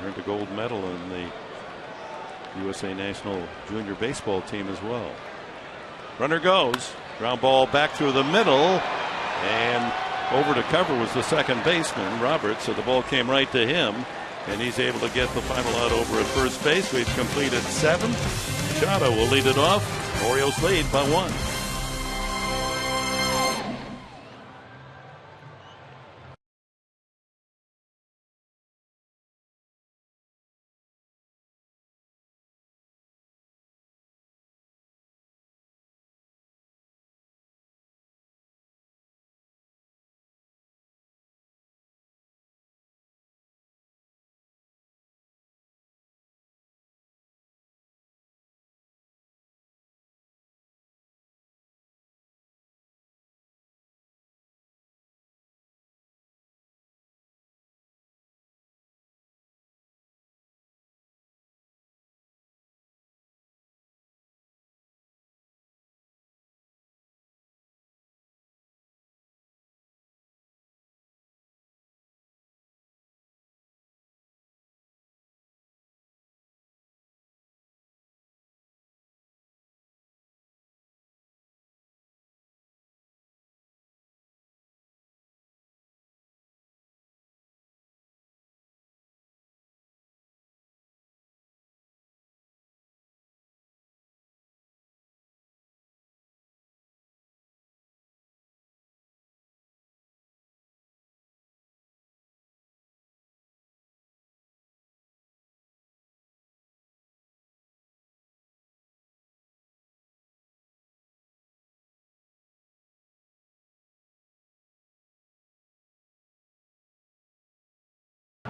Earned a gold medal in the USA National Junior Baseball team as well. Runner goes. Ground ball back through the middle. And over to cover was the second baseman, Roberts, so the ball came right to him, and he's able to get the final out over at first base. We've completed 7. Machado will lead it off. Orioles lead by 1.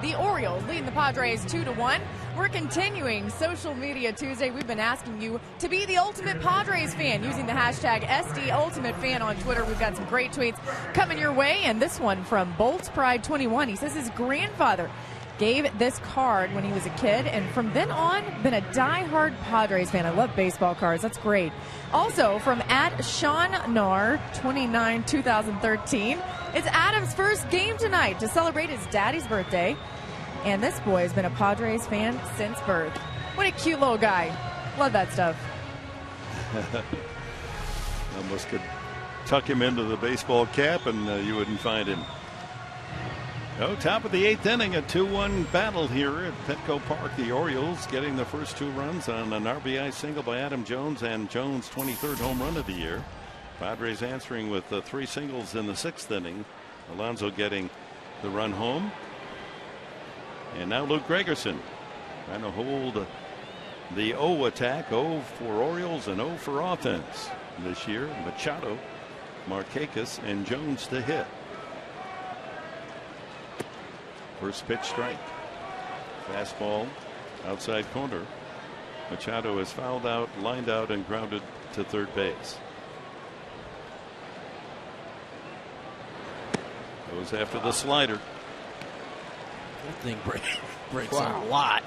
The Orioles leading the Padres 2-1. We're continuing Social Media Tuesday. We've been asking you to be the ultimate Padres fan using the hashtag SDUltimateFan on Twitter. We've got some great tweets coming your way, and this one from Bolts Pride 21. He says his grandfather gave this card when he was a kid, and from then on, been a diehard Padres fan. I love baseball cards. That's great. Also, from @SeanNar29 2013, it's Adam's first game tonight to celebrate his daddy's birthday, and this boy has been a Padres fan since birth. What a cute little guy. Love that stuff. Almost could tuck him into the baseball cap and you wouldn't find him. Oh, top of the 8th inning, a 2-1 battle here at Petco Park. The Orioles getting the first 2 runs on an RBI single by Adam Jones, and Jones' 23rd home run of the year. Padres answering with 3 singles in the 6th inning. Alonso getting the run home. And now Luke Gregerson trying to hold the O attack. O for Orioles and O for offense this year. Machado, Markakis, and Jones to hit. First pitch strike. Fastball outside corner. Machado is fouled out, lined out, and grounded to third base. Goes after the slider. That thing breaks a lot.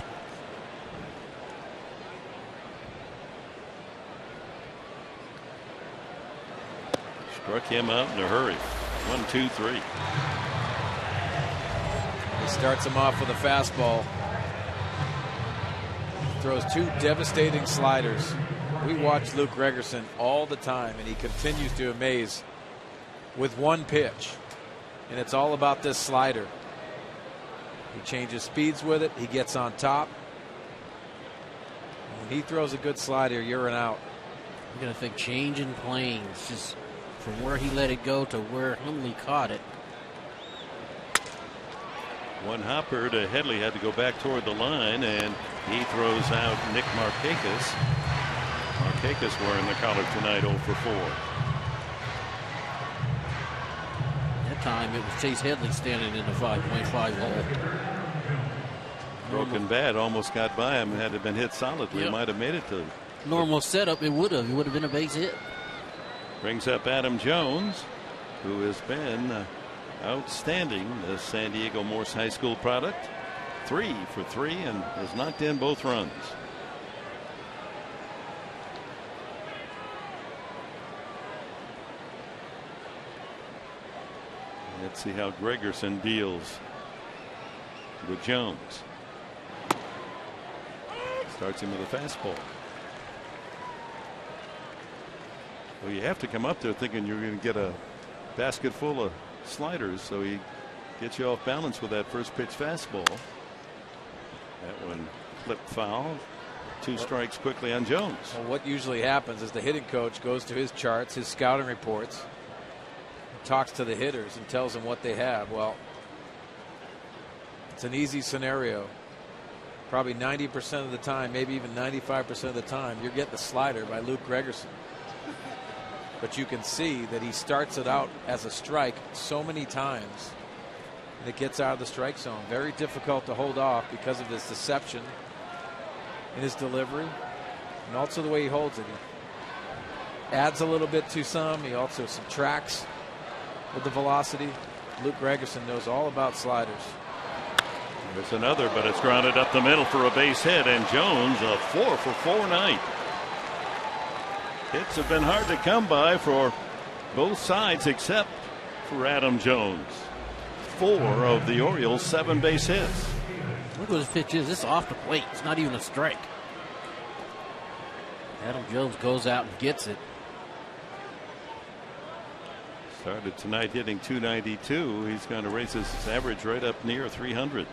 Struck him out in a hurry. 1, 2, 3. He starts him off with a fastball. Throws 2 devastating sliders. We watch Luke Gregerson all the time, and he continues to amaze with 1 pitch. And it's all about this slider. He changes speeds with it. He gets on top. When he throws a good slider, you're an out. You're going to think change in planes, just from where he let it go to where Hundley caught it. One hopper to Headley, had to go back toward the line, and he throws out Nick Markakis. Markakis wearing the collar tonight, 0 for 4. That time it was Chase Headley standing in the 5.5 hole. Broken bat almost got by him. Had it been hit solidly, it might have made it to. Normal setup, it would have. It would have been a base hit. Brings up Adam Jones, who has been outstanding, the San Diego Morse High School product. 3 for 3 and has knocked in both runs. Let's see how Gregerson deals with Jones. Starts him with a fastball. Well, you have to come up there thinking you're going to get a basket full of sliders, so he gets you off balance with that first pitch fastball. That one flipped foul. 2 strikes quickly on Jones. Well, what usually happens is the hitting coach goes to his charts, his scouting reports, talks to the hitters and tells them what they have. Well, it's an easy scenario. Probably 90% of the time, maybe even 95% of the time, you're getting the slider by Luke Gregerson. But you can see that he starts it out as a strike so many times, and it gets out of the strike zone. Very difficult to hold off because of his deception in his delivery and also the way he holds it. He adds a little bit to some. He also subtracts with the velocity. Luke Gregerson knows all about sliders. There's another, but it's grounded up the middle for a base hit, and Jones a 4 for 4 night. Hits have been hard to come by for both sides except for Adam Jones. 4 of the Orioles' 7 base hits. Look what his pitch is. This is off the plate. It's not even a strike. Adam Jones goes out and gets it. Started tonight hitting .292. He's going to raise his average right up near 300.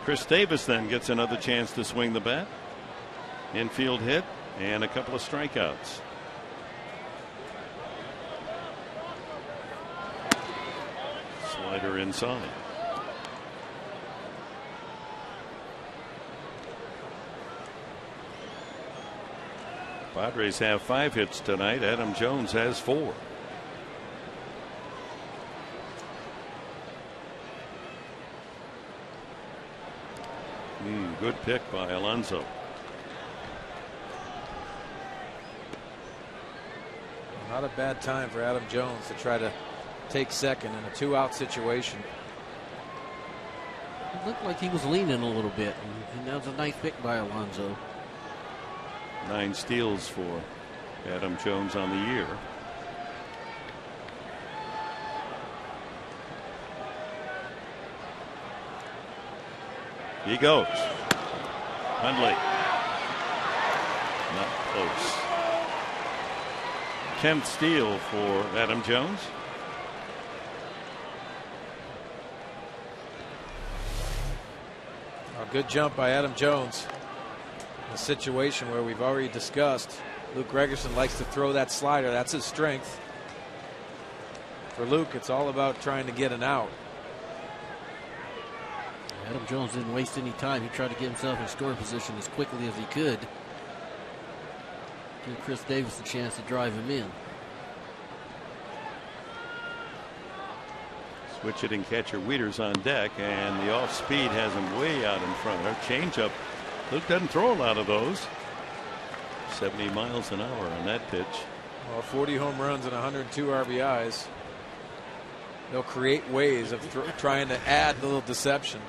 Chris Davis then gets another chance to swing the bat. Infield hit and a couple of strikeouts. Slider inside. Padres have 5 hits tonight. Adam Jones has 4. Good pick by Alonso. Not a bad time for Adam Jones to try to take second in a 2-out situation. It looked like he was leaning a little bit, and that was a nice pick by Alonso. 9 steals for Adam Jones on the year. He goes. Hundley. Not close. 10th steal for Adam Jones. A good jump by Adam Jones. A situation where we've already discussed Luke Gregerson likes to throw that slider. That's his strength. For Luke, it's all about trying to get an out. Adam Jones didn't waste any time. He tried to get himself in scoring position as quickly as he could. Give Chris Davis a chance to drive him in. Switch hitting catcher Wieters on deck, and the off speed has him way out in front. Our changeup. Luke doesn't throw a lot of those. 70 miles an hour on that pitch. Well, 40 home runs and 102 RBIs. they'll create ways of trying to add a little deception.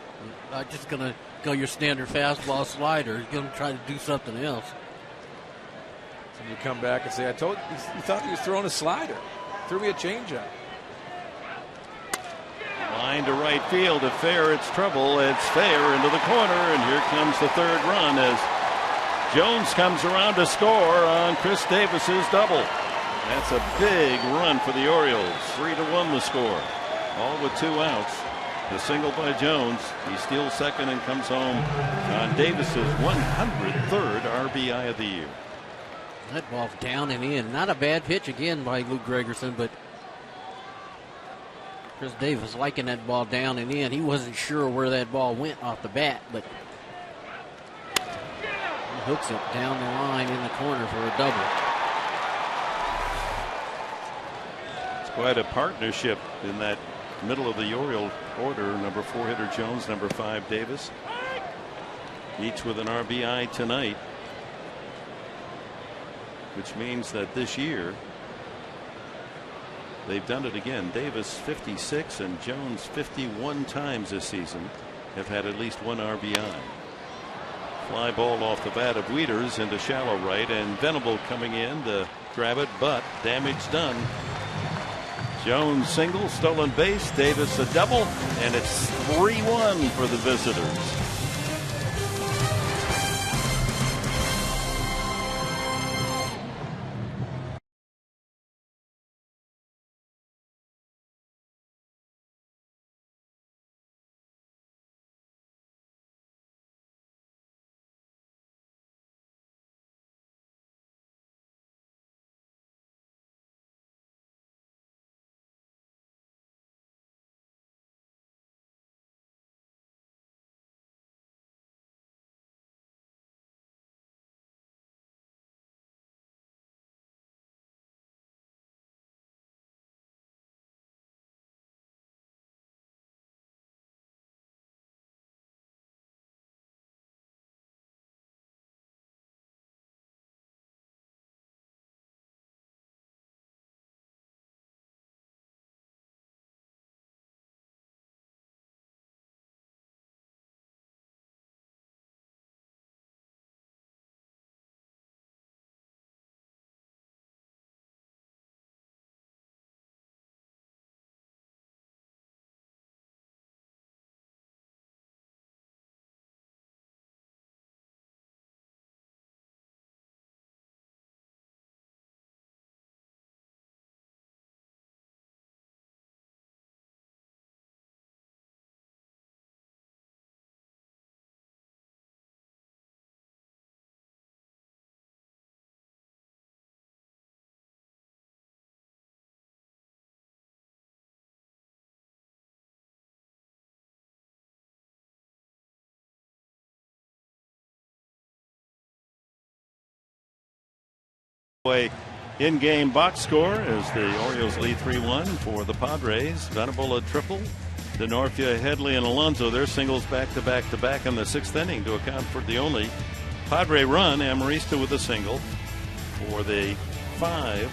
Not just going to go your standard fastball slider. He's going to try to do something else. And you come back and say, I told you, you thought he was throwing a slider. Threw me a changeup. Line to right field. If fair, it's trouble. It's fair into the corner, and here comes the third run as Jones comes around to score on Chris Davis's double. That's a big run for the Orioles. 3-1 the score. All with 2 outs. The single by Jones. He steals second and comes home on Davis's 103rd RBI of the year. That ball's down and in. Not a bad pitch again by Luke Gregerson, but Chris Davis liking that ball down and in. He wasn't sure where that ball went off the bat, but he hooks it down the line in the corner for a double. It's quite a partnership in that middle of the Oriole order. Number 4 hitter Jones, number 5 Davis, each with an RBI tonight, which means that this year they've done it again. Davis 56 and Jones 51 times this season have had at least 1 RBI. Fly ball off the bat of Wieters into shallow right, and Venable coming in to grab it, but damage done. Jones single, stolen base, Davis a double, and it's 3-1 for the visitors. In-game box score as the Orioles lead 3-1 for the Padres. Venable a triple. Denorfia, Headley, and Alonso, their singles back-to-back-to-back in the 6th inning to account for the only Padre run. Amarista with a single for the 5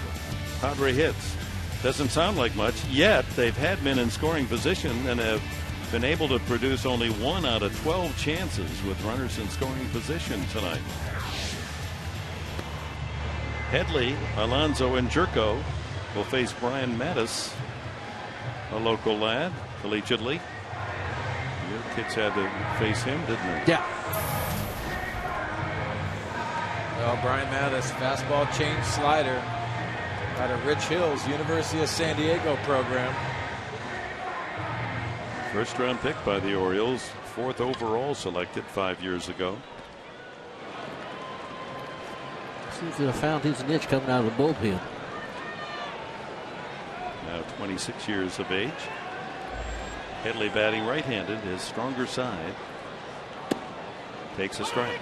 Padre hits. Doesn't sound like much, yet they've had men in scoring position and have been able to produce only 1 out of 12 chances with runners in scoring position tonight. Headley, Alonso, and Jerko will face Brian Mattis, a local lad, collegiately. Your kids had to face him, didn't they? Yeah. Well, Brian Mattis, fastball change slider out of Rich Hill's University of San Diego program. First round pick by the Orioles, 4th overall selected 5 years ago. Seems to have found his niche coming out of the bullpen. Now 26 years of age. Headley batting right-handed, his stronger side. Takes a strike.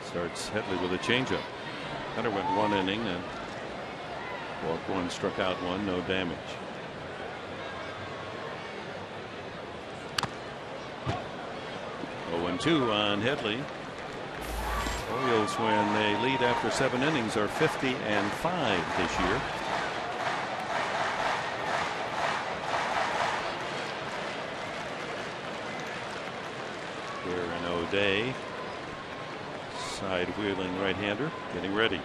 Starts Headley with a changeup. Hunter went 1 inning and walked 1, struck out 1, no damage. Oh, 2 on Headley. Orioles, when they lead after 7 innings, are 50-5 this year. Here in O'Day, side wheeling right-hander, getting ready.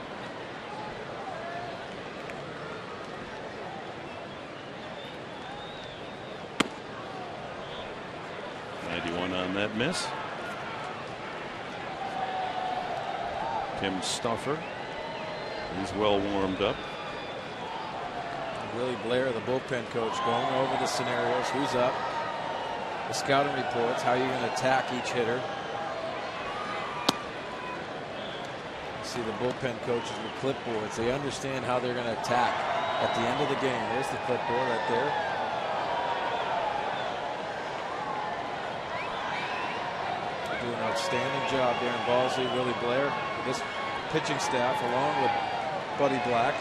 On that miss. Tim Stauffer, he's well warmed up. Willie Blair, the bullpen coach, going over the scenarios. Who's up? The scouting reports. How you're going to attack each hitter. You see the bullpen coaches with clipboards. They understand how they're going to attack at the end of the game. There's the clipboard right there. Do an outstanding job, Darren Balsley, Willie Blair, this pitching staff, along with Buddy Black.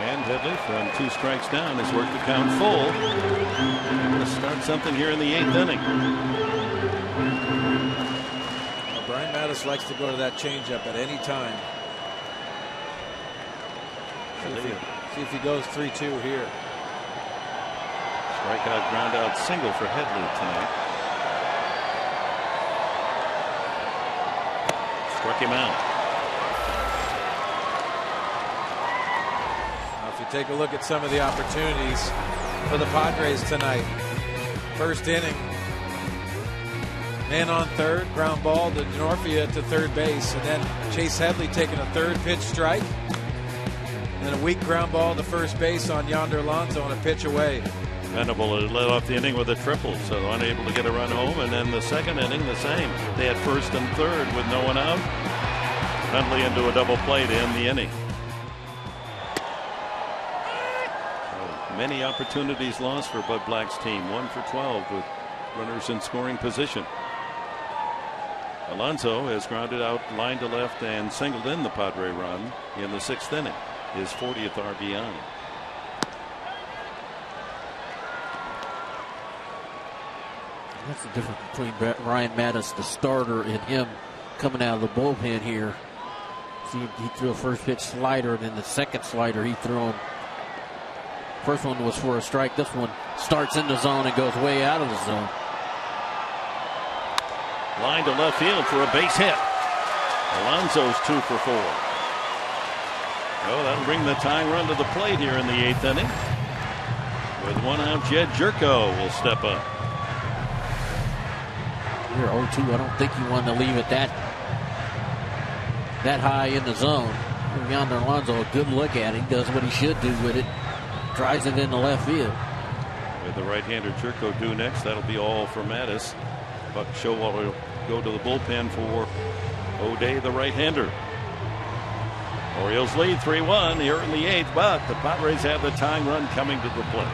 And Headley, from 2 strikes down, has worked the count full. Going to start something here in the 8th inning. Well, Brian Mattis likes to go to that changeup at any time. See if he goes 3-2 here. Strikeout, ground out single for Headley tonight. Struck him out. Now, if you take a look at some of the opportunities for the Padres tonight. First inning, man on third, ground ball to Norfia to third base, and then Chase Headley taking a third pitch strike. And then a weak ground ball to first base on Yonder Alonso and a pitch away. Venable had led off the inning with a triple, so unable to get a run home. And then the second inning, the same. They had first and third with no one out. Bentley into a double play to end the inning. So many opportunities lost for Bud Black's team. 1 for 12 with runners in scoring position. Alonso has grounded out line to left and singled in the Padre run in the 6th inning. His 40th RBI. That's the difference between Ryan Mattis, the starter, and him coming out of the bullpen here. See, he threw a first pitch slider, and then the second slider he threw him. First one was for a strike. This one starts in the zone and goes way out of the zone. Line to left field for a base hit. Alonso's 2 for 4. Oh, that'll bring the tying run to the plate here in the 8th inning. With 1 out, Jed Jerko will step up. You're 0-2. I don't think you want to leave it that high in the zone. Yonder Alonso, a good look at it. He does what he should do with it. Drives it into left field. With the right-hander Jerko due next, that'll be all for Mattis. Buck Showalter will go to the bullpen for O'Day, the right-hander. Orioles lead 3-1 here in the 8th, but the Padres have the tying run coming to the plate.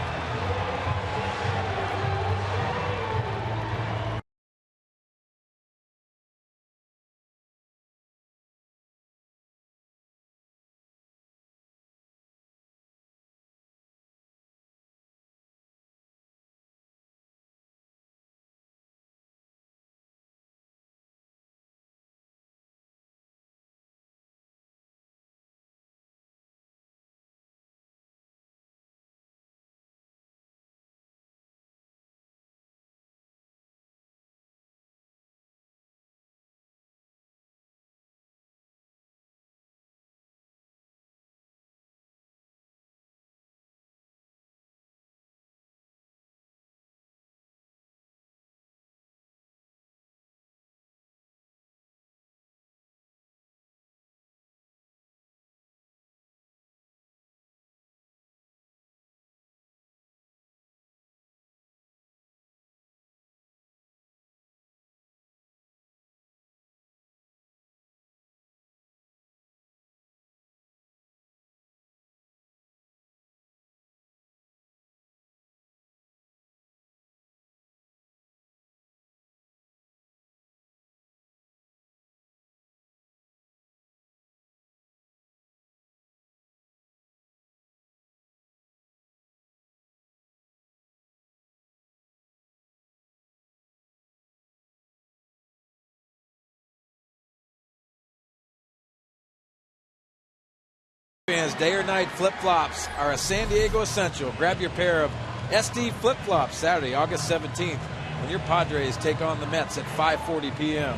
Fans, day or night flip-flops are a San Diego essential. Grab your pair of SD flip-flops Saturday, August 17th, when your Padres take on the Mets at 5:40 p.m.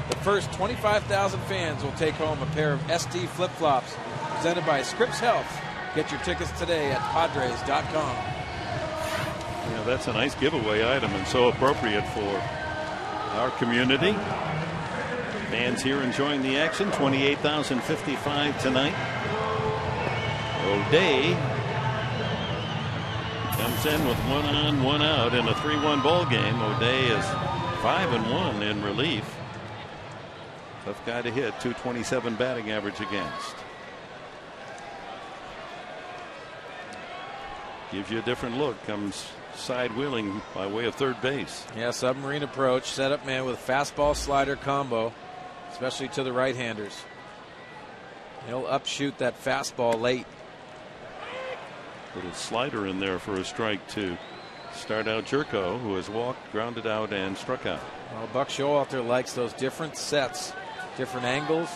The first 25,000 fans will take home a pair of SD flip-flops presented by Scripps Health. Get your tickets today at Padres.com. Yeah, that's a nice giveaway item and so appropriate for our community. Fans here enjoying the action. 28,055 tonight. O'Day comes in with 1 on, 1 out in a 3-1 ball game. O'Day is 5-1 in relief. Tough guy to hit. .227 batting average against. Gives you a different look. Comes side wheeling by way of third base. Yeah, submarine approach. Setup man with fastball slider combo, especially to the right-handers. He'll upshoot that fastball late. Little slider in there for a strike to start out Jerko, who has walked, grounded out, and struck out. Well, Buck Showalter likes those different sets, different angles.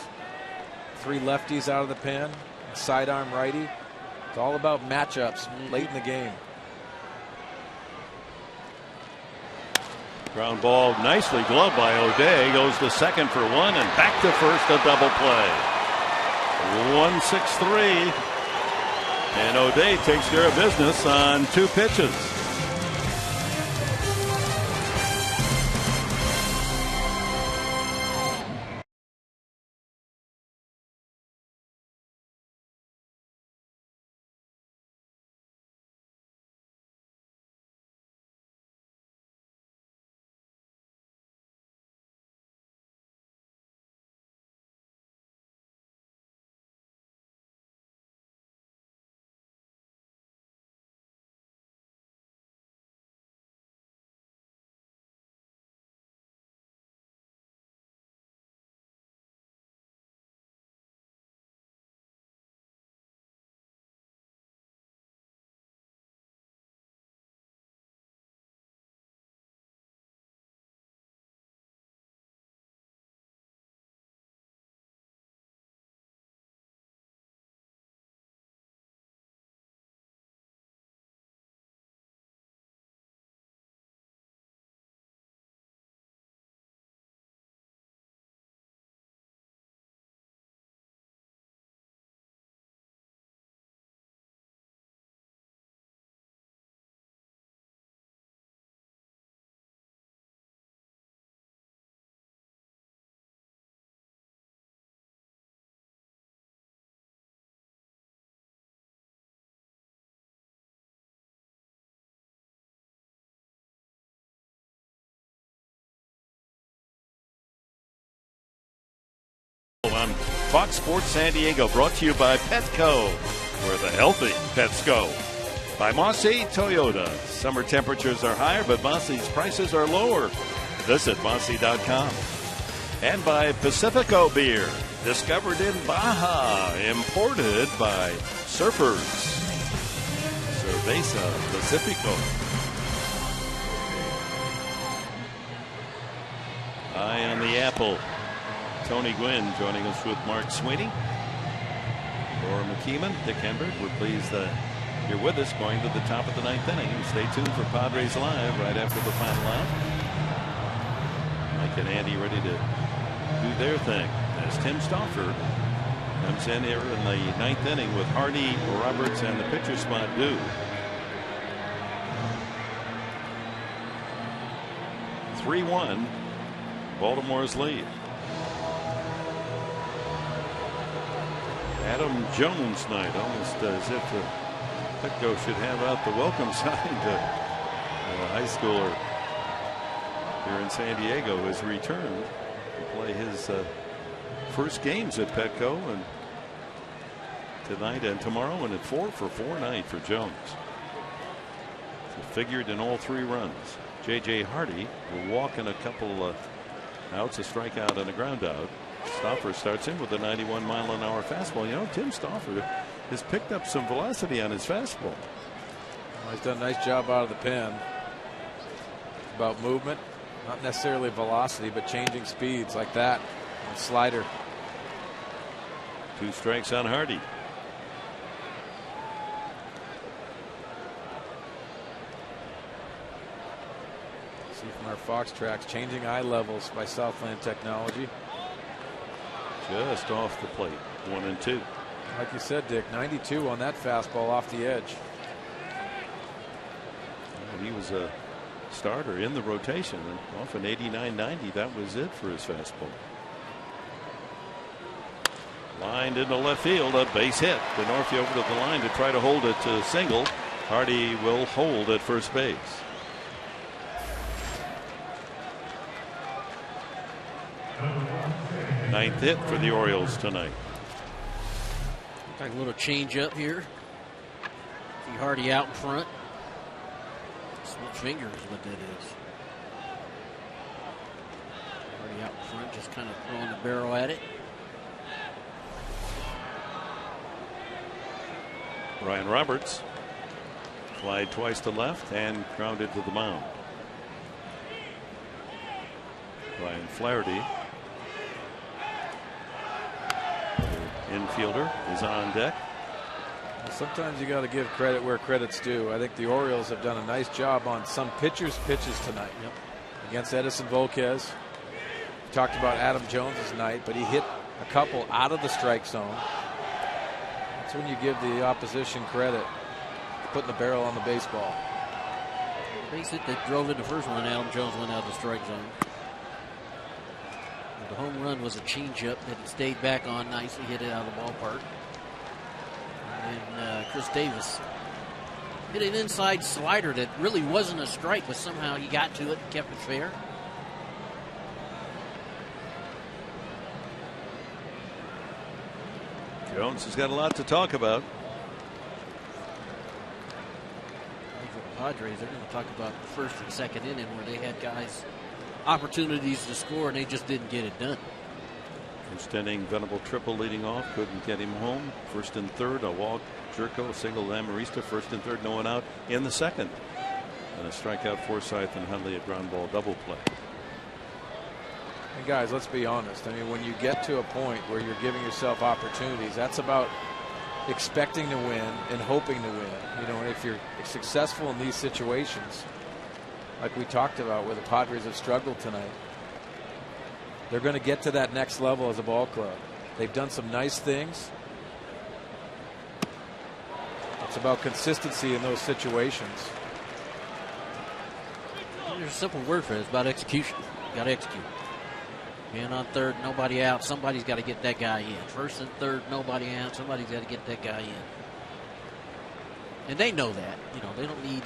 3 lefties out of the pen, sidearm righty. It's all about matchups late in the game. Ground ball nicely gloved by O'Day. Goes to second for 1 and back to first, a double play. 1-6-3. And O'Day takes care of business on 2 pitches. On Fox Sports San Diego, brought to you by Petco, where the healthy pets go. By Mossy Toyota. Summer temperatures are higher, but Mossy's prices are lower. Visit Mossy.com. And by Pacifico Beer, discovered in Baja, imported by surfers. Cerveza Pacifico. Eye on the apple. Tony Gwynn joining us with Mark Sweeney. Laura McKeeman, Dick Henberg. We're pleased that you're with us going to the top of the 9th inning. Stay tuned for Padres Live right after the final out. Mike and Andy ready to do their thing as Tim Stauffer comes in here in the 9th inning with Hardy, Roberts, and the pitcher spot due. 3-1, Baltimore's lead. Adam Jones night, almost as if Petco should have out the welcome sign to a high schooler here in San Diego has returned to play his first games at Petco, and tonight and tomorrow, and at 4 for 4 night for Jones. So figured in all 3 runs. J.J. Hardy will walk in a couple outs, a strikeout and a ground out. Stauffer starts in with a 91-mile-an-hour fastball. You know, Tim Stauffer has picked up some velocity on his fastball. Well, he's done a nice job out of the pen. It's about movement, not necessarily velocity, but changing speeds like that. And slider. 2 strikes on Hardy. See from our Fox tracks, changing eye levels by Southland Technology. Just off the plate, 1-2. Like you said, Dick, 92 on that fastball off the edge. Well, he was a starter in the rotation, and off an 89-90, that was it for his fastball. Lined into left field, a base hit. Denorfia over to the line to try to hold it to single. Hardy will hold at first base. Ninth hit for the Orioles tonight. Got a little change up here. See Hardy out in front. Split finger is what that is. Hardy out in front, just kind of throwing the barrel at it. Ryan Roberts flied twice to left and grounded to the mound. Ryan Flaherty, infielder, is on deck. Sometimes you got to give credit where credit's due. I think the Orioles have done a nice job on some pitchers' pitches tonight. Yep. Against Edison Volquez. We talked about Adam Jones's night, but he hit a couple out of the strike zone. That's when you give the opposition credit for putting the barrel on the baseball. Base hit that drove in the first one. Adam Jones went out of the strike zone. The home run was a changeup that he stayed back on nicely, hit it out of the ballpark. And Chris Davis hit an inside slider that really wasn't a strike, but somehow he got to it and kept it fair. Jones has got a lot to talk about. For the Padres, they're going to talk about the first and second inning where they had guys opportunities to score and they just didn't get it done. First inning, Venable triple leading off, couldn't get him home. First and third, a walk, Jerko, single Amarista. First and third, no one out in the second. And a strikeout, Forsythe and Headley, a ground ball double play. And guys, let's be honest. I mean, when you get to a point where you're giving yourself opportunities, that's about expecting to win and hoping to win. You know, if you're successful in these situations, like we talked about where the Padres have struggled tonight, they're going to get to that next level as a ball club. They've done some nice things. It's about consistency in those situations. There's a simple word for it. It's about execution. You got to execute. Man on third, nobody out. Somebody's got to get that guy in. First and third, nobody out. Somebody's got to get that guy in. And they know that. You know, they don't need.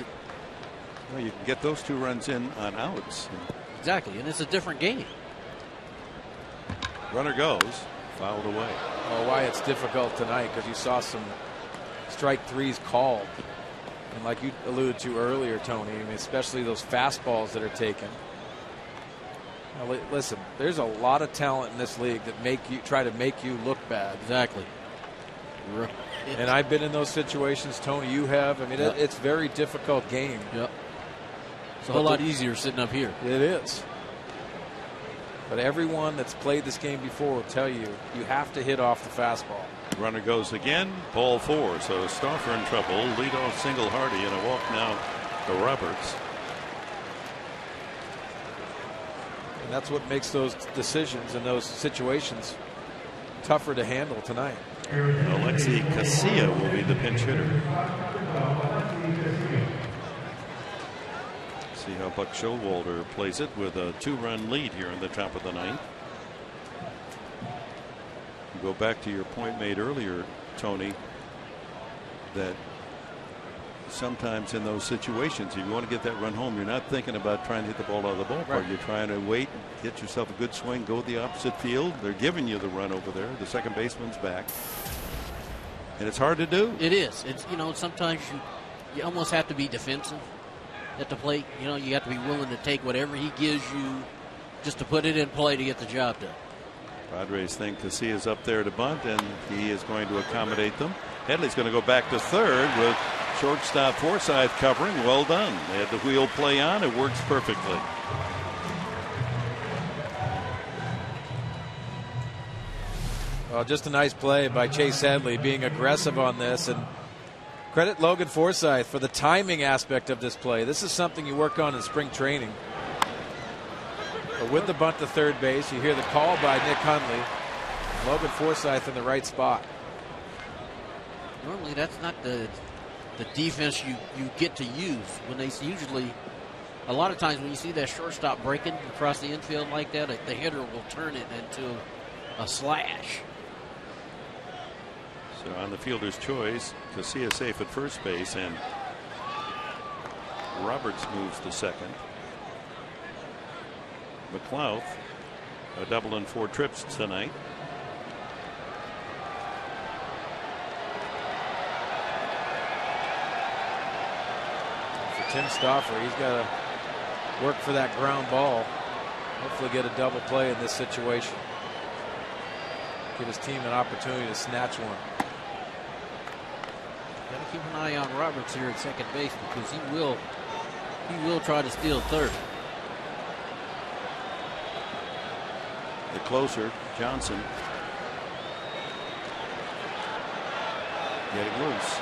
Well, you can get those two runs in on outs. Exactly, and it's a different game. Runner goes, fouled away. Well, why it's difficult tonight, because you saw some strike threes called. And like you alluded to earlier, Tony, I mean, especially those fastballs that are taken. Now, listen, there's a lot of talent in this league that try to make you look bad. Exactly. And I've been in those situations, Tony, you have. I mean, it's a very difficult game. Yep. It's a whole lot easier sitting up here. It is. But everyone that's played this game before will tell you, you have to hit off the fastball. Runner goes again, ball four. So Stauffer in trouble. Leadoff single Hardy and a walk now to Roberts. And that's what makes those decisions and those situations tougher to handle tonight. Alexi Casilla will be the pinch hitter. See how Buck Showalter plays it with a 2-run lead here in the top of the ninth. You go back to your point made earlier, Tony, that sometimes in those situations, if you want to get that run home, you're not thinking about trying to hit the ball out of the ballpark. Right. You're trying to wait, get yourself a good swing, go the opposite field. They're giving you the run over there. The second baseman's back. And it's hard to do. It is. It's, you know, sometimes you almost have to be defensive at the plate. You know, you have to be willing to take whatever he gives you just to put it in play to get the job done. Padres think Casilla's up there to bunt, and he is going to accommodate them. Headley's going to go back to third with shortstop Forsythe covering. Well done. They had the wheel play on. It works perfectly. Well, just a nice play by Chase Headley, being aggressive on this, and credit Logan Forsythe for the timing aspect of this play. This is something you work on in spring training. But with the bunt to third base, you hear the call by Nick Hundley. Logan Forsythe in the right spot. Normally, that's not the defense you get to use when they usually. A lot of times when you see that shortstop breaking across the infield like that, the hitter will turn it into a slash. So on the fielder's choice, Casilla safe at first base, and Roberts moves to second. McLeod, a double and 4 trips tonight. For Tim Stauffer, he's got to work for that ground ball. Hopefully get a double play in this situation. Give his team an opportunity to snatch one. Got to keep an eye on Roberts here at second base, because he will try to steal third. The closer, Johnson, getting loose.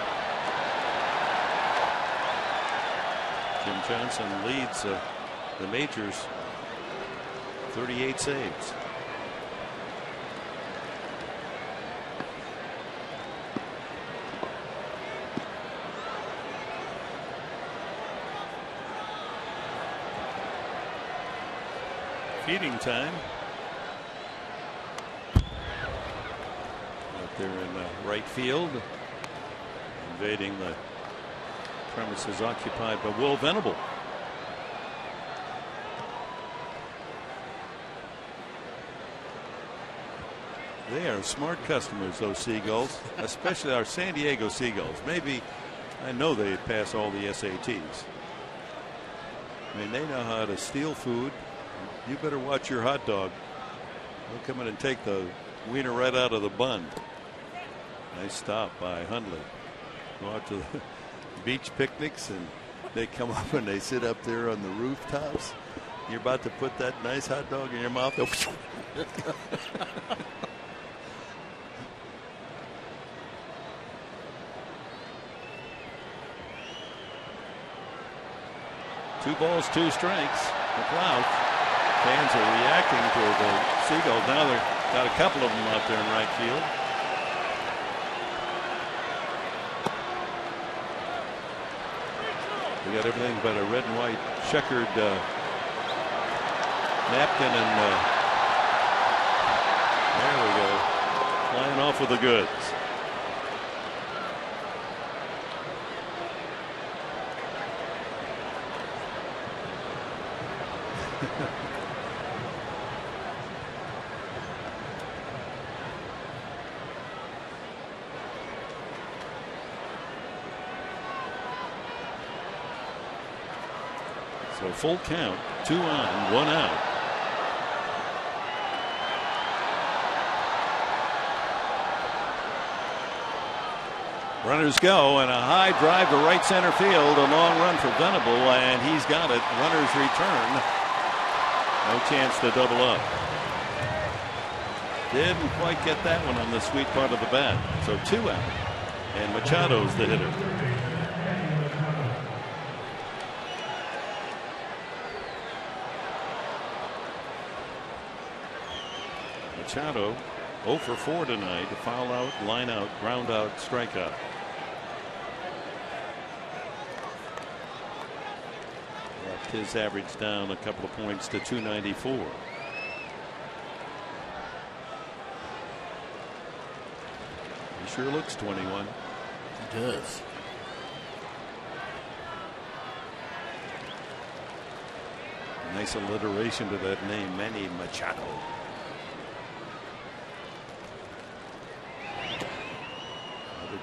Jim Johnson leads the majors, 38 saves. Feeding time. Out there in right field, invading the premises occupied by Will Venable. They are smart customers, those Seagulls, especially our San Diego Seagulls. Maybe, I know they pass all the SATs. I mean, they know how to steal food. You better watch your hot dog. They'll come in and take the wiener right out of the bun. Nice stop by Hundley. Go out to the beach picnics, and they come up and they sit up there on the rooftops. You're about to put that nice hot dog in your mouth. 2 balls, 2 strikes. McLeod. Fans are reacting to the Seagulls. Now they've got a couple of them out there in right field. We got everything but a red and white checkered napkin, and there we go. Flying off with the goods. So full count, 2 on, 1 out. Runners go, and a high drive to right center field. A long run for Venable, and he's got it. Runners return. No chance to double up. Didn't quite get that one on the sweet part of the bat. So 2 out. And Machado's the hitter. Machado 0 for 4 tonight. Foul out, line out, ground out, strikeout. Left his average down a couple of points to 294. He sure looks 21. He does. Nice alliteration to that name, Manny Machado.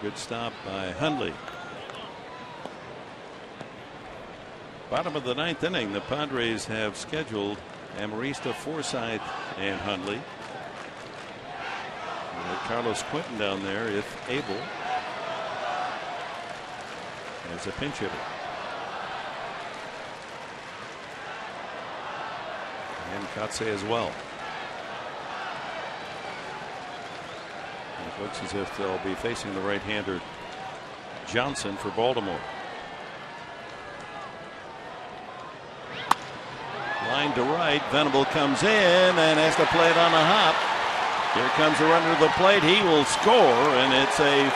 Good stop by Hundley. Bottom of the 9th inning, the Padres have scheduled Amarista, Forsythe, and Hundley. Carlos Quinton down there, if able, as a pinch hitter. And Kotze as well. It looks as if they'll be facing the right-hander Johnson for Baltimore. Line to right. Venable comes in and has to play it on a hop. Here comes a runner to the plate. He will score, and it's a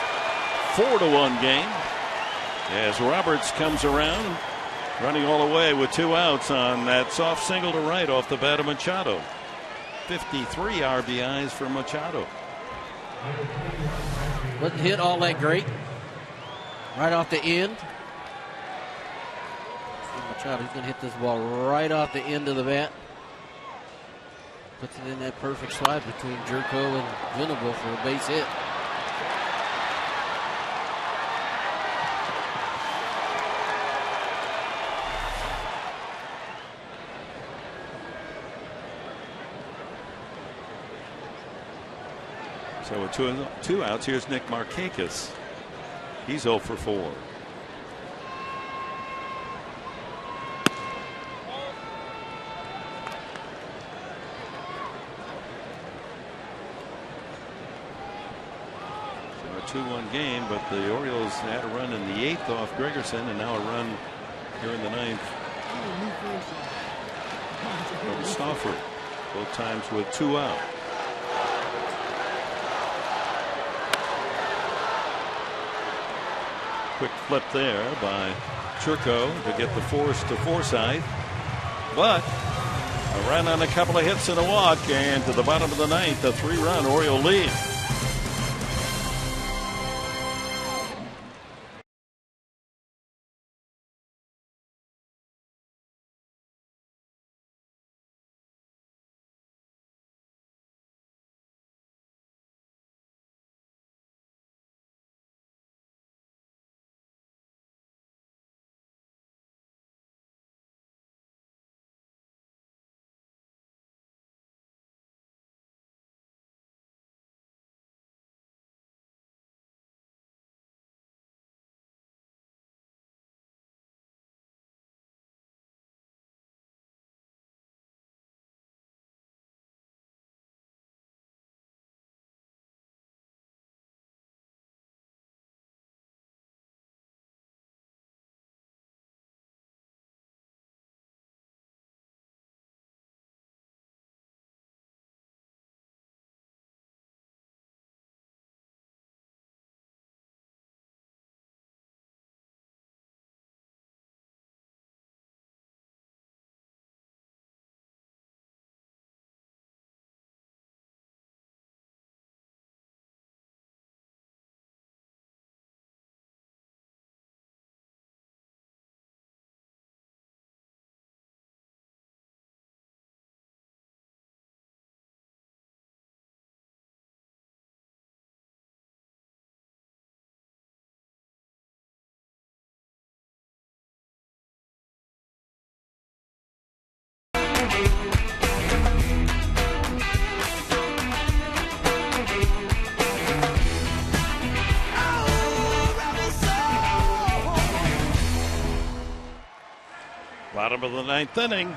4-1 game as Roberts comes around, running all the way with 2 outs on that soft single to right off the bat of Machado. 53 RBIs for Machado. Wasn't hit all that great. Right off the end. Machado's going to hit this ball right off the end of the bat. Puts it in that perfect slide between Jerko and Venable for a base hit. So with 2 outs, here's Nick Markakis. He's 0 for 4. So a 2-1 game, but the Orioles had a run in the 8th off Gregerson, and now a run here in the 9th over Stauffer. Both times with 2 out. Quick flip there by Churko to get the force to Forsythe, but a run on a couple of hits and a walk, and to the bottom of the 9th, a 3-run Oriole lead. Bottom of the 9th inning.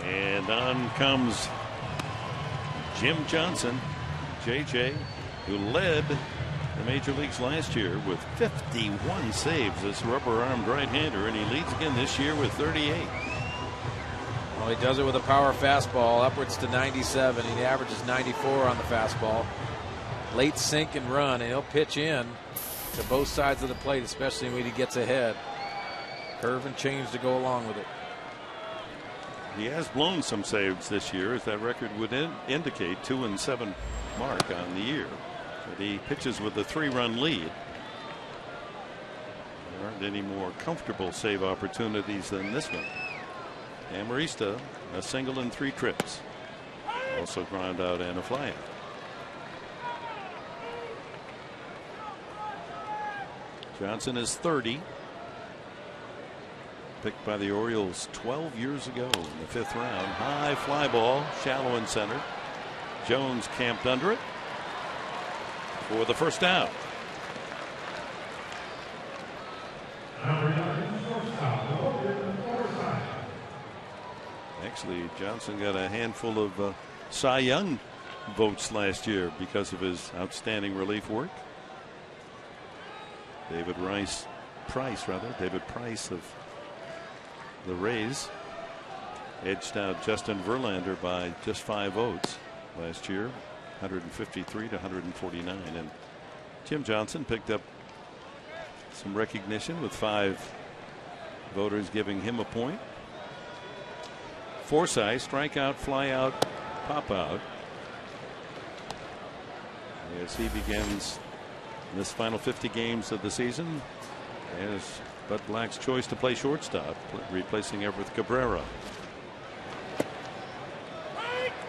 And on comes Jim Johnson, JJ, who led the major leagues last year with 51 saves, this rubber-armed right-hander, and he leads again this year with 38. Well, he does it with a power fastball, upwards to 97. He averages 94 on the fastball. Late sink and run, and he'll pitch in to both sides of the plate, especially when he gets ahead. Curve and change to go along with it. He has blown some saves this year, as that record would indicate. 2-7 mark on the year. But he pitches with a 3-run lead. There aren't any more comfortable save opportunities than this one. Amarista, a single in 3 trips. Also ground out and a fly out. Johnson is 30. Picked by the Orioles 12 years ago in the 5th round. High fly ball, shallow in center. Jones camped under it for the first out. Actually, Johnson got a handful of Cy Young votes last year because of his outstanding relief work. David Price of the Rays edged out Justin Verlander by just 5 votes last year, 153 to 149. And Jim Johnson picked up some recognition with 5 voters giving him a point. Forsythe, strikeout, fly out, pop out, as he begins this final 50 games of the season as Bud Black's choice to play shortstop, replacing Everett Cabrera.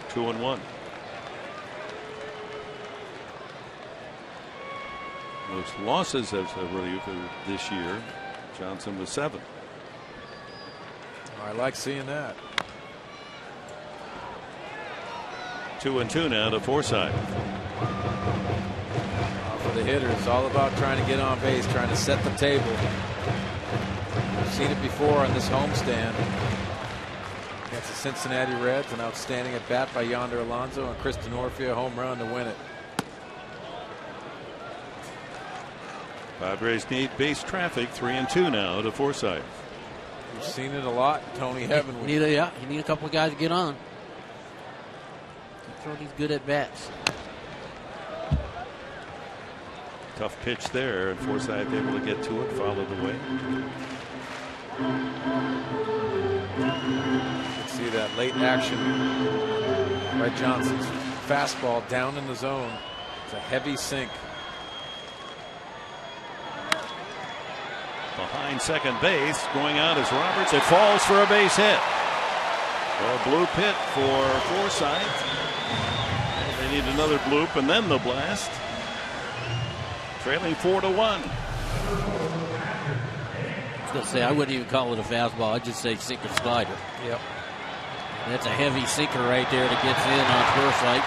2-1. Most losses as a reliever this year, Johnson was 7. I like seeing that. 2-2 now to Forsythe. For the hitter, it's all about trying to get on base, trying to set the table. We've seen it before on this homestand against the Cincinnati Reds. An outstanding at bat by Yonder Alonso, and Chris Denorfia, home run to win it. Padres need base traffic. 3-2 now to Forsythe. We've seen it a lot. Tony Heaven. You need a couple of guys to get on. Throw these good at bats. Tough pitch there, and Forsythe able to get to it, followed away. You can see that late action by Johnson's fastball down in the zone. It's a heavy sink. Behind second base, going out is Roberts. It falls for a base hit. A blue pit for Forsythe. They need another bloop and then the blast. Trailing 4-1. I was going to say, I wouldn't even call it a fastball. I'd just say sinker slider. Yep. That's a heavy sinker right there that gets in on Forsythe.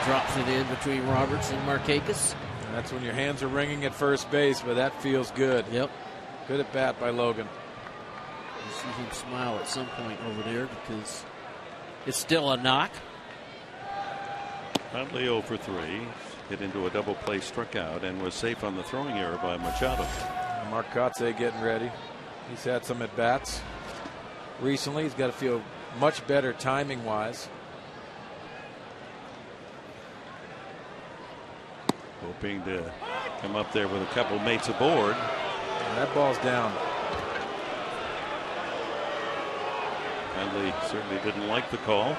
Drops it in between Roberts and Markakis. And that's when your hands are ringing at first base, but that feels good. Yep. Good at bat by Logan. You see him smile at some point over there because it's still a knock. Huntley 0 for 3. Hit into a double play, struck out, and was safe on the throwing error by Machado. Mark Kotze getting ready. He's had some at bats recently. He's got to feel much better timing wise. Hoping to come up there with a couple mates aboard. And that ball's down. Huntley certainly didn't like the call.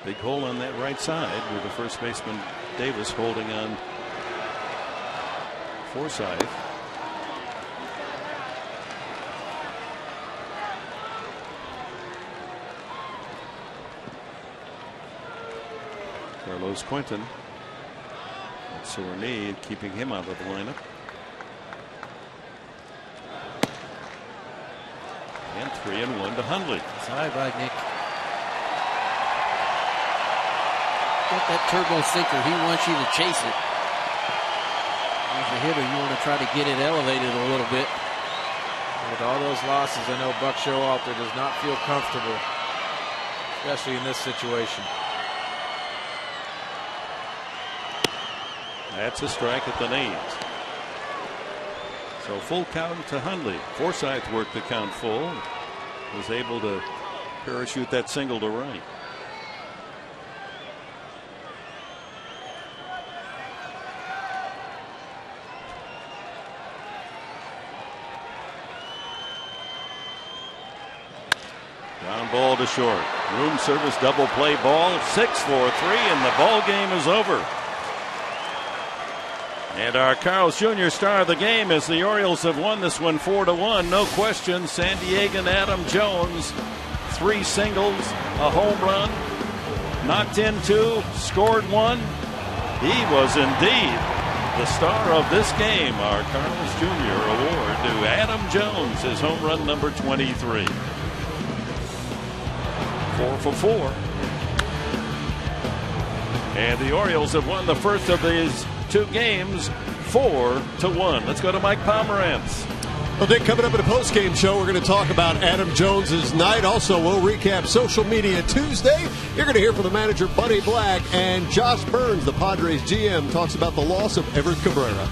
Big hole on that right side with the first baseman Davis holding on Forsythe. Carlos Quentin, that sore knee, keeping him out of the lineup. And 3-1 to Hundley. Sorry about Nick. Got that turbo sinker. He wants you to chase it. As a hitter, you want to try to get it elevated a little bit. With all those losses, I know Buck Showalter does not feel comfortable, especially in this situation. That's a strike at the knees. So full count to Hundley. Forsythe worked the count full. Was able to parachute that single to right. Ground ball to short. Room service double play ball. 6-4-3, and the ball game is over. And our Carl's Jr. star of the game is the Orioles have won this one 4-1. No question. San Diegan Adam Jones, 3 singles, a home run, knocked in 2, scored 1. He was indeed the star of this game. Our Carl's Jr. award to Adam Jones, his home run number 23. 4 for 4. And the Orioles have won the first of these 2 games 4-1. Let's go to Mike Pomerantz. Well, Dick, coming up in a post-game show, we're going to talk about Adam Jones's night. Also, we'll recap Social Media Tuesday. You're going to hear from the manager, Buddy Black, and Josh Burns, the Padres GM, talks about the loss of Everett Cabrera.